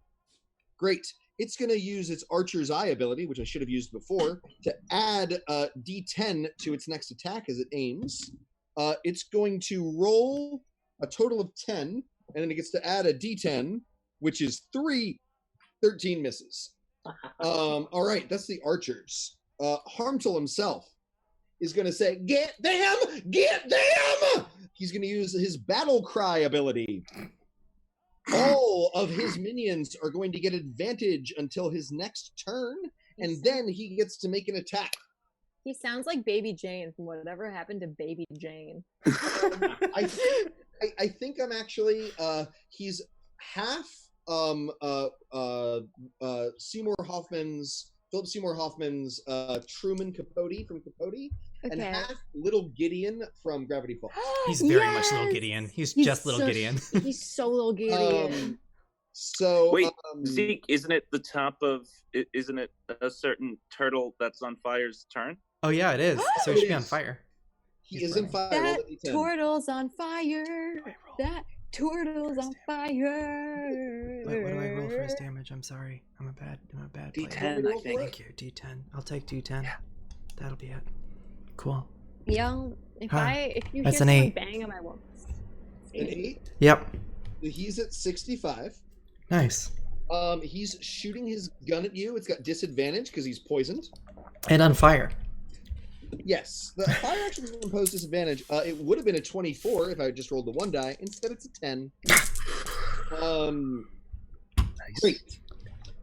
A: Great. It's going to use its Archer's Eye ability, which I should have used before, to add D10 to its next attack as it aims. It's going to roll a total of 10, and then it gets to add a D10, which is 3. 13 misses. All right, that's the archers. Harmtail himself. is going to say, "Get them! Get them!" He's going to use his battle cry ability. All of his minions are going to get advantage until his next turn, and then he gets to make an attack.
E: He sounds like Baby Jane from Whatever Happened to Baby Jane.
A: I think I'm actually he's half Philip Seymour Hoffman's Truman Capote from Capote, and half Little Gideon from Gravity Falls.
C: He's very much Little Gideon. He's just Little Gideon.
E: He's so Little Gideon.
F: Wait, Zeke, isn't it a certain turtle that's on fire's turn?
C: Oh yeah, it is. So he should be on fire.
A: He is on fire.
E: That turtle's on fire. That turtle's on fire.
C: What do I roll for his damage? I'm sorry. I'm a bad player.
F: D10, I think.
C: Thank you. D10. I'll take D10. Yeah. That'll be it. Cool.
E: Young, if you
C: That's
E: hear
C: an
E: someone
C: 8.
E: bang on my wall.
A: An 8?
C: Yep.
A: He's at 65.
C: Nice.
A: He's shooting his gun at you. It's got disadvantage because he's poisoned.
C: And on fire.
A: Yes. The fire action doesn't impose disadvantage. It would have been a 24 if I had just rolled the 1 die. Instead, it's a 10.
F: Nice.
A: Great.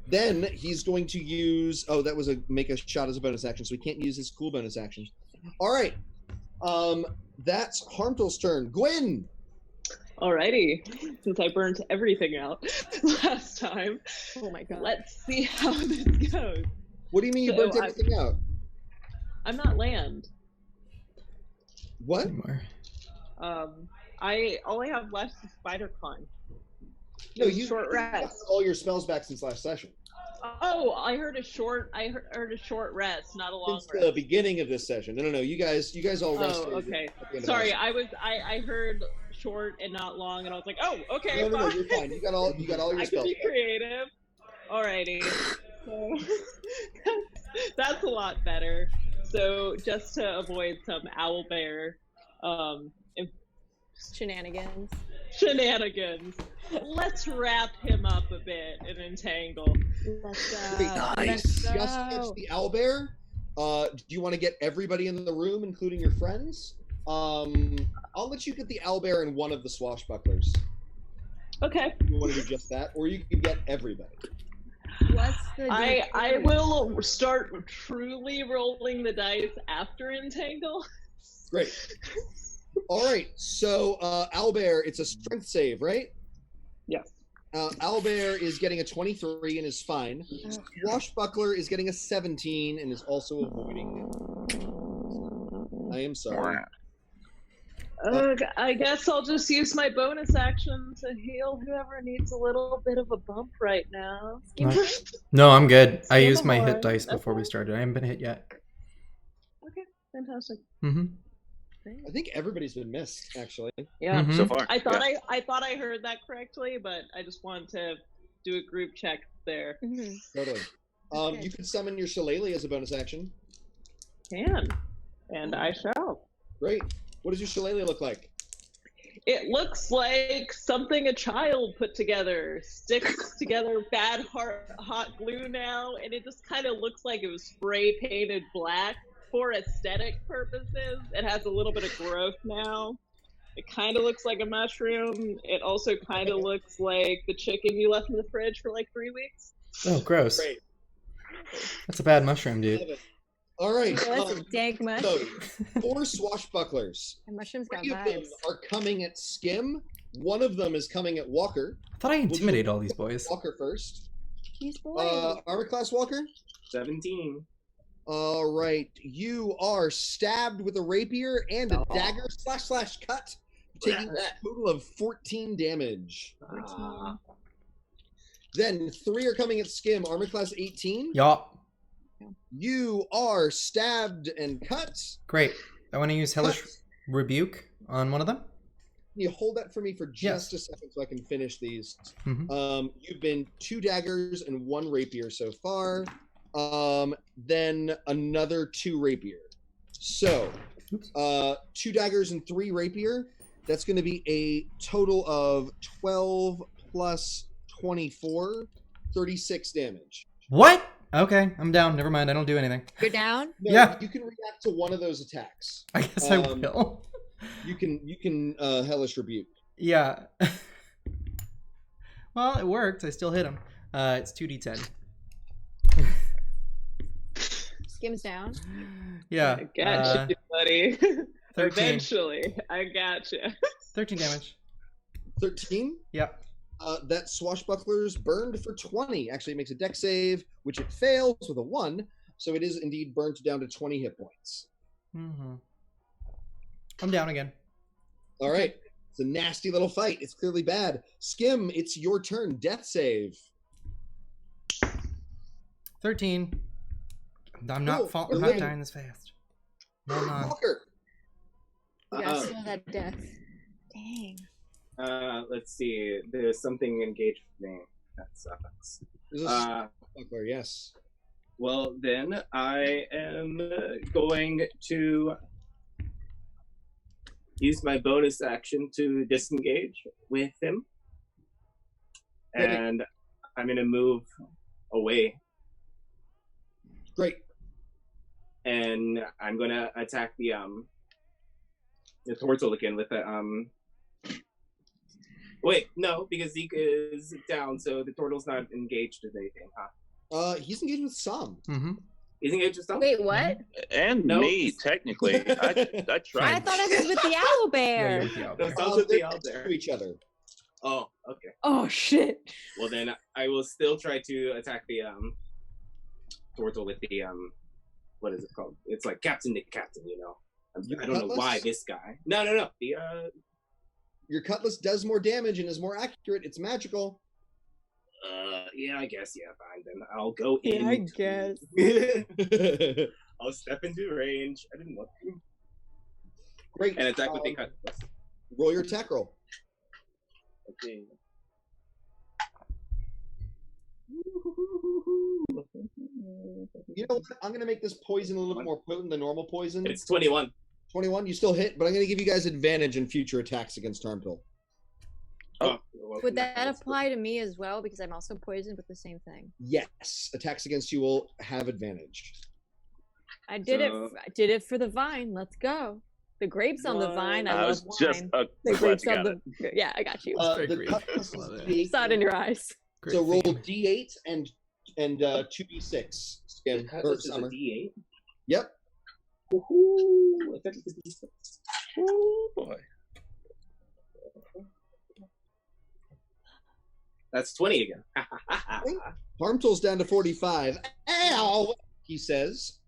A: Then he's going to use... Oh, that was make a shot as a bonus action, so he can't use his cool bonus action. All right. That's Harmtail's turn. Gwen!
B: Alrighty, since I burnt everything out last time.
E: Oh my god.
B: Let's see how this goes.
A: What do you mean you burnt everything out?
B: I'm not land.
A: What?
B: All I have left is Spider Con.
A: No, you
B: short rest.
A: All your spells back since last session.
B: Oh, I heard a short rest, not a long
A: Since
B: rest.
A: the beginning of this session. No. You guys all rested.
B: Oh, okay.
A: At the end of
B: Sorry,
A: last
B: I heard short and not long, and I was like, oh, okay.
A: No, you're fine. You got all your
B: I
A: spells.
B: can be creative. Alrighty. So, that's a lot better. So just to avoid some owlbear
E: Shenanigans,
B: let's wrap him up a bit and entangle.
E: Let's go.
F: Nice.
E: Let's go.
A: Just catch the owlbear. Do you want to get everybody in the room, including your friends? I'll let you get the owlbear and one of the swashbucklers.
B: Okay.
A: You want to do just that, or you can get everybody.
E: What's the
B: I will start truly rolling the dice after entangle.
A: Great. All right. So owlbear, it's a strength save, right?
B: Yes.
A: Owlbear is getting a 23 and is fine. Swashbuckler is getting a 17 and is also avoiding it. I am sorry.
B: I guess I'll just use my bonus action to heal whoever needs a little bit of a bump right now.
C: No, I'm good. I
B: Skimmer
C: used my hit
B: horn.
C: dice before we
B: Okay.
C: started. I haven't been hit yet.
B: Okay, fantastic.
C: Mm-hmm.
A: I think everybody's been missed, actually.
B: Yeah.
C: Mhm.
F: So far.
B: I thought I heard that correctly, but I just wanted to do a group check there.
E: Mhm.
A: Totally.
E: Okay.
A: You can summon your shillelagh as a bonus action.
B: Can. And I shall.
A: Great. What does your shillelagh look like?
B: It looks like something a child put together. Sticks together bad hot glue now, and it just kind of looks like it was spray painted black for aesthetic purposes. It has a little bit of growth now. It kind of looks like a mushroom. It also kind of looks like the chicken you left in the fridge for like 3 weeks.
C: Oh, gross.
A: Great.
C: That's a bad mushroom,
A: Love
C: dude.
A: it. All right.
E: That's a dank mush.
A: So, 4 swashbucklers.
E: And mushrooms got
A: 3 of them
E: vibes.
A: are coming at Skim. 1 of them is coming at Walker.
C: I thought I
A: We'll do
C: intimidated all these boys.
A: Walker first.
E: These boys.
A: Armor class Walker.
D: 17.
A: All right. You are stabbed with a rapier and a dagger / cut, taking a total of 14 damage. Then 3 are coming at Skim. Armor class 18.
C: Yup.
A: You are stabbed and cut.
C: Great. I want to use Hellish Rebuke on one of them.
A: Can you hold that for me for just a second so I can finish these?
C: Mhm.
A: You've been 2 daggers and 1 rapier so far. Then another 2 rapier. So, 2 daggers and 3 rapier. That's going to be a total of 12 plus 24, 36 damage.
C: What? Okay, I'm down. Never mind. I don't do anything.
E: You're down?
A: No,
C: Yeah.
A: you can react to one of those attacks.
C: I guess I will.
A: You can hellish rebuke.
C: Yeah. Well, it worked. I still hit him. It's 2d10.
E: Skims down.
C: Yeah.
B: I got you, buddy.
C: 13.
B: Eventually, I got you.
C: 13 damage.
A: 13.
C: Yep.
A: That swashbuckler's burned for 20. Actually, it makes a dex save, which it fails with a 1. So it is indeed burnt down to 20 hit points.
C: Mm-hmm. I'm down again.
A: All right. It's a nasty little fight. It's clearly bad. Skim, it's your turn. Death save.
C: 13. I'm not dying this fast. No, I'm not.
A: Walker.
E: You gotta slow that death. Dang.
D: Let's see. There's something engaged with me. That sucks.
A: This is swashbuckler, yes.
D: Well, then I am going to use my bonus action to disengage with him. And I'm going to move away.
A: Great.
D: And I'm going to attack the Tortle again with the Wait, no, because Zeke is down, so the Tortle's not engaged with anything, huh?
A: He's engaged with some.
C: Mm-hmm.
D: He's engaged with some?
E: Wait, what?
F: And
D: No.
F: me, technically. I tried.
E: I thought it was with the owl bear.
D: No, sounds with the
A: They're
D: out
A: next
D: there.
A: to each other.
D: Oh, okay.
E: Oh shit.
D: Well, then I will still try to attack the Tortle with the what is it called? It's like Captain Nick Captain, you know. I don't know
A: Cutlass?
D: why this guy. No. The
A: Your cutlass does more damage and is more accurate. It's magical.
D: yeah, I guess, yeah, fine. Then I'll go in.
E: Yeah, I guess.
D: I'll step into range. I didn't want to.
A: Great.
D: And attack with the cutlass.
A: Roll your attack roll.
D: Okay.
A: You know what? I'm going to make this poison a little bit more potent than normal poison.
D: It's 21.
A: 21, you still hit, but I'm going to give you guys advantage in future attacks against Harmtail.
D: Oh,
E: Would that apply to me as well? Because I'm also poisoned with the same thing.
A: Yes, attacks against you will have advantage.
E: I did it for the vine. Let's go. The grapes on the vine. I
F: was
E: love
F: just
E: wine. The
F: glad
E: grapes
F: you
E: on
F: got
E: the. Yeah, I got you.
C: Very
A: The
C: great.
A: cutlass is
C: Love it.
A: D8,
E: Saw it in your eyes.
C: Great
A: so roll
C: theme.
A: D8 and 2d6. Skim, or
D: Cutlass is a
A: Summer.
D: D8.
A: Yep.
D: Woohoo! I thought it was a D6.
F: Oh boy.
D: That's 20 again.
A: Harmtail's down to 45. Ow! He says.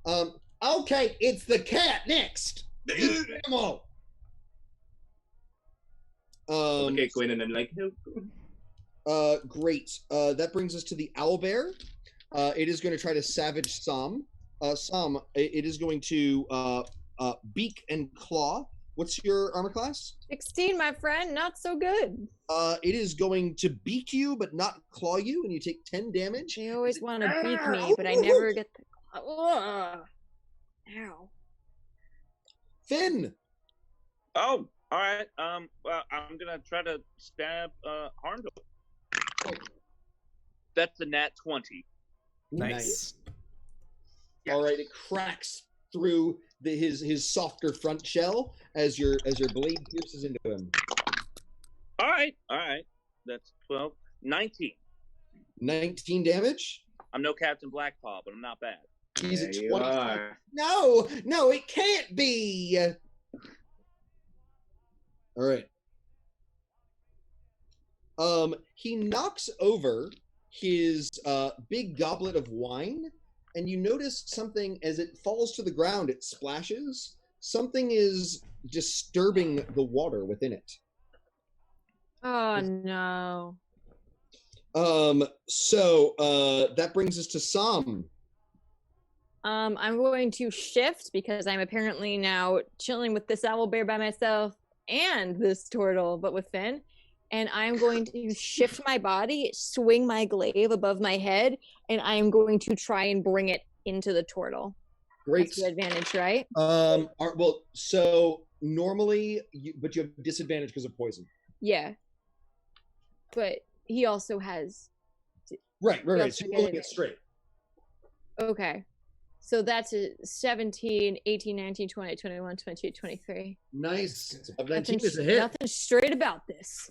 A: Okay, it's the cat next. The animal.
D: Okay, Quinn, and I'm like, no.
A: Great. That brings us to the owlbear. It is going to try to savage Sam. Sam, it is going to beak and claw. What's your armor class?
E: 16, my friend. Not so good.
A: It is going to beak you, but not claw you, and you take 10 damage.
E: They always want to beak me, but I never get the. Ugh. Ow.
A: Finn.
F: Oh, all right. Well, I'm gonna try to stab Harmtail. That's a nat 20.
C: Nice.
A: All right, it cracks through his softer front shell as your blade pierces into him.
F: All right. That's 12, 19.
A: 19 damage.
F: I'm no Captain Blackpaw, but I'm not bad.
A: He's at
D: There you
A: 20.
D: are.
A: No, it can't be. All right. He knocks over his big goblet of wine, and you notice something as it falls to the ground. It splashes. Something is disturbing the water within it.
E: Oh no.
A: So that brings us to Sam.
E: I'm going to shift because I'm apparently now chilling with this owl bear by myself and this turtle, but with Finn. And I'm going to shift my body, swing my glaive above my head, and I'm going to try and bring it into the turtle.
A: Great.
E: That's the advantage, right?
A: Well, so normally, but you have disadvantage because of poison.
E: Yeah. But he also has
A: Right.
E: You
A: So
E: also
A: you're
E: get
A: rolling
E: it.
A: it straight.
E: Okay. So that's a 17, 18, 19, 20, 21, 22, 23.
A: Nice. So 19
E: Nothing,
A: is a hit.
E: nothing straight about this.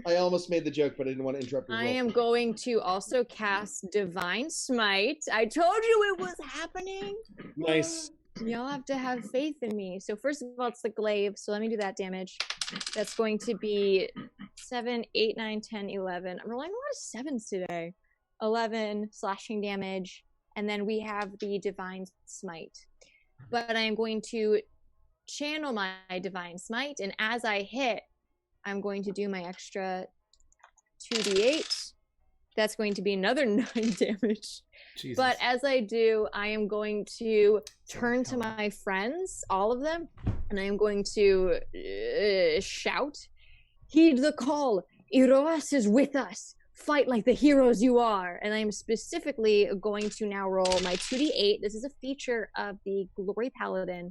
A: I almost made the joke, but I didn't want to interrupt your
E: I
A: roll.
E: am going to also cast Divine Smite. I told you it was happening.
A: Nice.
E: Y'all have to have faith in me. So first of all, it's the glaive. So let me do that damage. That's going to be 7, 8, 9, 10, 11. I'm rolling a lot of 7s today. 11 slashing damage. And then we have the Divine Smite. But I am going to channel my Divine Smite. And as I hit, I'm going to do my extra 2d8. That's going to be another 9 damage.
C: Jesus.
E: But as I do, I am going to turn to my friends, all of them, and I am going to shout, "Heed the call! Iroas is with us! Fight like the heroes you are!" And I am specifically going to now roll my 2d8. This is a feature of the Glory Paladin.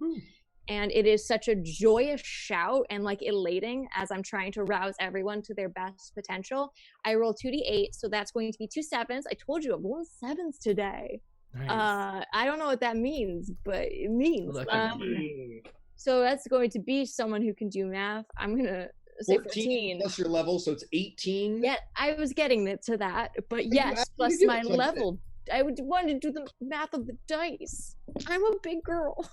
E: And it is such a joyous shout and like elating as I'm trying to rouse everyone to their best potential. I roll 2d8, so that's going to be 2 7s. I told you I'm rolling 7s today.
C: Nice.
E: I don't know what that means, but it means.
C: Lucky number.
E: So that's going to be someone who can do math. I'm gonna say
A: 14
E: 14.
A: plus your level, so it's 18.
E: Yeah, I was getting to that, but
A: You
E: yes,
A: actually
E: plus
A: do
E: my
A: it, so I get it.
E: level. I would want to do the math of the dice. I'm a big girl.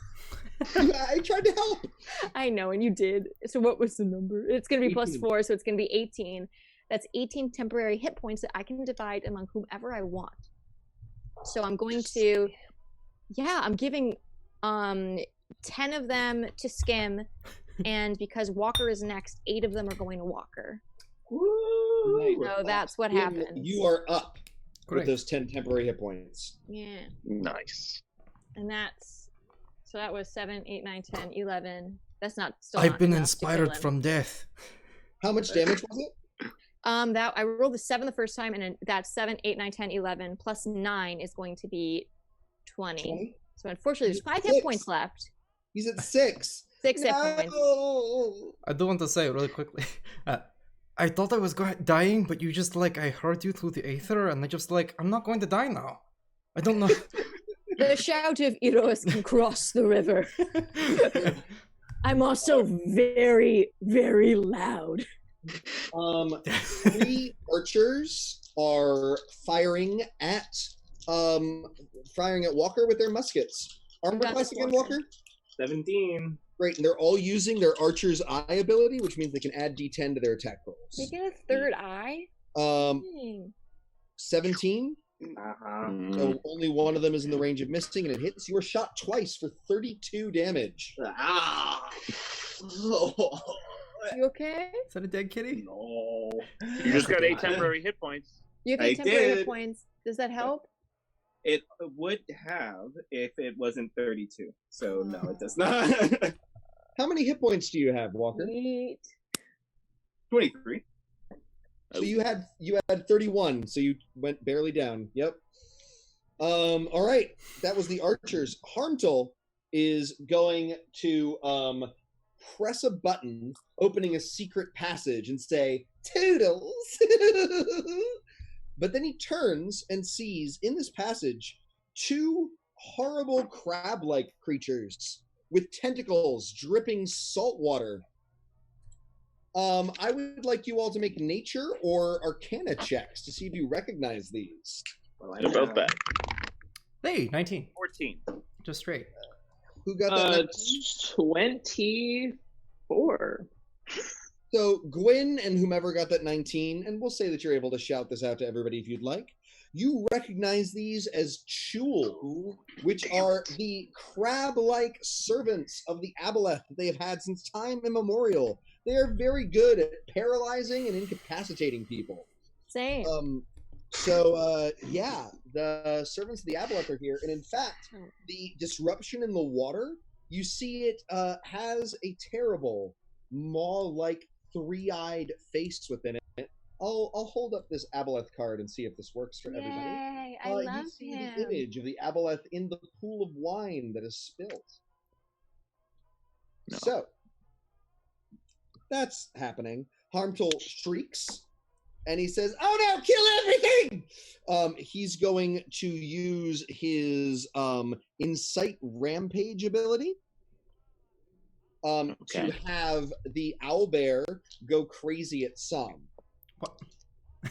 A: I tried to help.
E: I know, and you did. So what was the number? It's going to be plus
A: 18.
E: 4, so it's going to be 18. That's 18 temporary hit points that I can divide among whomever I want. So I'm going to, I'm giving 10 of them to Skim, and because Walker is next, 8 of them are going to Walker.
A: Woo!
E: So that's what
A: Skim,
E: happens.
A: You are up with
C: Correct.
A: those 10 temporary hit points.
E: Yeah,
F: Nice.
E: and so that was 7, 8, 9, 10, 11. That's not still
C: I've
E: not
C: been
E: enough to kill
C: inspired
E: him.
C: from death.
A: How much damage was it?
E: That I rolled the 7 the first time, and then that's 7, 8, 9, 10, 11 plus 9 is going to be 20.
A: 20?
E: So unfortunately, there's 5 hit
A: 6.
E: points left.
A: He's at 6.
E: 6 hit points.
A: No!
C: I do want to say really quickly. I thought I was dying, but you just I heard you through the aether, and I just I'm not going to die now. I don't know.
E: The shout of Eros can cross the river. I'm also very, very loud.
A: 3 archers are firing at Walker with their muskets. Armor
E: That's
A: class again,
E: Walker.
A: Walker?
D: 17.
A: Great, and they're all using their Archer's Eye ability, which means they can add D10 to their attack
E: They
A: rolls.
E: get a third eye?
A: 17.
D: Uh-huh.
A: So only one of them is in the range of missing, and it hits. You are shot twice for 32 damage.
D: Ah!
E: You okay?
C: Is that a dead kitty?
D: No.
F: You just got 8 temporary hit points.
E: You have
D: I
E: 8 temporary hit
D: did.
E: points. Does that help?
D: It would have if it wasn't 32. So no, it does not.
A: How many hit points do you have, Walker?
E: Sweet.
D: 23.
A: So you had 31, so you went barely down. Yep. All right, that was the archers. Harmtail is going to press a button, opening a secret passage, and say, "Toodles!" But then he turns and sees in this passage 2 horrible crab-like creatures with tentacles dripping salt water. I would like you all to make nature or arcana checks to see if you recognize these.
D: Well, I
F: About that.
C: Hey, 19.
F: 14.
C: Just straight.
A: Who got that?
B: 24.
A: So Gwyn and whomever got that 19, and we'll say that you're able to shout this out to everybody if you'd like. You recognize these as Chul, which are the crab-like servants of the Aboleth that they have had since time immemorial. They are very good at paralyzing and incapacitating people.
E: Same.
A: The servants of the Aboleth are here, and in fact, the disruption in the water, you see it has a terrible maw-like 3-eyed face within it. I'll hold up this Aboleth card and see if this works for everybody.
E: Yay, I love
A: you see
E: him.
A: the image of the Aboleth in the pool of wine that is spilt.
F: No.
A: So that's happening. Harmtail shrieks and he says, "Oh no, kill everything!" He's going to use his Incite Rampage ability to have the owlbear go crazy at Sam.
C: What?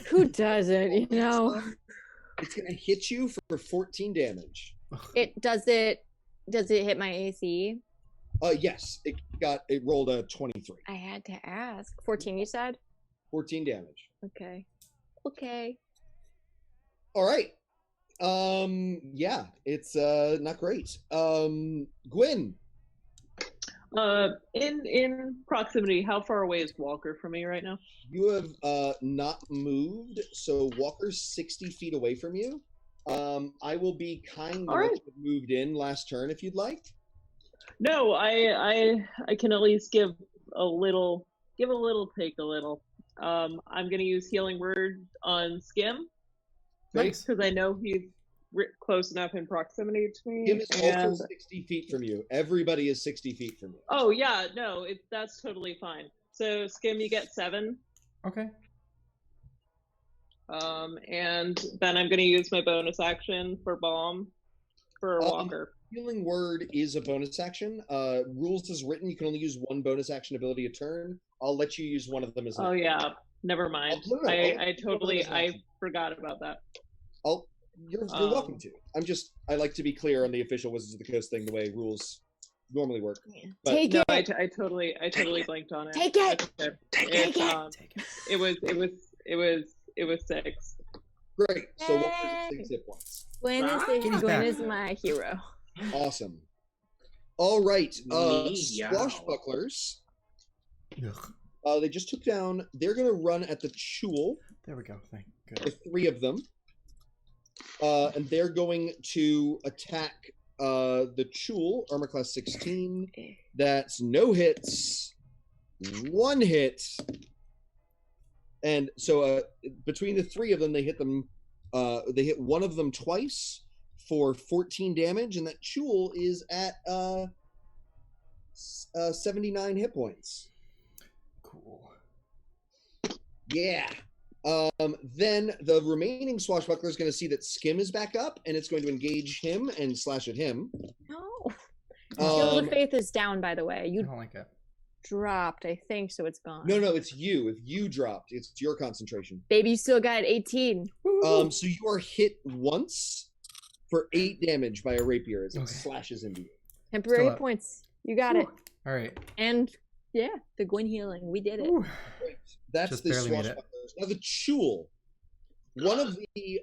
E: Who doesn't, you know?
A: It's going to hit you for 14 damage.
E: Does it hit my AC?
A: Yes, it rolled a 23.
E: I had to ask. 14, you said?
A: 14 damage.
E: Okay.
A: All right. Yeah, it's not great. Gwyn.
B: In proximity, how far away is Walker from me right now?
A: You have not moved, so Walker's 60 feet away from you. I will be kind of moved in last turn if you'd like.
B: No, I can at least give a little, take a little. I'm gonna use Healing Word on Skim,
C: Nice.
B: because I know he's close enough in proximity to me.
A: Skim is also 60 feet from you. Everybody is 60 feet from you.
B: Oh yeah, no, that's totally fine. So Skim, you get 7.
C: Okay.
B: And then I'm gonna use my bonus action for Bomb for Walker.
A: Healing Word is a bonus action. Rules is written, you can only use one bonus action ability a turn. I'll let you use one of them as well.
B: Oh yeah, never mind. I forgot about that.
A: You're welcome to. I like to be clear on the official Wizards of the Coast thing, the way rules normally work. But
E: Take it.
B: I totally blanked on it.
E: Take it.
C: Take it.
B: It was 6.
A: Great. So Walker's at 6 hit points.
E: Gwyn is my hero.
A: Awesome. All right. Swashbucklers. They just took down. They're going to run at the Chul.
C: There we go. Thank
A: The
C: God.
A: 3 of them. And they're going to attack the Chul, armor class 16. That's no hits, 1 hit. And so between the 3 of them, they hit them. They hit one of them twice for 14 damage, and that Chul is at 79 hit points.
C: Cool.
A: Yeah. Then the remaining Swashbuckler is going to see that Skim is back up, and it's going to engage him and slash at him.
E: No. Shield of Faith is down, by the way.
C: I
E: You
C: don't like it.
E: dropped, I think, so it's gone.
A: No, it's you. If you dropped, it's your concentration.
E: Baby, you still got 18.
A: So you are hit once for 8 damage by a rapier as it slashes into you.
E: Temporary
C: Still up.
E: points. You got it.
C: All right.
E: And yeah, the Gwyn healing. We did it.
A: Great. That's
C: Just
A: the
C: barely made it.
A: Swashbucklers. Now the Chul. One of the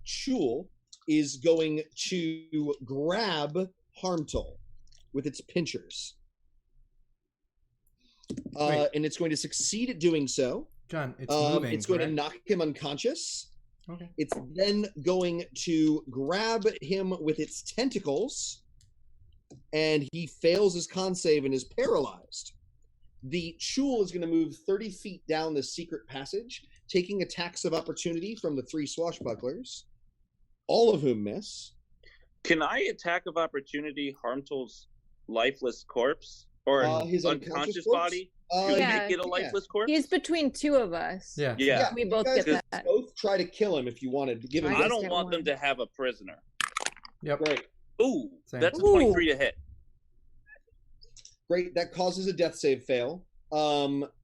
A: Chul is going to grab Harmtail with its pinchers. And it's going to succeed at doing so.
C: John, it's moving.
A: It's going to
C: correct?
A: knock him unconscious.
C: Okay.
A: It's then going to grab him with its tentacles, and he fails his con save and is paralyzed. The Chul is going to move 30 feet down the secret passage, taking attacks of opportunity from the 3 Swashbucklers, all of whom miss.
F: Can I attack of opportunity Harmtail's lifeless corpse or
A: His
F: unconscious
A: corpse?
F: body? Can
E: Yeah.
F: we make it a lifeless corpse?
E: He's between 2 of us.
C: Yeah.
F: Yeah.
E: We both
A: You guys
E: get
A: could
E: that.
A: both try to kill him if you wanted to give him.
E: I
F: I
E: just
F: don't
E: get
F: want them
E: one.
F: to have a prisoner.
C: Yep.
A: Great.
F: Ooh,
C: Same.
F: that's a
E: Ooh.
F: 23 to hit.
A: Great. That causes a death save fail.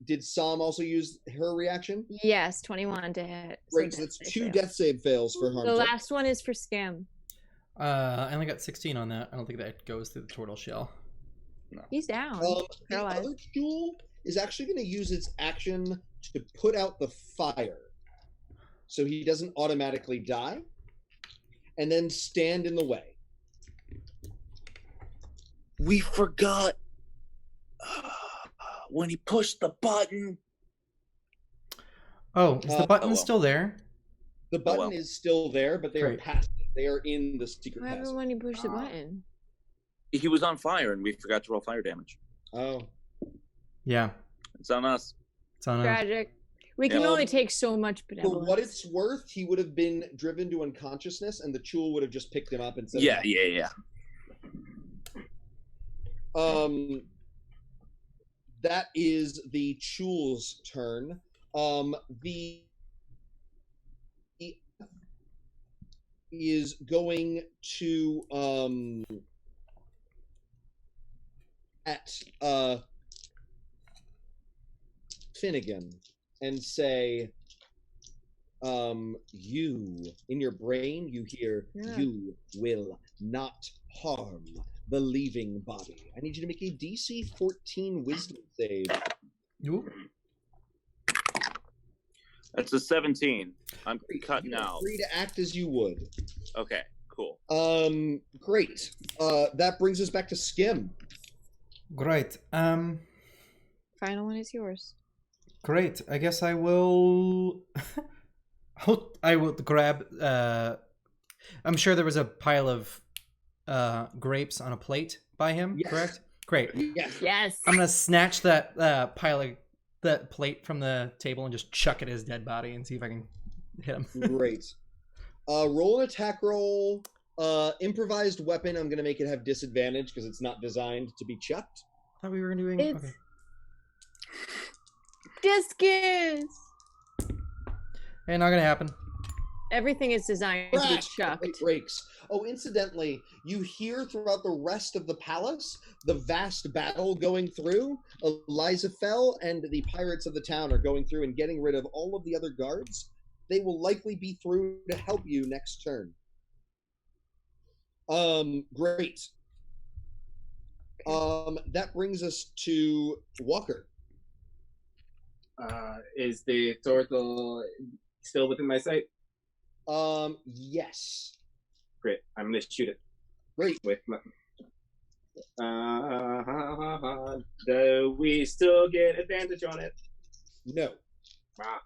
A: Did Sam also use her reaction?
E: Yes, 21 to hit.
A: Great. So
E: death
A: that's
E: save
A: 2
E: fail.
A: death save fails for
E: The
A: Harmtail.
E: last one is for Skim.
C: I only got 16 on that. I don't think that goes through the tortle shell.
E: He's down.
A: The
E: Paralyzed.
A: other Chul is actually going to use its action to put out the fire, so he doesn't automatically die, and then stand in the way.
F: We forgot when he pushed the button.
C: Oh, is the button
F: well.
C: still there?
A: The button
F: well.
A: is still there, but they are
C: Great.
A: past it. They are in the secret
E: What happened
A: passage.
E: when you push the button?
F: He was on fire and we forgot to roll fire damage.
A: Oh,
C: Yeah.
F: It's on us.
C: It's on us.
E: Tragic. We can
F: Yeah.
E: only take so much
A: for
E: benevolence.
A: what it's worth, he would have been driven to unconsciousness, and the Chul would have just picked him up and said,
F: Yeah.
A: That is the Chul's turn. The is going to at Finnegan and say, you, in your brain, you hear, you will not harm the leaving body. I need you to make a DC 14 wisdom save.
F: That's a 17. I'm cutting out.
A: Free to act as you would.
F: Okay, cool.
A: Great. That brings us back to Skim.
C: Great.
E: Final one is yours.
C: Great. I guess I will. I will grab. I'm sure there was a pile of grapes on a plate by him. Yes. Correct. Great.
E: Yes.
C: I'm gonna snatch that pile of that plate from the table and just chuck it at his dead body and see if I can hit him.
A: Great. Roll an attack roll. Improvised weapon. I'm gonna make it have disadvantage because it's not designed to be chucked.
C: I thought we were doing.
E: It's
C: okay.
E: discus.
C: Ain't not gonna happen.
E: Everything is designed to be chucked.
A: It breaks. Oh, incidentally, you hear throughout the rest of the palace the vast battle going through. Elizafel and the pirates of the town are going through and getting rid of all of the other guards. They will likely be through to help you next turn. Great. That brings us to Walker.
D: Is the Tortle still within my sight?
A: Yes.
D: Great. I'm gonna shoot it.
A: Great.
D: With my... Do we still get advantage on it?
A: No.
D: Ah.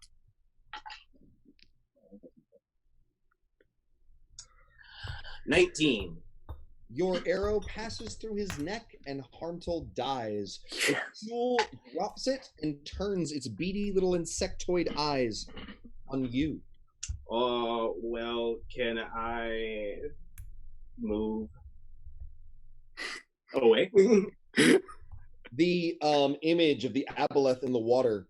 D: 19.
A: Your arrow passes through his neck and Harmtail dies. The jewel drops it and turns its beady little insectoid eyes on you.
D: Oh, well, can I move away?
A: The image of the aboleth in the water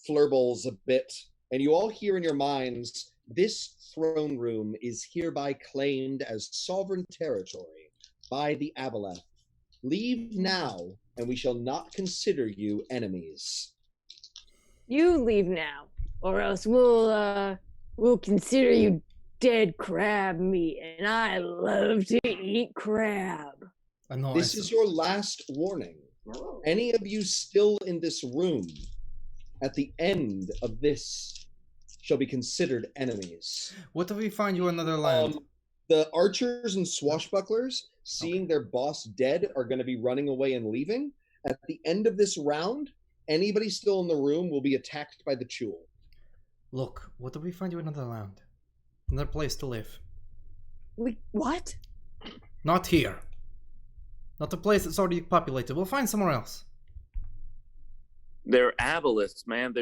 A: flurbles a bit, and you all hear in your minds, this throne room is hereby claimed as sovereign territory by the aboleth. Leave now, and we shall not consider you enemies.
E: You leave now, or else we'll consider you dead crab meat, and I love to eat crab.
A: This is your last warning. Any of you still in this room at the end of this shall be considered enemies.
C: What if we find you another land?
A: The archers and swashbucklers, seeing their boss dead, are going to be running away and leaving. At the end of this round, anybody still in the room will be attacked by the Chul.
C: Look, what if we find you another land? Another place to live.
E: What?
C: Not here. Not a place that's already populated. We'll find somewhere else.
F: They're aboleths, man.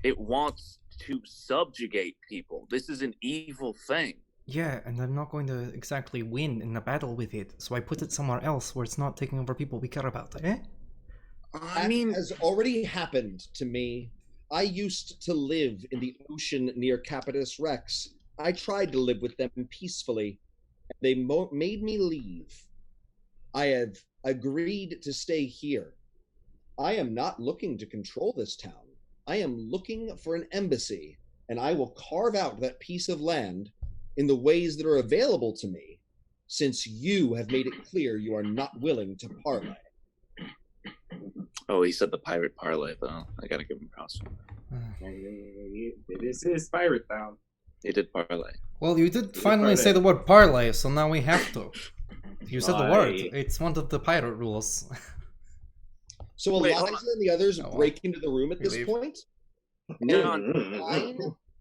F: It wants to subjugate people. This is an evil thing.
C: Yeah, and I'm not going to exactly win in a battle with it, so I put it somewhere else where it's not taking over people we care about, eh?
A: That has already happened to me. I used to live in the ocean near Capitus Rex. I tried to live with them peacefully. They made me leave. I have agreed to stay here. I am not looking to control this town. I am looking for an embassy, and I will carve out that piece of land in the ways that are available to me, since you have made it clear you are not willing to parley.
F: Oh, he said the pirate parlay, though. I gotta give him props.
D: This is pirate town.
F: He did parlay.
C: Well, you did finally say the word parlay, so now we have to. You said the word. It's one of the pirate rules.
A: So Eliza and the others break into the room at this point.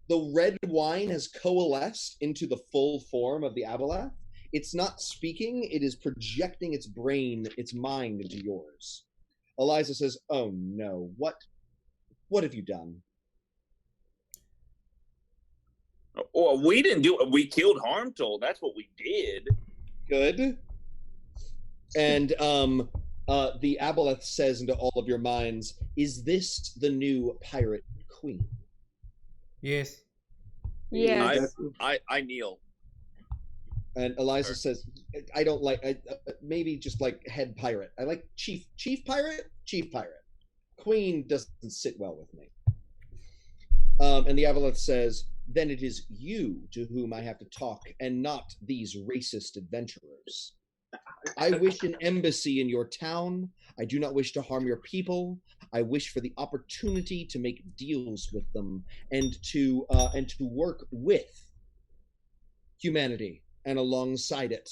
A: The red wine has coalesced into the full form of the aboleth. It's not speaking, it is projecting its brain, its mind into yours. Eliza says, "Oh no, what have you done?"
F: Well, we didn't do it. We killed Harmtail. That's what we did.
A: Good. And the aboleth says into all of your minds, "Is this the new pirate queen?"
C: Yes.
E: Yeah.
F: I kneel.
A: And Eliza says, I don't like, maybe just like head pirate. I like chief pirate. Queen doesn't sit well with me. And the Aboleth says, then it is you to whom I have to talk and not these racist adventurers. I wish an embassy in your town. I do not wish to harm your people. I wish for the opportunity to make deals with them and to work with humanity and alongside it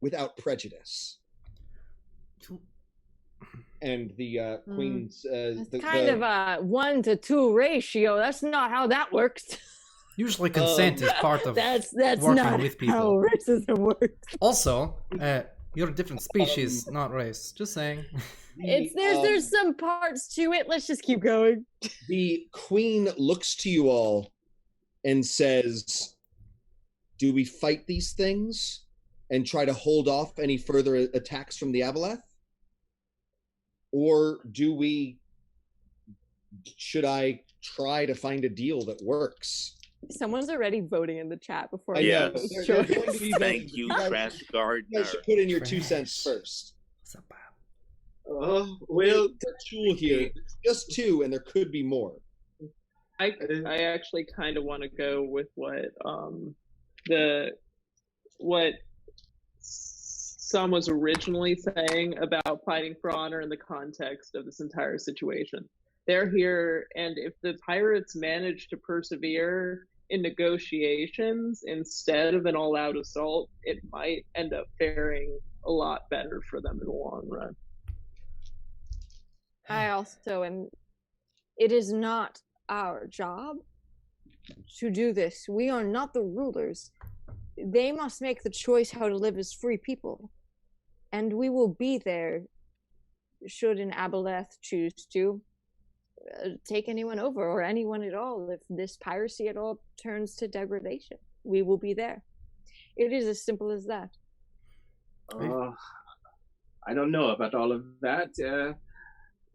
A: without prejudice. And the queen says,
E: It's kind of a 1-to-2 ratio. That's not how that works.
C: Usually consent is part of
E: that's
C: working
E: not
C: with people.
E: how racism works.
C: Also, you're a different species, not race. Just saying.
E: There's some parts to it. Let's just keep going.
A: The queen looks to you all and says, do we fight these things and try to hold off any further attacks from the Aboleth? Or should I try to find a deal that works?
E: Someone's already voting in the chat before.
F: Yes.
A: They're going to be
F: Thank you, Trash Gardener.
A: You guys should put in your 2 cents first.
D: Oh, well,
A: Tool here, just 2, and there could be more.
B: I actually kind of want to go with what Sam was originally saying about fighting for honor in the context of this entire situation. They're here, and if the pirates manage to persevere in negotiations instead of an all-out assault, it might end up faring a lot better for them in the long run.
E: I also am. It is not our job to do this. We are not the rulers. They must make the choice how to live as free people. And we will be there should an Aboleth choose to take anyone over or anyone at all. If this piracy at all turns to degradation, we will be there. It is as simple as that.
D: I don't know about all of that.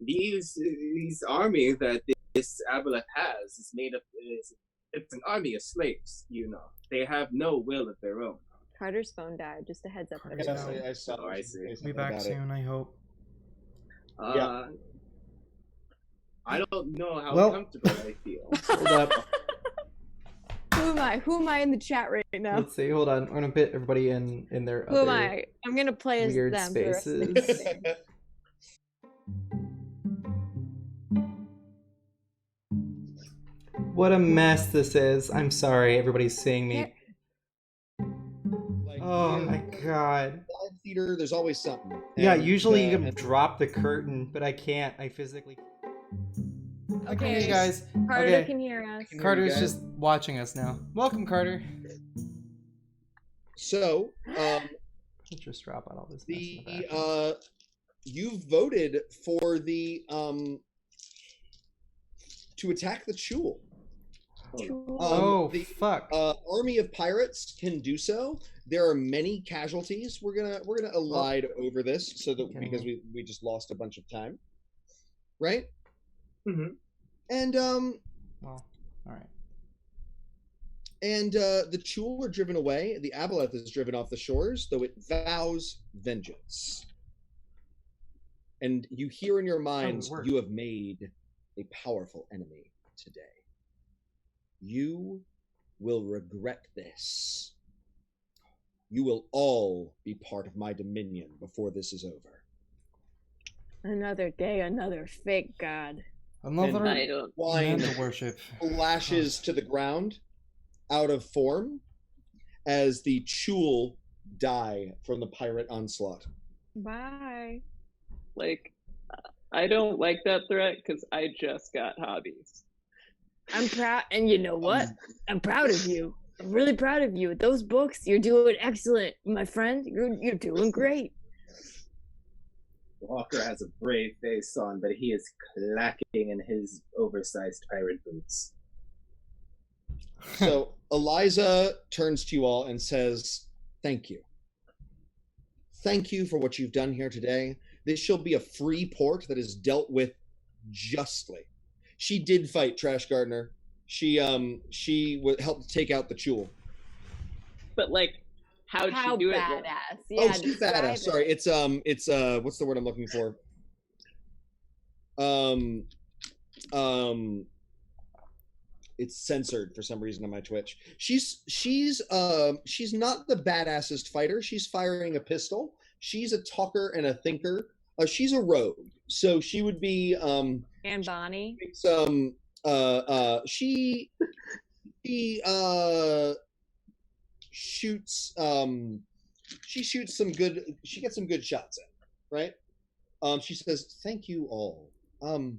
D: These army that this Aboleth has is made up. It's an army of slaves. You know, they have no will of their own.
E: Carter's phone died. Just a heads up.
A: I saw.
D: Oh, I see.
C: Be back soon, I hope.
A: Yeah.
D: I don't know how comfortable I feel.
C: Hold up.
E: Who am I in the chat right now?
C: Let's see. Hold on. I'm gonna put everybody in their
E: Who am I? I'm gonna play as
C: weird
E: them.
C: spaces. What a mess this is. I'm sorry. Everybody's seeing me. Oh my god.
A: Live theater, there's always something.
C: Yeah, usually you can drop the curtain, but I can't. I physically. Okay, you guys.
E: Carter can hear us.
C: Carter's just watching us now. Welcome, Carter.
A: So,
C: let's just drop out all this.
A: You voted for the to attack the Chul.
C: Fuck.
A: Army of pirates can do so. There are many casualties. We're gonna elide over this so that because we just lost a bunch of time, right?
D: Mm-hmm.
A: And
C: all right.
A: And the Chul are driven away. The Aboleth is driven off the shores, though it vows vengeance. And you hear in your minds, you have made a powerful enemy today. You will regret this. You will all be part of my dominion before this is over.
E: Another day, another fake god.
C: Another
A: wine
C: worship
A: lashes to the ground, out of form, as the Chul die from the pirate onslaught.
E: Bye.
B: I don't like that threat because I just got hobbies.
E: I'm proud, and you know what? I'm proud of you. I'm really proud of you. With those books, you're doing excellent, my friend. You're doing great.
D: Walker has a brave face on, but he is clacking in his oversized pirate boots.
A: So Eliza turns to you all and says, "Thank you. Thank you for what you've done here today. This shall be a free port that is dealt with justly." She did fight, Trash Gardener. She would help take out the jewel.
B: But like, how'd she do
E: badass.
B: it?
E: Yeah,
A: she's badass. Sorry, it's what's the word I'm looking for? It's censored for some reason on my Twitch. She's not the badassest fighter. She's firing a pistol. She's a talker and a thinker. She's a rogue, so she would be
E: And Bonnie.
A: She shoots some good. She gets some good shots in, right? She says, "Thank you all. We're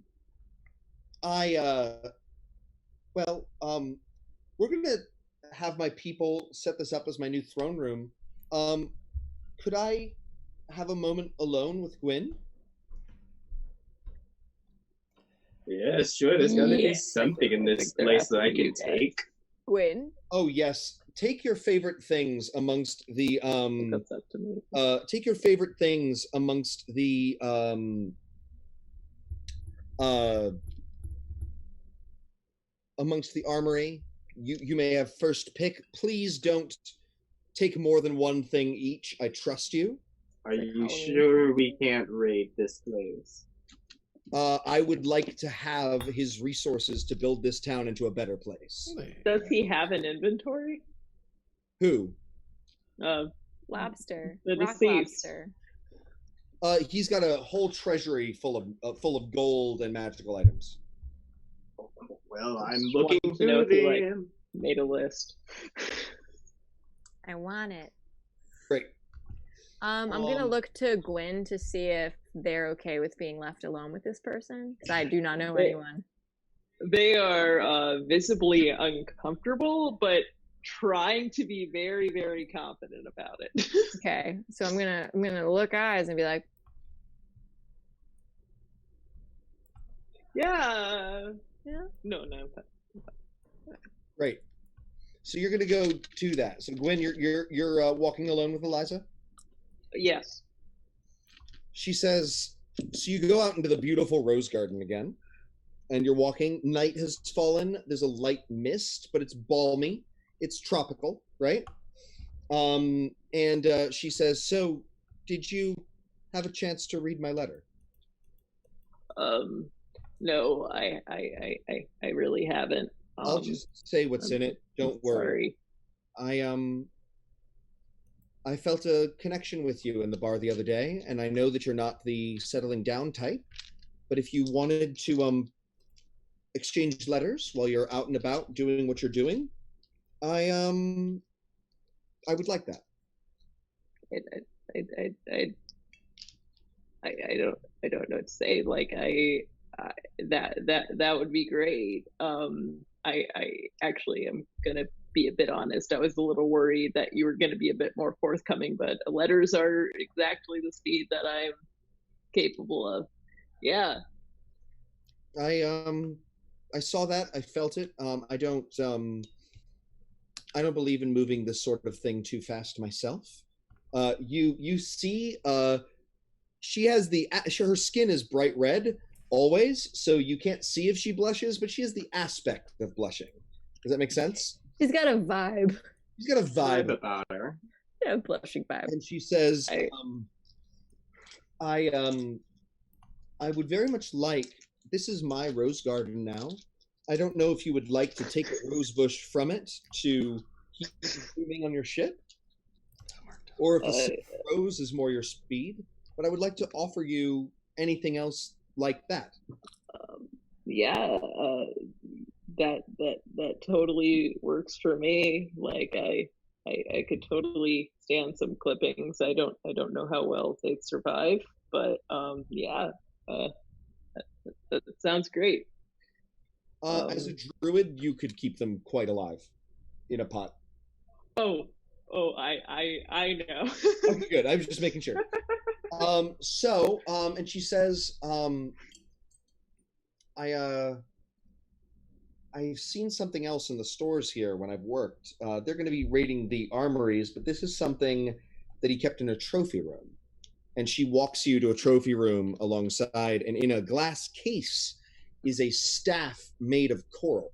A: gonna have my people set this up as my new throne room. Could I have a moment alone with Gwyn?"
D: Yeah, sure. There's gotta be something in this place that I can take.
E: Gwyn.
A: Oh yes. Take your favorite things amongst the
B: That's up to me.
A: take your favorite things amongst the armory. You may have first pick. Please don't take more than one thing each. I trust you.
D: Are you sure we can't raid this place?
A: I would like to have his resources to build this town into a better place.
B: Does he have an inventory?
A: Who?
E: Lobster.
B: The
E: Rock
B: deceased.
E: lobster.
A: He's got a whole treasury full of gold and magical items.
D: Well, I'm
B: Just
D: looking
B: wanted to know
D: through
B: if he, like,
D: them.
B: made a list.
E: I want it.
A: Great.
E: I'm gonna look to Gwyn to see if they're okay with being left alone with this person, because I do not know anyone.
B: They are visibly uncomfortable, but trying to be very, very confident about it.
E: Okay, so I'm gonna look eyes and be like,
B: Yeah.
E: Yeah.
B: No.
A: Great. So you're gonna go to that. So Gwyn, you're walking alone with Eliza?
B: Yes.
A: She says, so you go out into the beautiful rose garden again, and you're walking. Night has fallen. There's a light mist, but it's balmy. It's tropical, right? And she says, so did you have a chance to read my letter?
B: No, I really haven't.
A: I'll just say what's in it. Don't worry.
B: Sorry.
A: I felt a connection with you in the bar the other day, and I know that you're not the settling down type, but if you wanted to exchange letters while you're out and about doing what you're doing, I would like that.
B: I don't know what to say. Like that would be great. I actually am gonna be a bit honest. I was a little worried that you were gonna be a bit more forthcoming, but letters are exactly the speed that I'm capable of. Yeah.
A: I saw that. I felt it. I don't believe in moving this sort of thing too fast myself. You see, she has her skin is bright red always, so you can't see if she blushes, but she has the aspect of blushing. Does that make sense?
E: she's got a vibe.
A: She's got a vibe
D: about her.
E: Yeah, blushing vibe.
A: and she says, I would very much like, this is my rose garden now. I don't know if you would like to take a rose bush from it to keep moving on your ship, or if a single rose is more your speed, but I would like to offer you anything else like that.
B: Yeah, that totally works for me. Like I could totally stand some clippings. I don't know how well they'd survive, but yeah, that sounds great.
A: As a druid, you could keep them quite alive in a pot.
B: Oh, I know.
A: Okay, good. I was just making sure. And she says, I've seen something else in the stores here when I've worked. They're going to be raiding the armories, but this is something that he kept in a trophy room. And she walks you to a trophy room alongside, and in a glass case is a staff made of coral.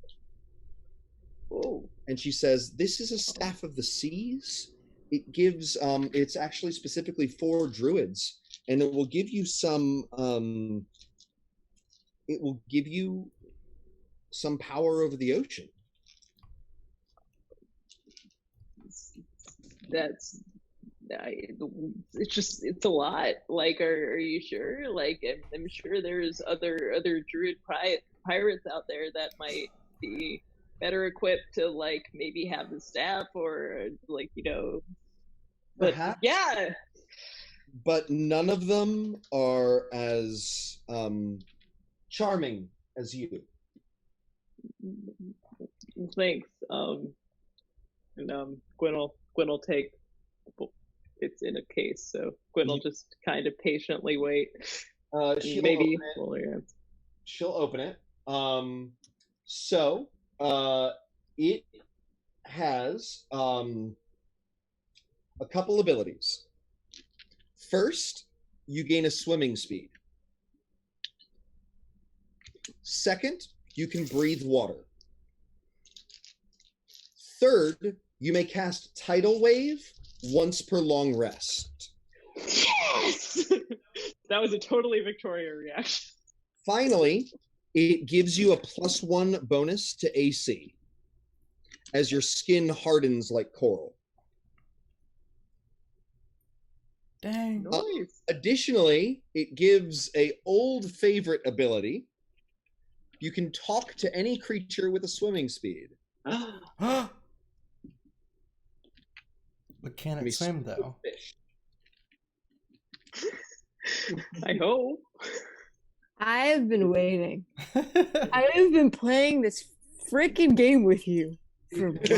B: Oh.
A: And she says, "This is a staff of the seas. It gives, it's actually specifically for druids, and it will give you some, power over the ocean."
B: It's a lot. Like, are you sure? Like, I'm sure there's other druid pirates out there that might be better equipped to, like, maybe have the staff, or, like, but
A: Perhaps.
B: yeah.
A: But none of them are as charming as you.
B: Thanks. Gwen will take. It's in a case, so Gwen will just kind of patiently wait.
A: She'll open it. So it has a couple abilities. First, you gain a swimming speed. Second, you can breathe water. Third, you may cast Tidal Wave once per long rest.
B: Yes! That was a totally Victoria reaction.
A: Finally, it gives you a +1 bonus to AC as your skin hardens like coral.
C: Dang.
B: Nice.
A: Additionally, it gives a old favorite ability. You can talk to any creature with a swimming speed.
C: But can it swim, though?
A: Fish.
B: I hope.
E: I've been waiting. I have been playing this freaking game with you for months.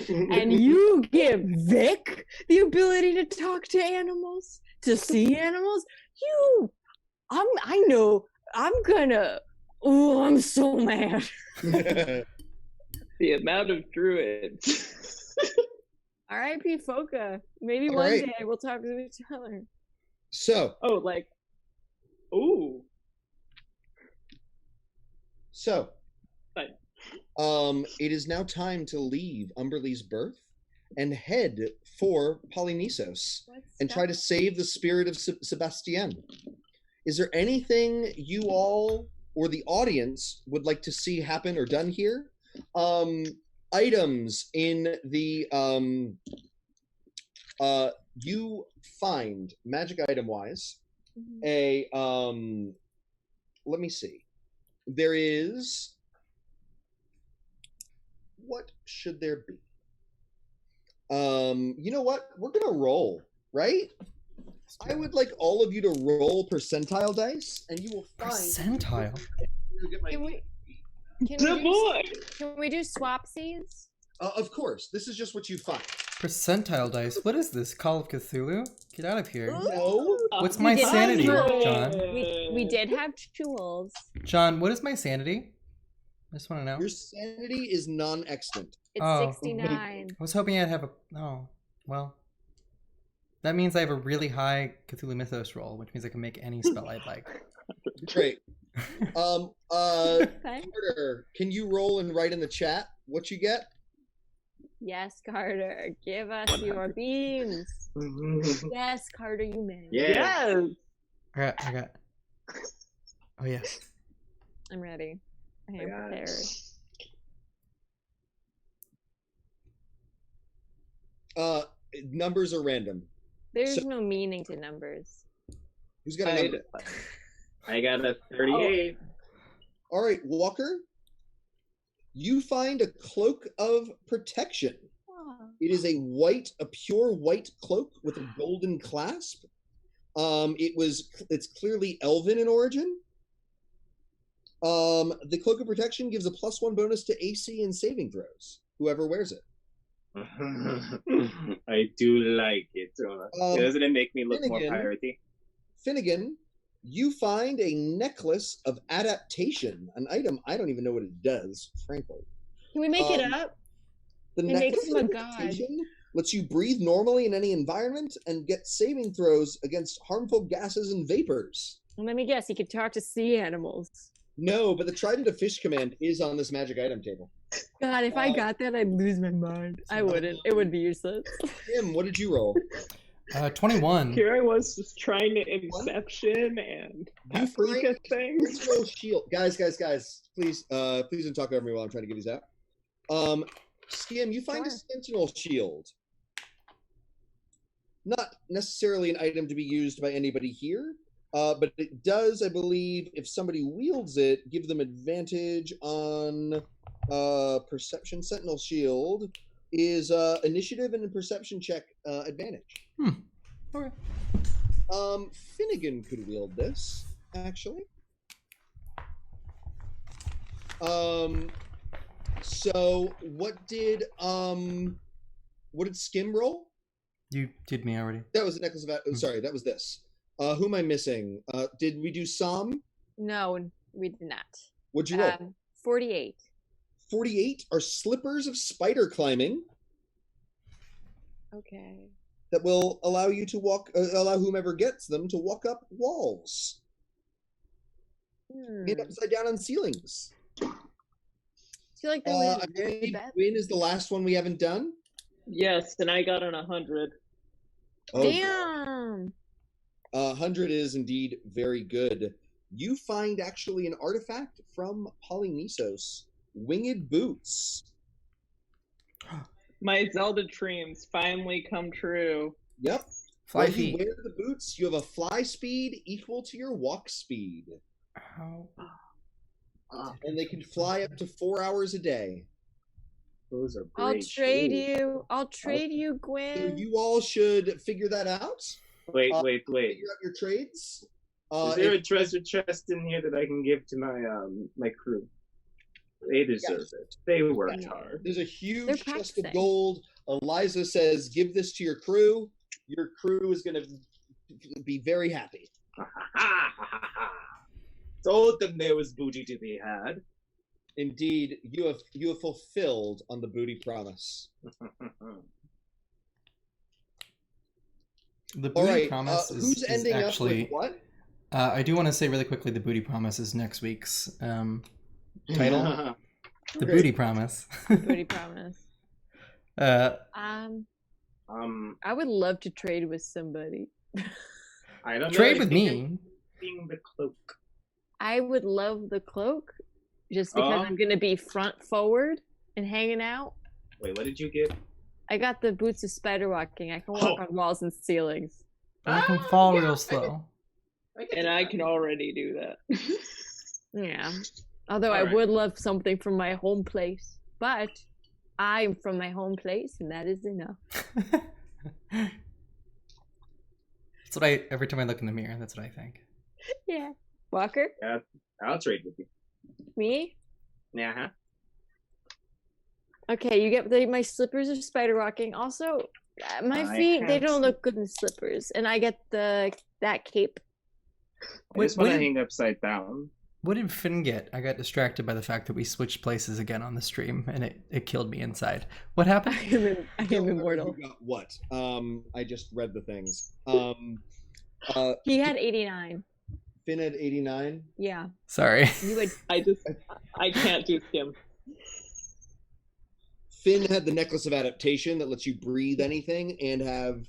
E: And you give Vic the ability to talk to animals, to see animals? I'm so mad.
B: The amount of druids.
E: R.I.P. Foka. Maybe one day we'll talk to each other.
A: So. So.
B: Fine.
A: It is now time to leave Umberlee's birth and head for Polynisos and try to save the spirit of Sebastian. Is there anything you all or the audience would like to see happen or done here? Items in the you find magic item wise a let me see. There is, what should there be? You know what? We're gonna roll, right? I would like all of you to roll percentile dice, and you will find
C: percentile.
E: Can we do swapsies?
A: Of course. This is just what you find.
C: Percentile dice. What is this? Call of Cthulhu? Get out of here.
A: No.
C: What's my sanity, John?
E: We did have tools.
C: John, what is my sanity? I just want to know.
A: Your sanity is non-extant.
E: It's 69.
C: I was hoping I'd have a... Oh, well. That means I have a really high Cthulhu Mythos roll, which means I can make any spell I'd like.
A: Great. Carter, can you roll and write in the chat what you get?
E: Yes, Carter. Give us 100. Your beams. Yes, Carter, you may.
B: Yes.
C: I got. Oh, yes.
E: I'm ready. I am prepared.
A: Numbers are random.
E: There's no meaning to numbers.
A: Who's got a number?
D: I got a 38.
A: Oh. All right, Walker. You find a Cloak of Protection. Oh. It is a pure white cloak with a golden clasp. It's clearly elven in origin. The Cloak of Protection gives a +1 bonus to AC and saving throws. Whoever wears it.
D: I do like it. Doesn't it make me look more piratey?
A: Finnegan, you find a necklace of adaptation, an item I don't even know what it does, frankly.
E: Can we make it up?
A: The necklace of adaptation lets you breathe normally in any environment and get saving throws against harmful gases and vapors.
E: Well, let me guess, you could talk to sea animals.
A: No, but the Trident of Fish command is on this magic item table.
E: God, if I got that, I'd lose my mind. I wouldn't. It would be useless.
A: Tim, what did you roll?
C: 21.
B: Here I was just trying to Inception and paprika things.
A: Sentinel shield, guys, please don't talk over me while I'm trying to get these out. Skim, you find a sentinel shield. Not necessarily an item to be used by anybody here, but it does, I believe, if somebody wields it, give them advantage on perception. Sentinel shield is initiative and perception check advantage.
C: Okay.
A: Finnegan could wield this, actually. So what did Skim roll?
C: You did me already.
A: That was the necklace of sorry, that was this. Who am I missing? Did we do Sam?
E: No, we did not.
A: What'd you roll?
E: 48.
A: 48 are slippers of spider climbing.
E: Okay.
A: That will allow you to allow whomever gets them to walk up walls. And upside down on ceilings.
E: I feel like that was very bad.
A: Win is the last one we haven't done.
B: Yes, and I got an 100.
A: Oh,
E: damn.
A: 100 is indeed very good. You find actually an artifact from Polynisos. Winged boots.
B: My Zelda dreams finally come true.
A: Yep.
C: Fly
A: when
C: feet.
A: you wear the boots, you have a fly speed equal to your walk speed.
C: How?
A: And they can fly up to 4 hours a day.
D: Those are
E: I'll
D: great
E: trade
D: shoes.
E: you. I'll trade you,
A: So
E: Gwen.
A: you all should figure that out.
D: Wait.
A: Figure out your trades.
D: Is there a treasure chest in here that I can give to my my crew? They deserve it. They worked hard.
A: There's a
E: They're
A: huge chest
E: practicing.
A: of gold. Eliza says, give this to your crew. Your crew is going to be very happy.
D: Told them there was booty to be had.
A: Indeed, you have fulfilled on the booty promise.
C: The
A: All
C: booty
A: right,
C: promise
A: who's
C: is
A: ending
C: actually.
A: up with what?
C: I do want to say really quickly the booty promise is next week's title. The booty promise.
E: Booty promise.
C: Uh,
E: I would love to trade with somebody.
D: I don't know.
C: trade
D: I
C: with
D: think
C: me.
D: Being the cloak.
E: I would love the cloak, just because I'm gonna be front forward and hanging out.
D: Wait, what did you get?
E: I got the boots of spider walking. I can walk on walls and ceilings.
C: And I can fall real slow.
B: And I can already do that.
E: Yeah. Although I
D: Alright.
E: would love something from my home place, but I'm from my home place, and that is enough.
C: That's what every time I look in the mirror, that's what I think.
E: Yeah. Walker?
D: Yeah, I'll trade with you.
E: Me?
D: Yeah.
E: Okay, you get my slippers of spider walking. Also, my
D: I
E: feet, they
D: have
E: don't look good in slippers. And I get that cape.
D: I just
C: What
D: want to
C: did-
D: hang upside down.
C: What did Finn get? I got distracted by the fact that we switched places again on the stream, and it killed me inside. What happened?
E: I am immortal.
A: Who got what? I just read the things.
E: He had 89.
A: Finn had 89.
E: Yeah.
C: Sorry.
E: You would.
B: I can't do Skim.
A: Finn had the necklace of adaptation that lets you breathe anything and have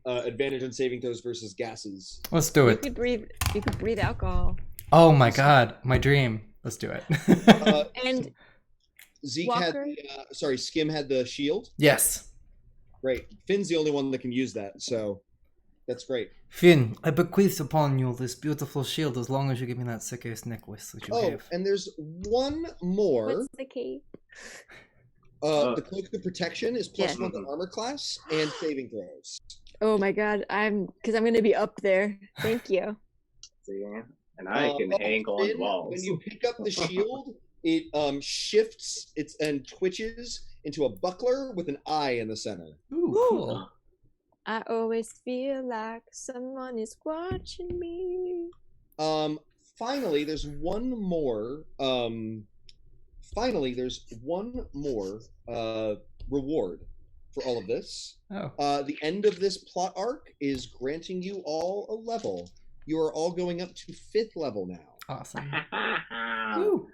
A: advantage on saving throws versus gases.
C: Let's do
E: You
C: it.
E: could breathe alcohol.
C: Oh my god, my dream. Let's do it.
E: And
A: Zeke
E: Walker?
A: had Skim had the shield.
C: Yes.
A: Great. Finn's the only one that can use that, so that's great.
C: Finn, I bequeath upon you this beautiful shield as long as you give me that sick-ass necklace that you
A: Oh,
C: gave.
A: and there's one more.
E: what's the key?
A: The Cloak of Protection is plus
E: Yeah.
A: 1 to armor class and saving throws.
E: Oh my god, because I'm gonna be up there. Thank you.
D: See, and I can hang on
A: Finn,
D: walls.
A: When you pick up the shield, it shifts and twitches into a buckler with an eye in the center.
C: Ooh, cool.
E: I always feel like someone is watching me.
A: Finally, there's one more. Reward for all of this.
C: Oh.
A: The end of this plot arc is granting you all a level. You are all going up to 5th level now.
C: Awesome. Ooh.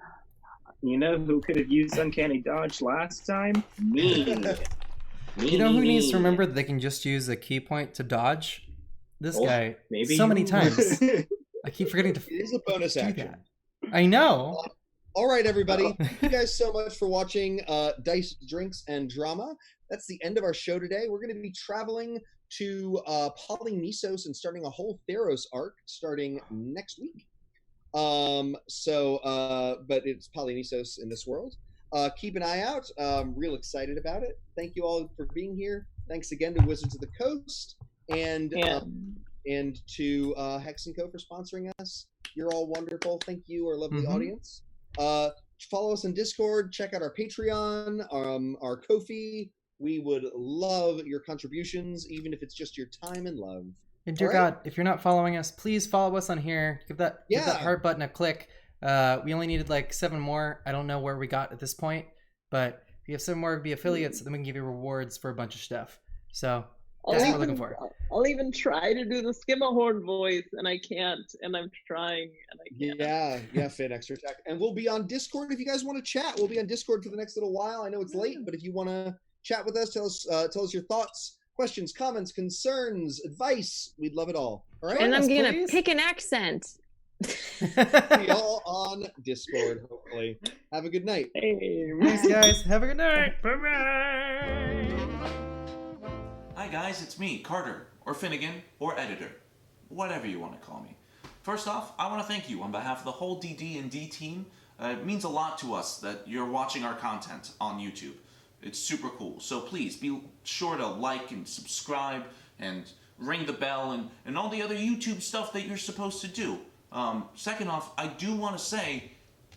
D: You know who could have used Uncanny Dodge last time? Me.
C: You know who needs to remember that they can just use a key point to dodge? This guy.
D: Maybe
C: so many times. I keep forgetting to
A: It is a bonus
C: do
A: action.
C: that. I know.
A: All right, everybody. Thank you guys so much for watching Dice, Drinks, and Drama. That's the end of our show today. We're going to be traveling to Polynisos and starting a whole Theros arc starting next week. But it's Polynisos in this world. Keep an eye out. Real excited about it. Thank you all for being here. Thanks again to Wizards of the Coast and to Hex & Co for sponsoring us. You're all wonderful. Thank you, our lovely audience. Follow us on Discord. Check out our Patreon, our Ko-fi. We would love your contributions, even if it's just your time and love.
C: And dear God, if you're not following us, please follow us on here. Give that heart button a click. We only needed like 7 more. I don't know where we got at this point, but if you have 7 more, be affiliates, then we can give you rewards for a bunch of stuff. So that's what we're looking for.
B: I'll even try to do the Skimmerhorn voice, and I can't. And I'm trying, and I can't.
A: Yeah, Finn, extra attack. And we'll be on Discord if you guys want to chat. We'll be on Discord for the next little while. I know it's late, but if you want to chat with us, tell us your thoughts, questions, comments, concerns, advice. We'd love it all. All right.
E: And I'm gonna pick an accent.
A: See y'all on Discord, hopefully. Have a good night.
C: Thanks, guys. Have a good night. Bye-bye.
G: Hi, guys. It's me, Carter, or Finnegan, or Editor. Whatever you want to call me. First off, I want to thank you on behalf of the whole DDnD team. It means a lot to us that you're watching our content on YouTube. It's super cool. So please be sure to like and subscribe and ring the bell and all the other YouTube stuff that you're supposed to do. Second off, I do want to say,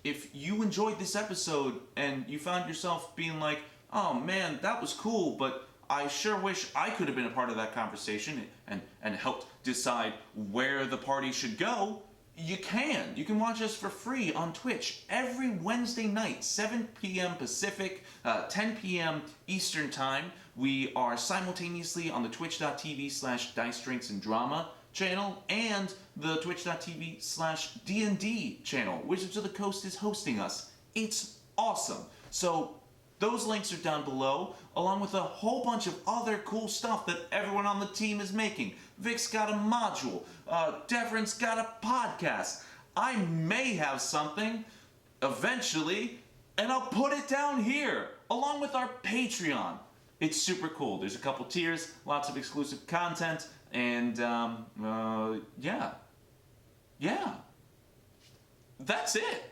G: if you enjoyed this episode and you found yourself being like, oh man, that was cool, but I sure wish I could have been a part of that conversation and helped decide where the party should go, you can watch us for free on Twitch every Wednesday night, 7 p.m. Pacific, 10 p.m. Eastern Time. We are simultaneously on the twitch.tv/DiceDrinksAndDrama channel and the twitch.tv/DND channel. Wizards of the Coast is hosting us. It's awesome. So those links are down below, along with a whole bunch of other cool stuff that everyone on the team is making. Vic's got a module. Devren's got a podcast. I may have something eventually, and I'll put it down here, along with our Patreon. It's super cool. There's a couple tiers, lots of exclusive content, and yeah. That's it.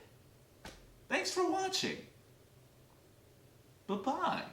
G: Thanks for watching. Bye-bye.